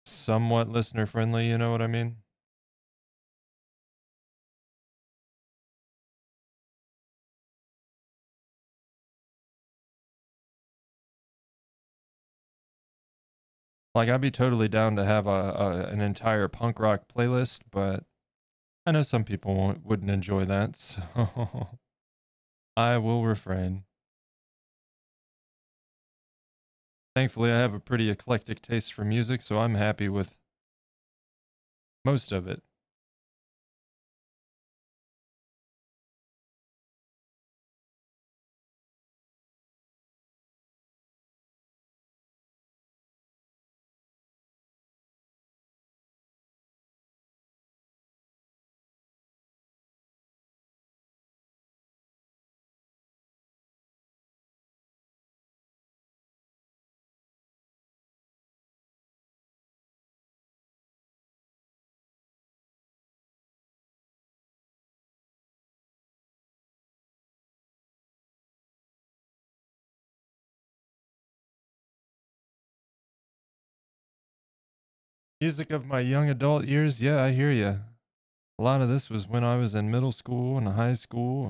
somewhat listener friendly, you know what I mean? Like I'd be totally down to have an entire punk rock playlist, but I know some people wouldn't enjoy that, so I will refrain. Thankfully, I have a pretty eclectic taste for music, so I'm happy with most of it. Music of my young adult years, yeah, I hear you. A lot of this was when I was in middle school and high school.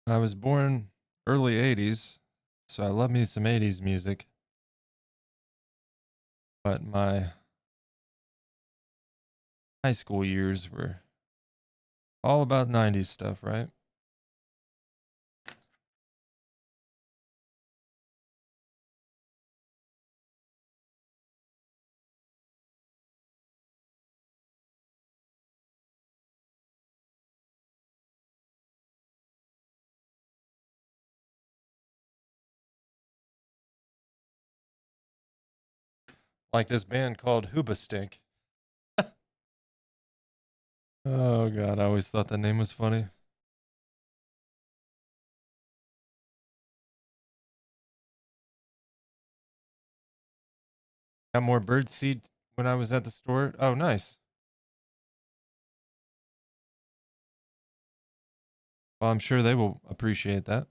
And I was born early 80s, so I love me some 80s music. But my high school years were all about 90s stuff, right? Like this band called Hoobastink. Oh god, I always thought the name was funny. Got more bird seed when I was at the store. Oh, nice. Well, I'm sure they will appreciate that.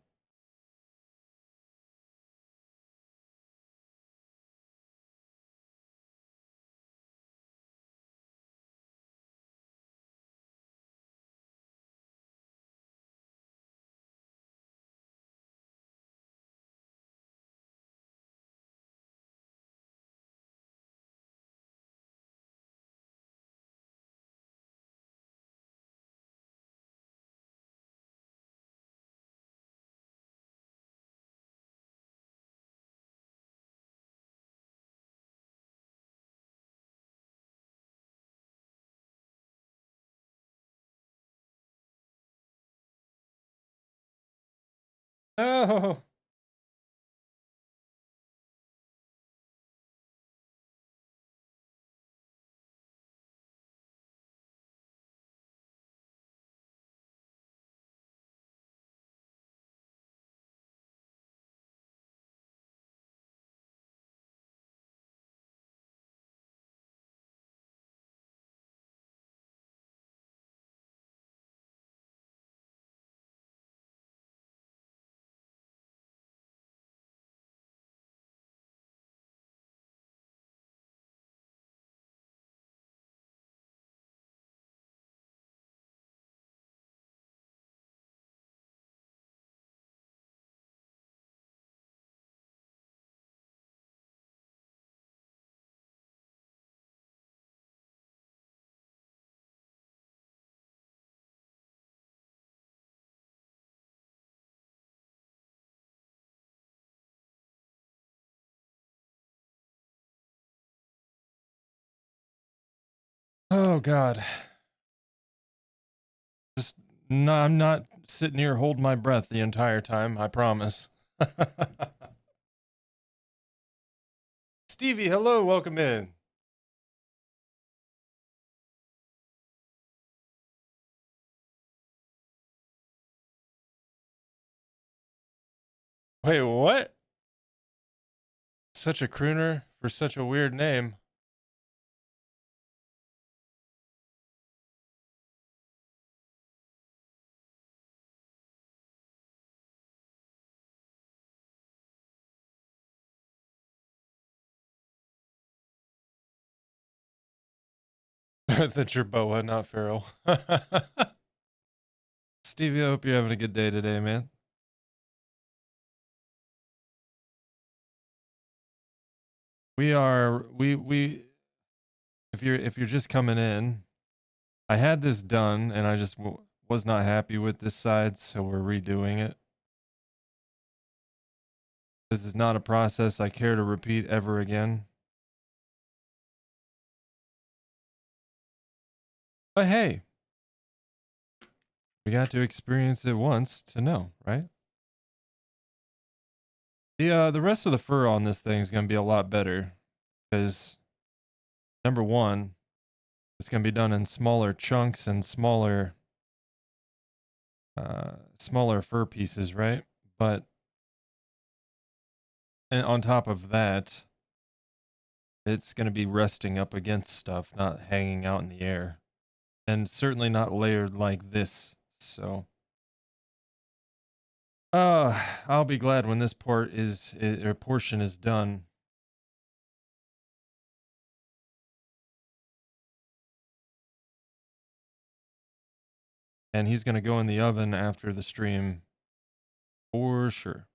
Oh, Oh God. Just no, I'm not sitting here holding my breath the entire time, I promise. Stevie, hello, welcome in. Wait, what? Such a crooner for such a weird name. The Jerboa, not Feral. Stevie, I hope you're having a good day today, man. We if you're just coming in, I had this done and I just was not happy with this side, so we're redoing it. This is not a process I care to repeat ever again. But hey, we got to experience it once to know, right? The rest of the fur on this thing is going to be a lot better because number one, it's going to be done in smaller chunks and smaller smaller fur pieces, right? But and on top of that, it's going to be resting up against stuff, not hanging out in the air, and certainly not layered like this. So I'll be glad when this portion is done. And he's going to go in the oven after the stream for sure.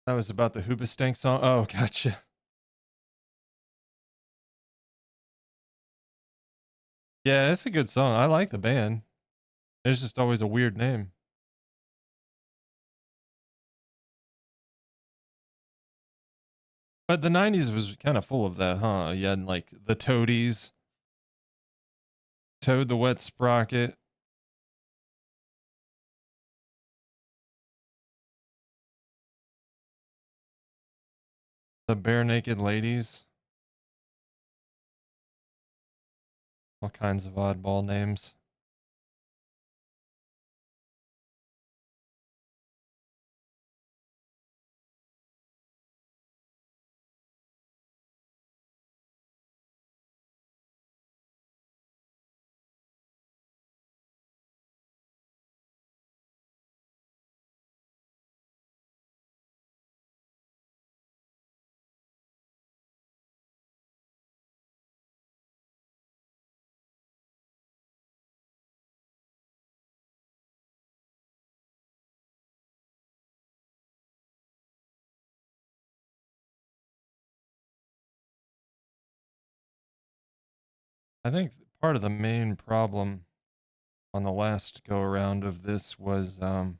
That was about the Hoobastank song. Oh, gotcha. Yeah, it's a good song. I like the band. It's just always a weird name. But the 90s was kind of full of that, huh? You had like the Toadies, Toad the Wet Sprocket. The Bare Naked Ladies. All kinds of oddball names. I think part of the main problem on the last go around of this was the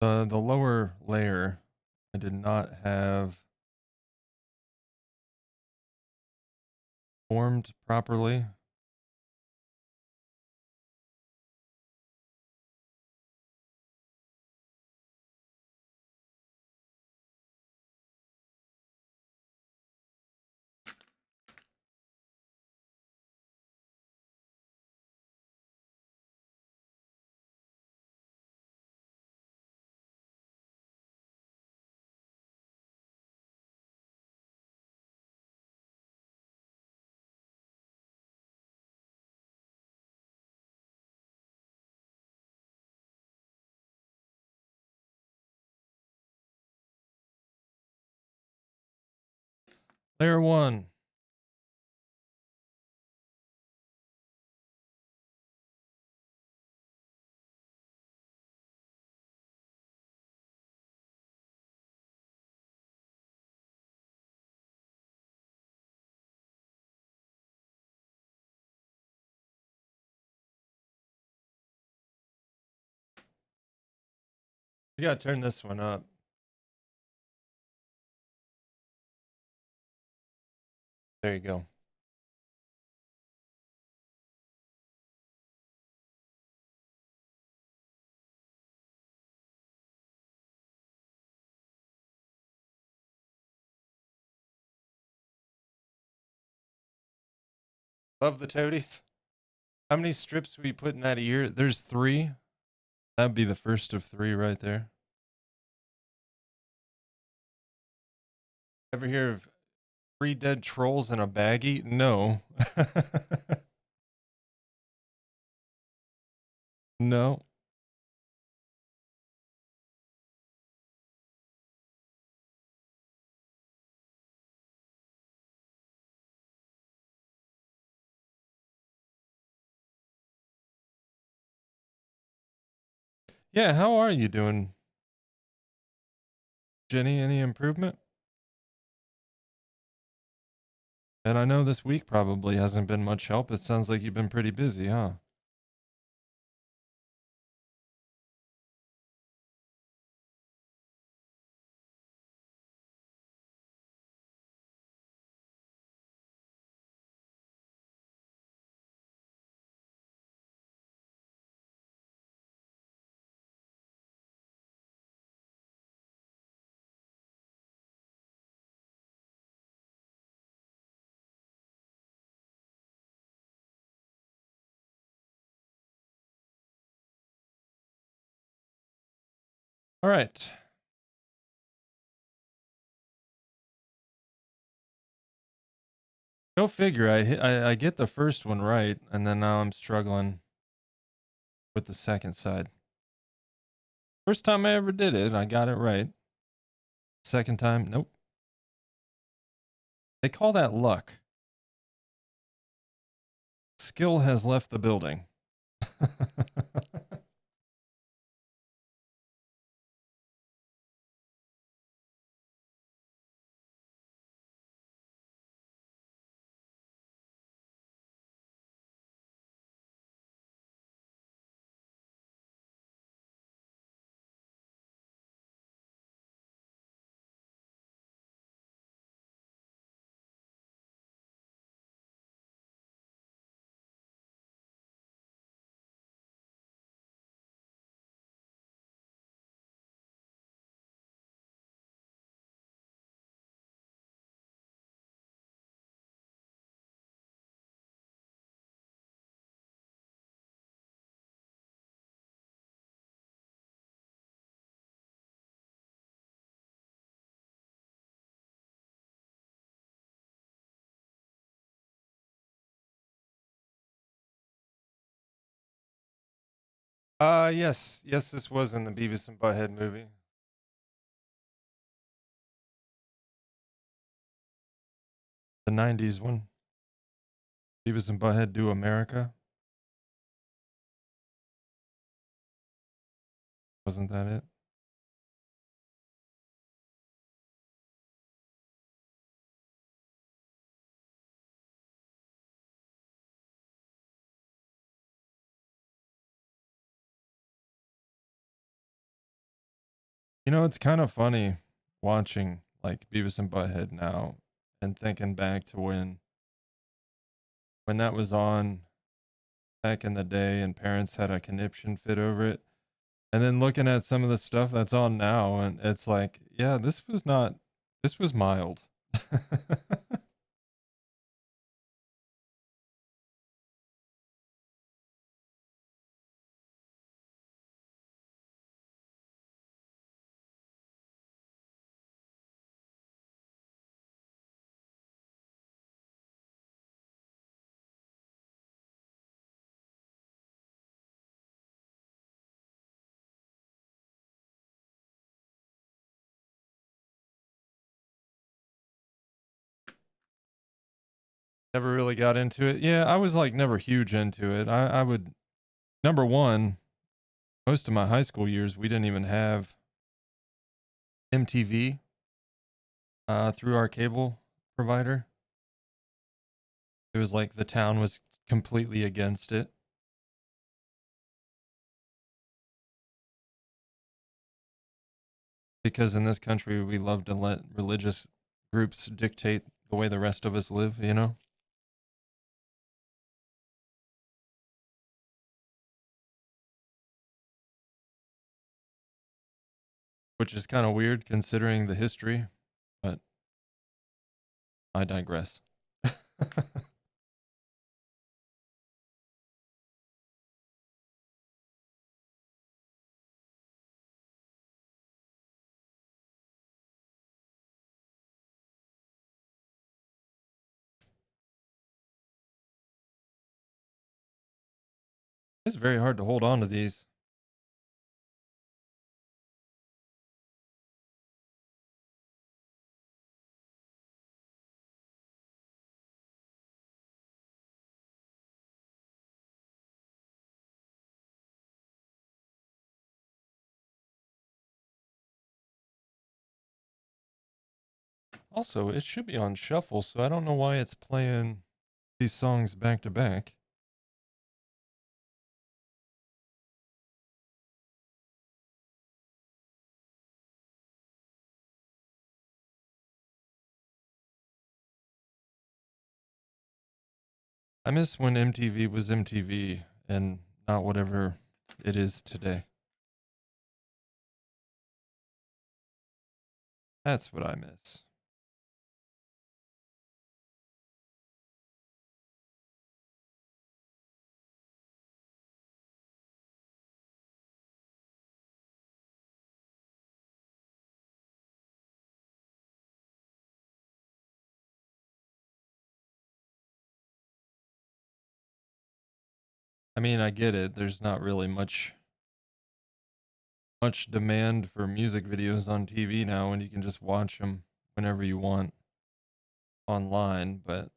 lower layer I did not have formed properly. Layer 1. We gotta turn this one up. There you go. Love the toadies. How many strips we put in that ear? There's 3. That'd be the first of 3 right there. Ever hear of 3 dead trolls in a baggie? No. No. Yeah, how are you doing, Jenny? Any improvement? And I know this week probably hasn't been much help. It sounds like you've been pretty busy, huh? All right. Go figure. I get the first one right, and then now I'm struggling with the second side. First time I ever did it, I got it right. Second time, nope. They call that luck. Skill has left the building. Yes. Yes, this was in the Beavis and Butthead movie. The 90s one. Beavis and Butthead Do America. Wasn't that it? You know, it's kind of funny watching like Beavis and Butthead now and thinking back to when that was on back in the day and parents had a conniption fit over it. And then looking at some of the stuff that's on now and it's like, yeah, this was mild. Never really got into it. Yeah, I was like never huge into it. I would number one, most of my high school years we didn't even have MTV through our cable provider. It was like the town was completely against it. because in this country we love to let religious groups dictate the way the rest of us live, you know? Which is kind of weird considering the history, but I digress. It's very hard to hold on to these. Also, it should be on shuffle, so I don't know why it's playing these songs back to back. I miss when MTV was MTV and not whatever it is today. That's what I miss. I mean, I get it. There's not really much demand for music videos on TV now, and you can just watch them whenever you want online, but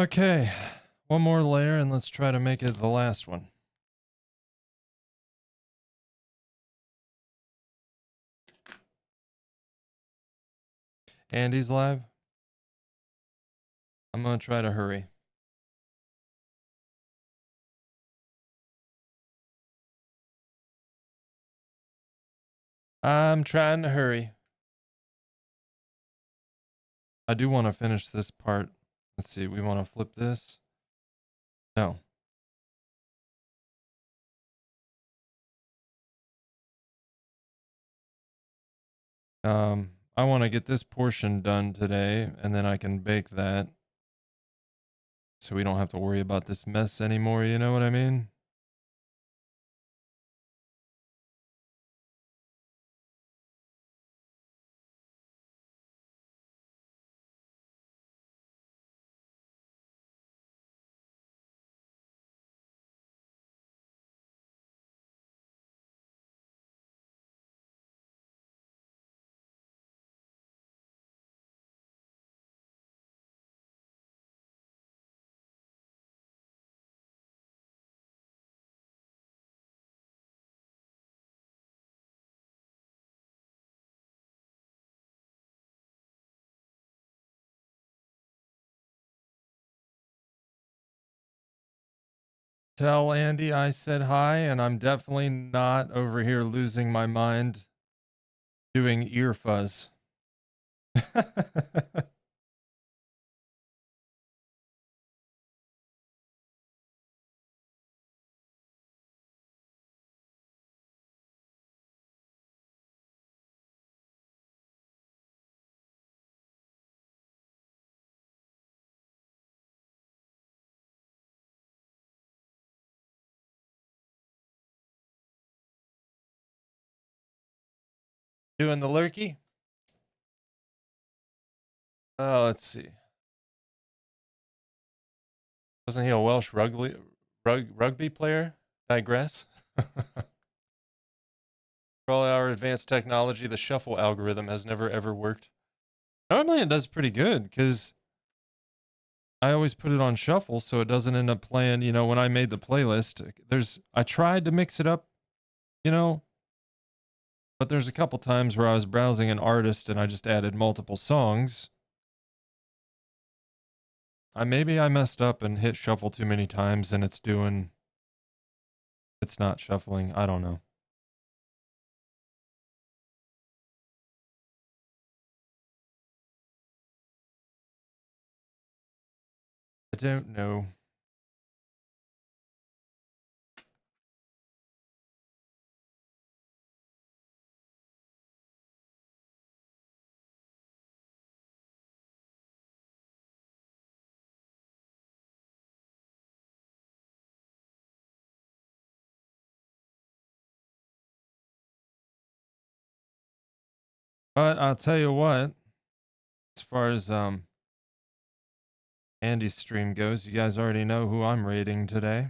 okay. One more layer and let's try to make it the last one. Andy's live. I'm going to try to hurry. I'm trying to hurry. I do want to finish this part. Let's see. We want to flip this. No. I want to get this portion done today, and then I can bake that. So we don't have to worry about this mess anymore, you know what I mean? Tell Andy I said hi, and I'm definitely not over here losing my mind doing ear fuzz. Doing the lurky? Let's see. Wasn't he a Welsh rugby player? Digress. For all our advanced technology, the shuffle algorithm has never ever worked. Normally it does pretty good because I always put it on shuffle so it doesn't end up playing, you know, when I made the playlist. I tried to mix it up, you know, but there's a couple times where I was browsing an artist and I just added multiple songs. Maybe I messed up and hit shuffle too many times and it's not shuffling. I don't know. I don't know. But I'll tell you what, as far as Andy's stream goes, you guys already know who I'm rating today.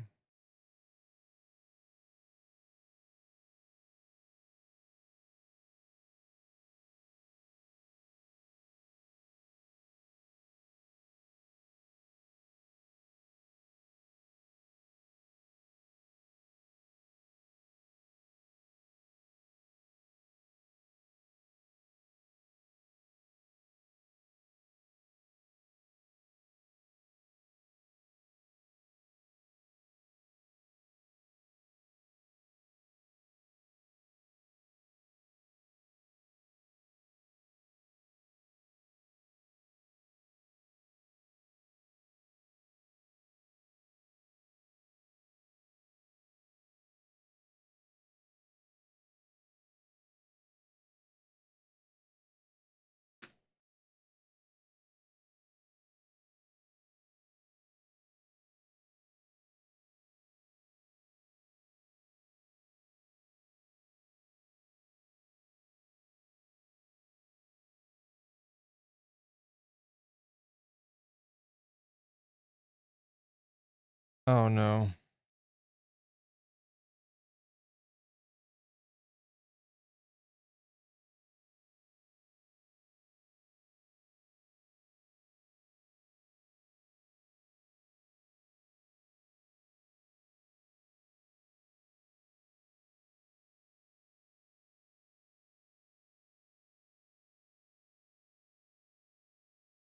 Oh no.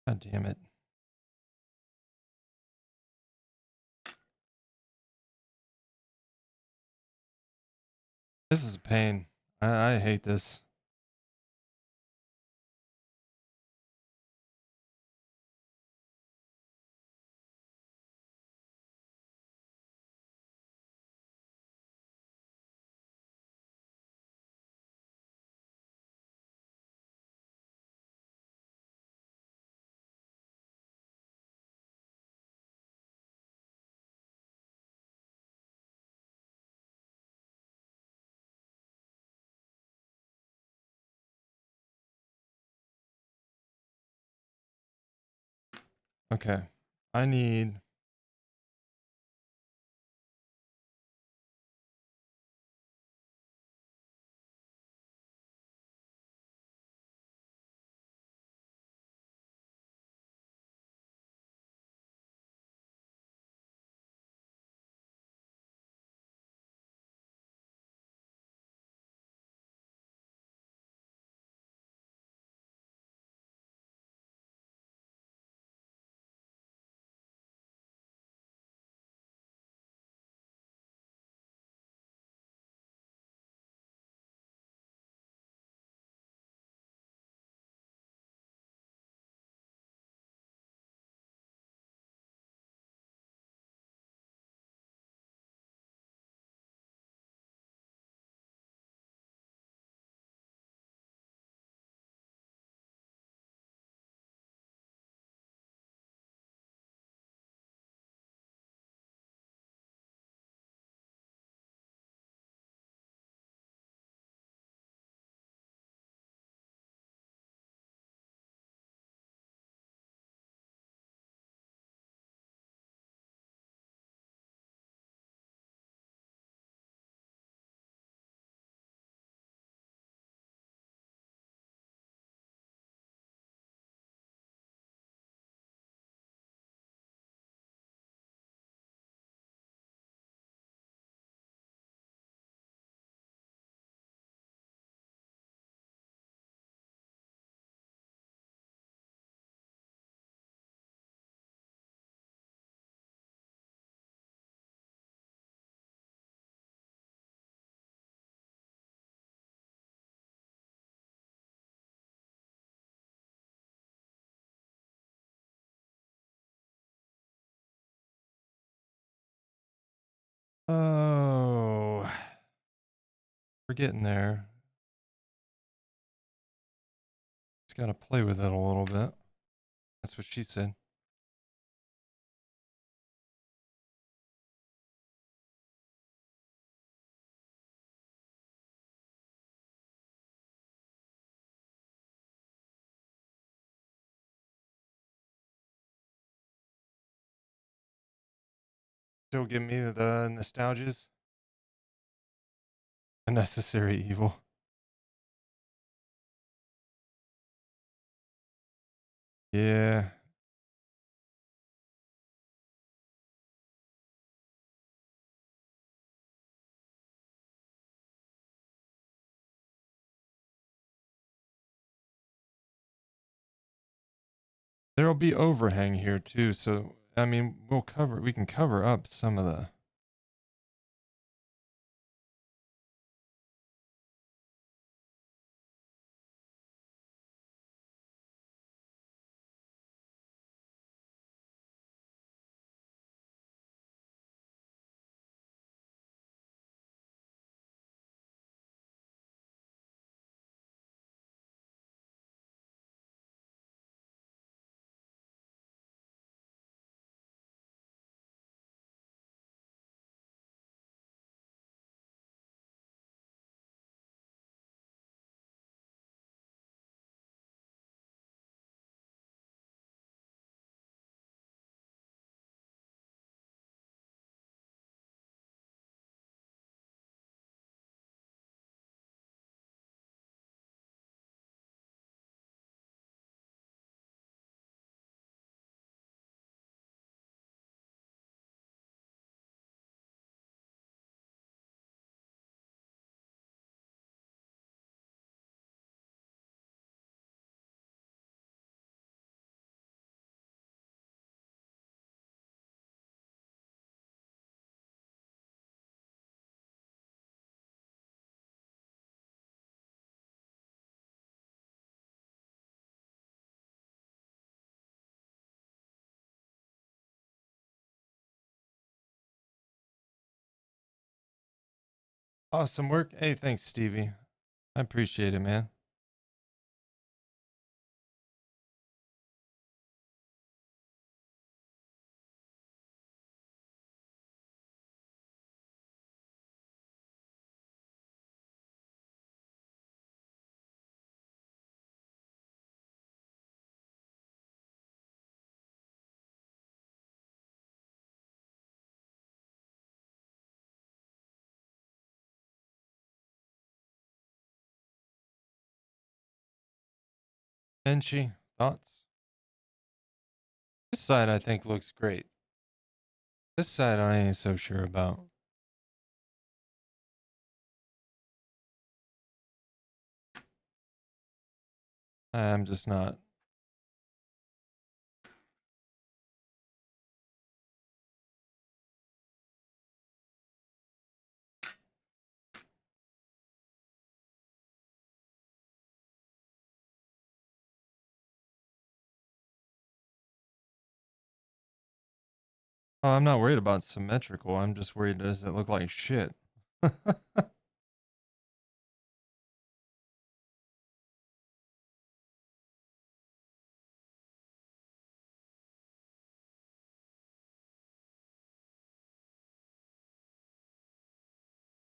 God damn it. This is a pain. I hate this. Okay. I need Oh, we're getting there. Just got to play with it a little bit. That's what she said. Still give me the nostalgias. A necessary evil. Yeah. There'll be overhang here too, so I mean, we can cover up some of the. Awesome work. Hey, thanks, Stevie. I appreciate it, man. Benchi, thoughts? This side I think looks great. This side I ain't so sure about. I'm just not. Oh, I'm not worried about symmetrical. I'm just worried, does it look like shit?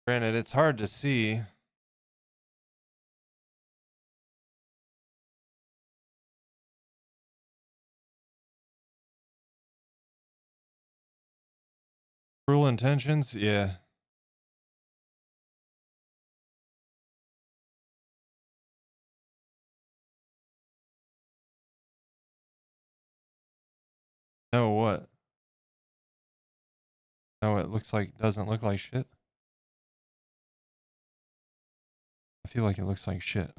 Granted, it's hard to see. Cruel intentions? Yeah. No, what? No, it doesn't look like shit. I feel like it looks like shit.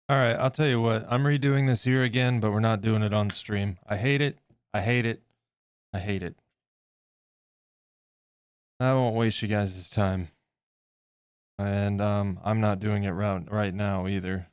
All right, I'll tell you what. I'm redoing this ear again, but we're not doing it on stream. I hate it. I hate it. I hate it. I won't waste you guys' time. And I'm not doing it right now either.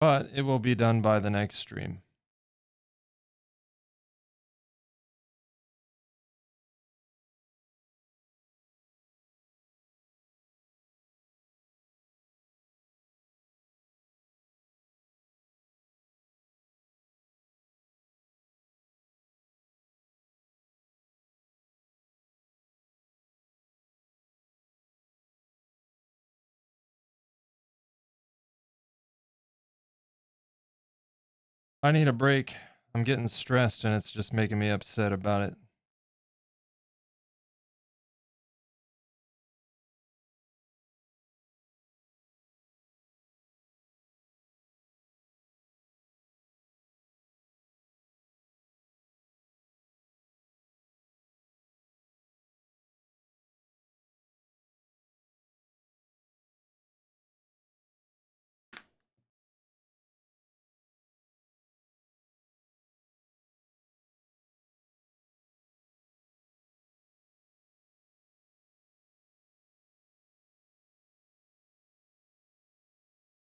But it will be done by the next stream. I need a break. I'm getting stressed and it's just making me upset about it.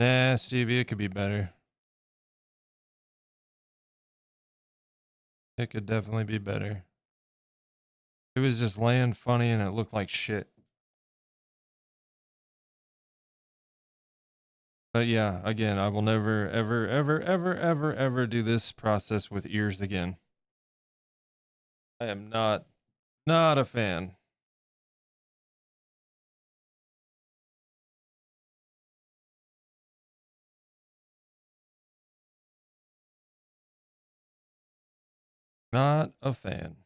Nah, Stevie, it could be better. It could definitely be better. It was just laying funny and it looked like shit. But yeah, again, I will never, ever, ever, ever, ever, ever do this process with ears again. I am not a fan. Not a fan.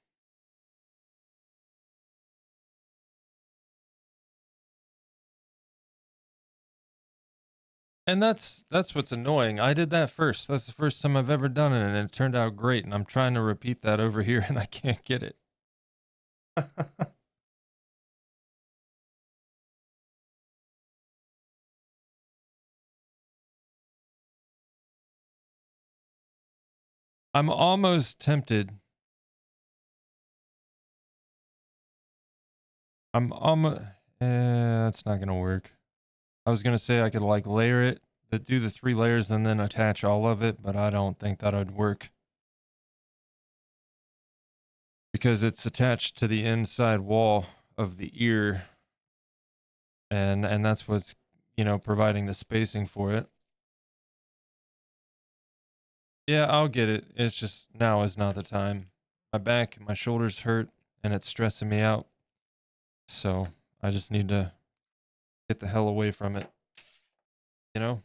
And that's what's annoying. I did that first. That's the first time I've ever done it, and it turned out great. And I'm trying to repeat that over here, and I can't get it. I'm almost tempted. I'm almost. That's not gonna work. I was gonna say I could like layer it, do the 3 layers, and then attach all of it, but I don't think that would work. Because it's attached to the inside wall of the ear, and that's what's, you know, providing the spacing for it. Yeah, I'll get it. It's just now is not the time. My back, my shoulders hurt, and it's stressing me out. So I just need to get the hell away from it. You know?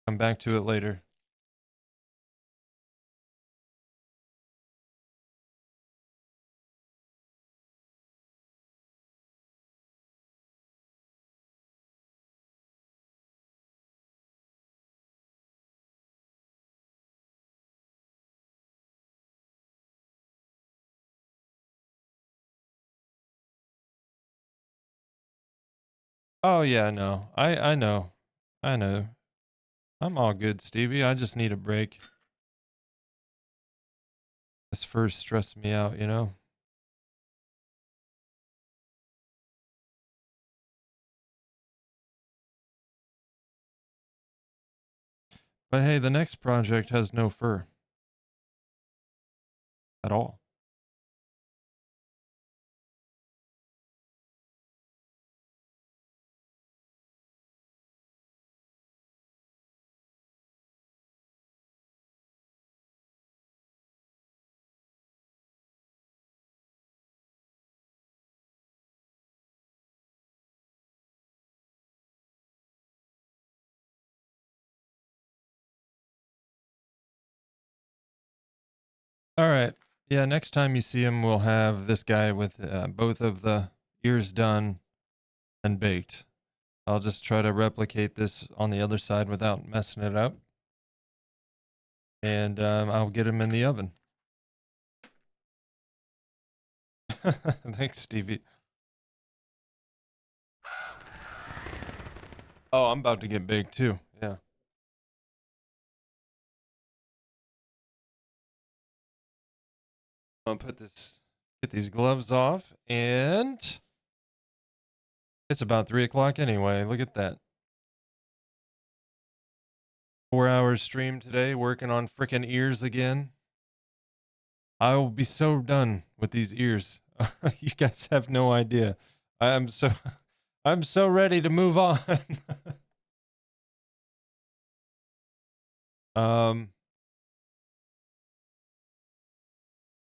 Come back to it later. Oh yeah, no. I know. I know. I'm all good, Stevie. I just need a break. This first stressed me out, you know? But hey, the next project has no fur. At all. All right. Yeah, next time you see him, we'll have this guy with both of the ears done and baked. I'll just try to replicate this on the other side without messing it up. And I'll get them in the oven. Thanks, Stevie. Oh, I'm about to get big too. Yeah. I'll get these gloves off, and it's about 3 o'clock anyway. Look at that. 4 hours stream today, working on frickin' ears again. I will be so done with these ears. You guys have no idea. I'm so ready to move on.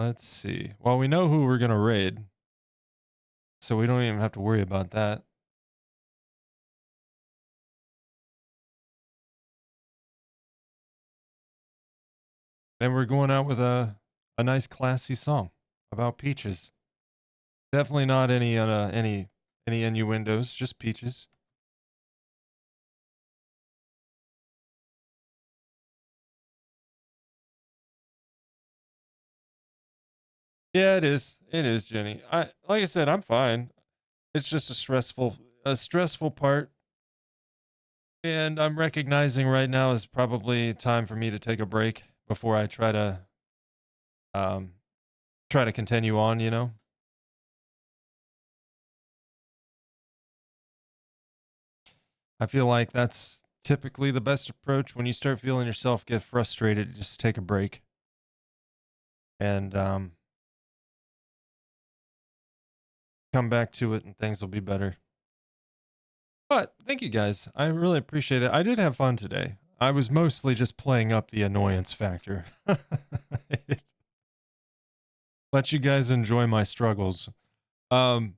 Let's see. Well, we know who we're gonna raid, so we don't even have to worry about that. And we're going out with a nice classy song about peaches. Definitely not any innuendos, just peaches. Yeah, it is. It is, Jenny. Like I said, I'm fine. It's just a stressful part. And I'm recognizing right now is probably time for me to take a break before I try to continue on, you know. I feel like that's typically the best approach when you start feeling yourself get frustrated, just take a break. And come back to it and things will be better. But thank you guys. I really appreciate it. I did have fun today. I was mostly just playing up the annoyance factor. Let you guys enjoy my struggles. It's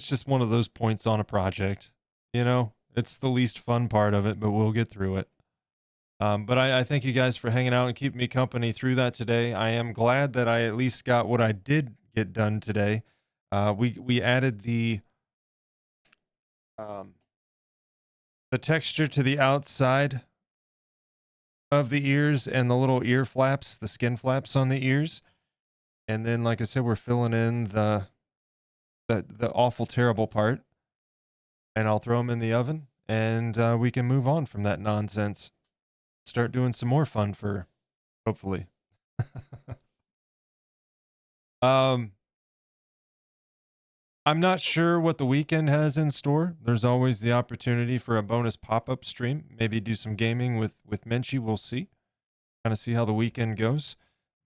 just one of those points on a project. You know, it's the least fun part of it, but we'll get through it. But I thank you guys for hanging out and keeping me company through that today. I am glad that I at least got what I did get done today. We added the texture to the outside of the ears and the little ear flaps, the skin flaps on the ears. And then, like I said, we're filling in the awful, terrible part. And I'll throw them in the oven, and we can move on from that nonsense. Start doing some more fun for, hopefully. I'm not sure what the weekend has in store. There's always the opportunity for a bonus pop-up stream. Maybe do some gaming with Menchie. We'll see. Kind of see how the weekend goes.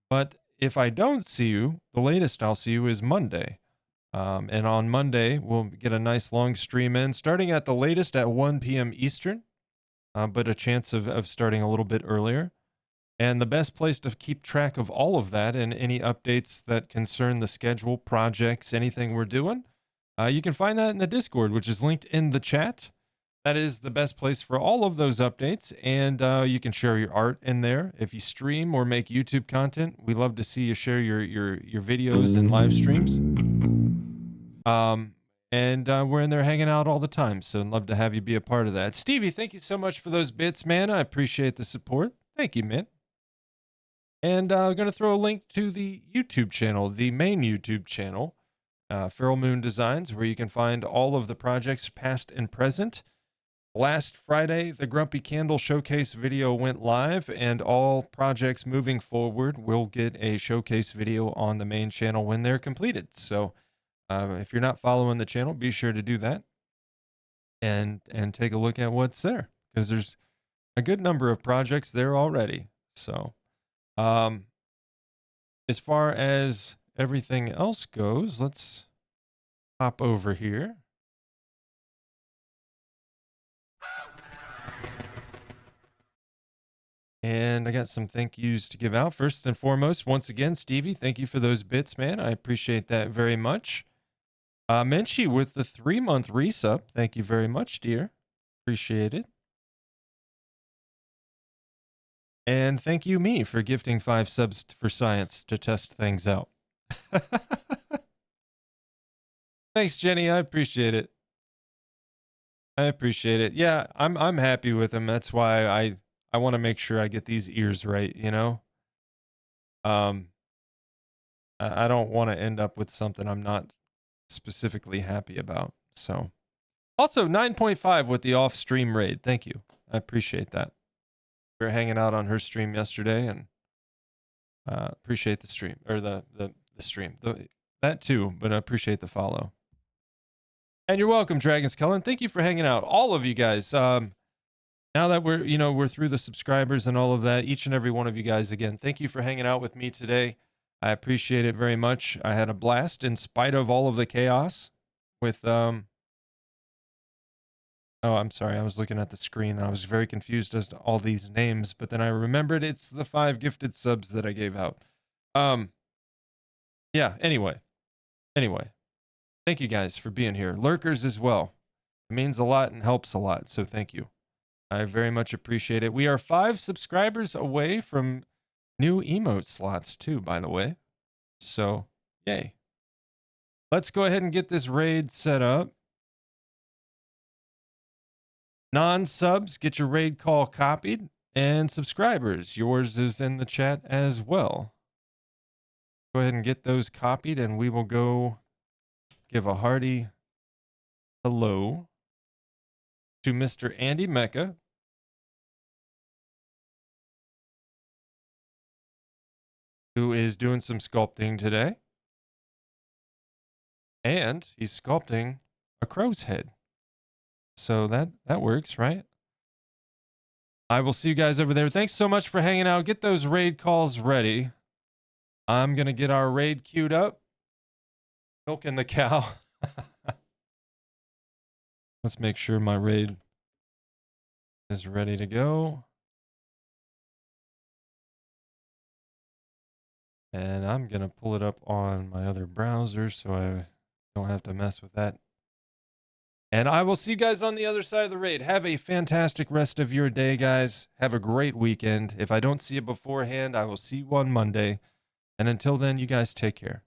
But if I don't see you, the latest I'll see you is Monday. And on Monday, we'll get a nice long stream in, starting at the latest at 1 p.m. Eastern, but a chance of starting a little bit earlier. And the best place to keep track of all of that and any updates that concern the schedule, projects, anything we're doing, you can find that in the Discord, which is linked in the chat. That is the best place for all of those updates. And you can share your art in there. If you stream or make YouTube content, we love to see you share your videos and live streams. And we're in there hanging out all the time. So I'd love to have you be a part of that. Stevie, thank you so much for those bits, man. I appreciate the support. Thank you, man. And I'm going to throw a link to the YouTube channel, the main YouTube channel, Feral Moon Designs, where you can find all of the projects past and present. Last Friday, the Grumpy Candle Showcase video went live, and all projects moving forward will get a showcase video on the main channel when they're completed. So if you're not following the channel, be sure to do that and take a look at what's there, because there's a good number of projects there already. So as far as everything else goes, let's hop over here. And I got some thank yous to give out. First and foremost, once again, Stevie, thank you for those bits, man. I appreciate that very much. Menchie with the 3-month resub. Thank you very much, dear. Appreciate it. And thank you, me, for gifting 5 subs for science to test things out. Thanks, Jenny. I appreciate it. I appreciate it. Yeah, I'm happy with him. That's why I want to make sure I get these ears right, you know? Um I don't want to end up with something I'm not specifically happy about. So, also 9.5 with the off stream raid. Thank you. I appreciate that. We were hanging out on her stream yesterday and appreciate the stream or the stream. That too, but I appreciate the follow. And you're welcome, Dragons Cullen. Thank you for hanging out. All of you guys. Now that we're through the subscribers and all of that, each and every one of you guys again, thank you for hanging out with me today. I appreciate it very much. I had a blast in spite of all of the chaos with oh, I'm sorry. I was looking at the screen. I was very confused as to all these names, but then I remembered it's the 5 gifted subs that I gave out. Yeah, anyway. Thank you guys for being here. Lurkers as well. It means a lot and helps a lot, so thank you. I very much appreciate it. We are 5 subscribers away from new emote slots too, by the way. So, yay. Let's go ahead and get this raid set up. Non-subs, get your raid call copied. And subscribers, yours is in the chat as well. Go ahead and get those copied and we will go give a hearty hello to Mr. Andy Mecca, who is doing some sculpting today. And he's sculpting a crow's head. So that works, right? I will see you guys over there. Thanks so much for hanging out. Get those raid calls ready. I'm going to get our raid queued up. Milking the cow. Let's make sure my raid is ready to go. And I'm going to pull it up on my other browser so I don't have to mess with that. And I will see you guys on the other side of the raid. Have a fantastic rest of your day, guys. Have a great weekend. If I don't see you beforehand, I will see you on Monday. And until then, you guys take care.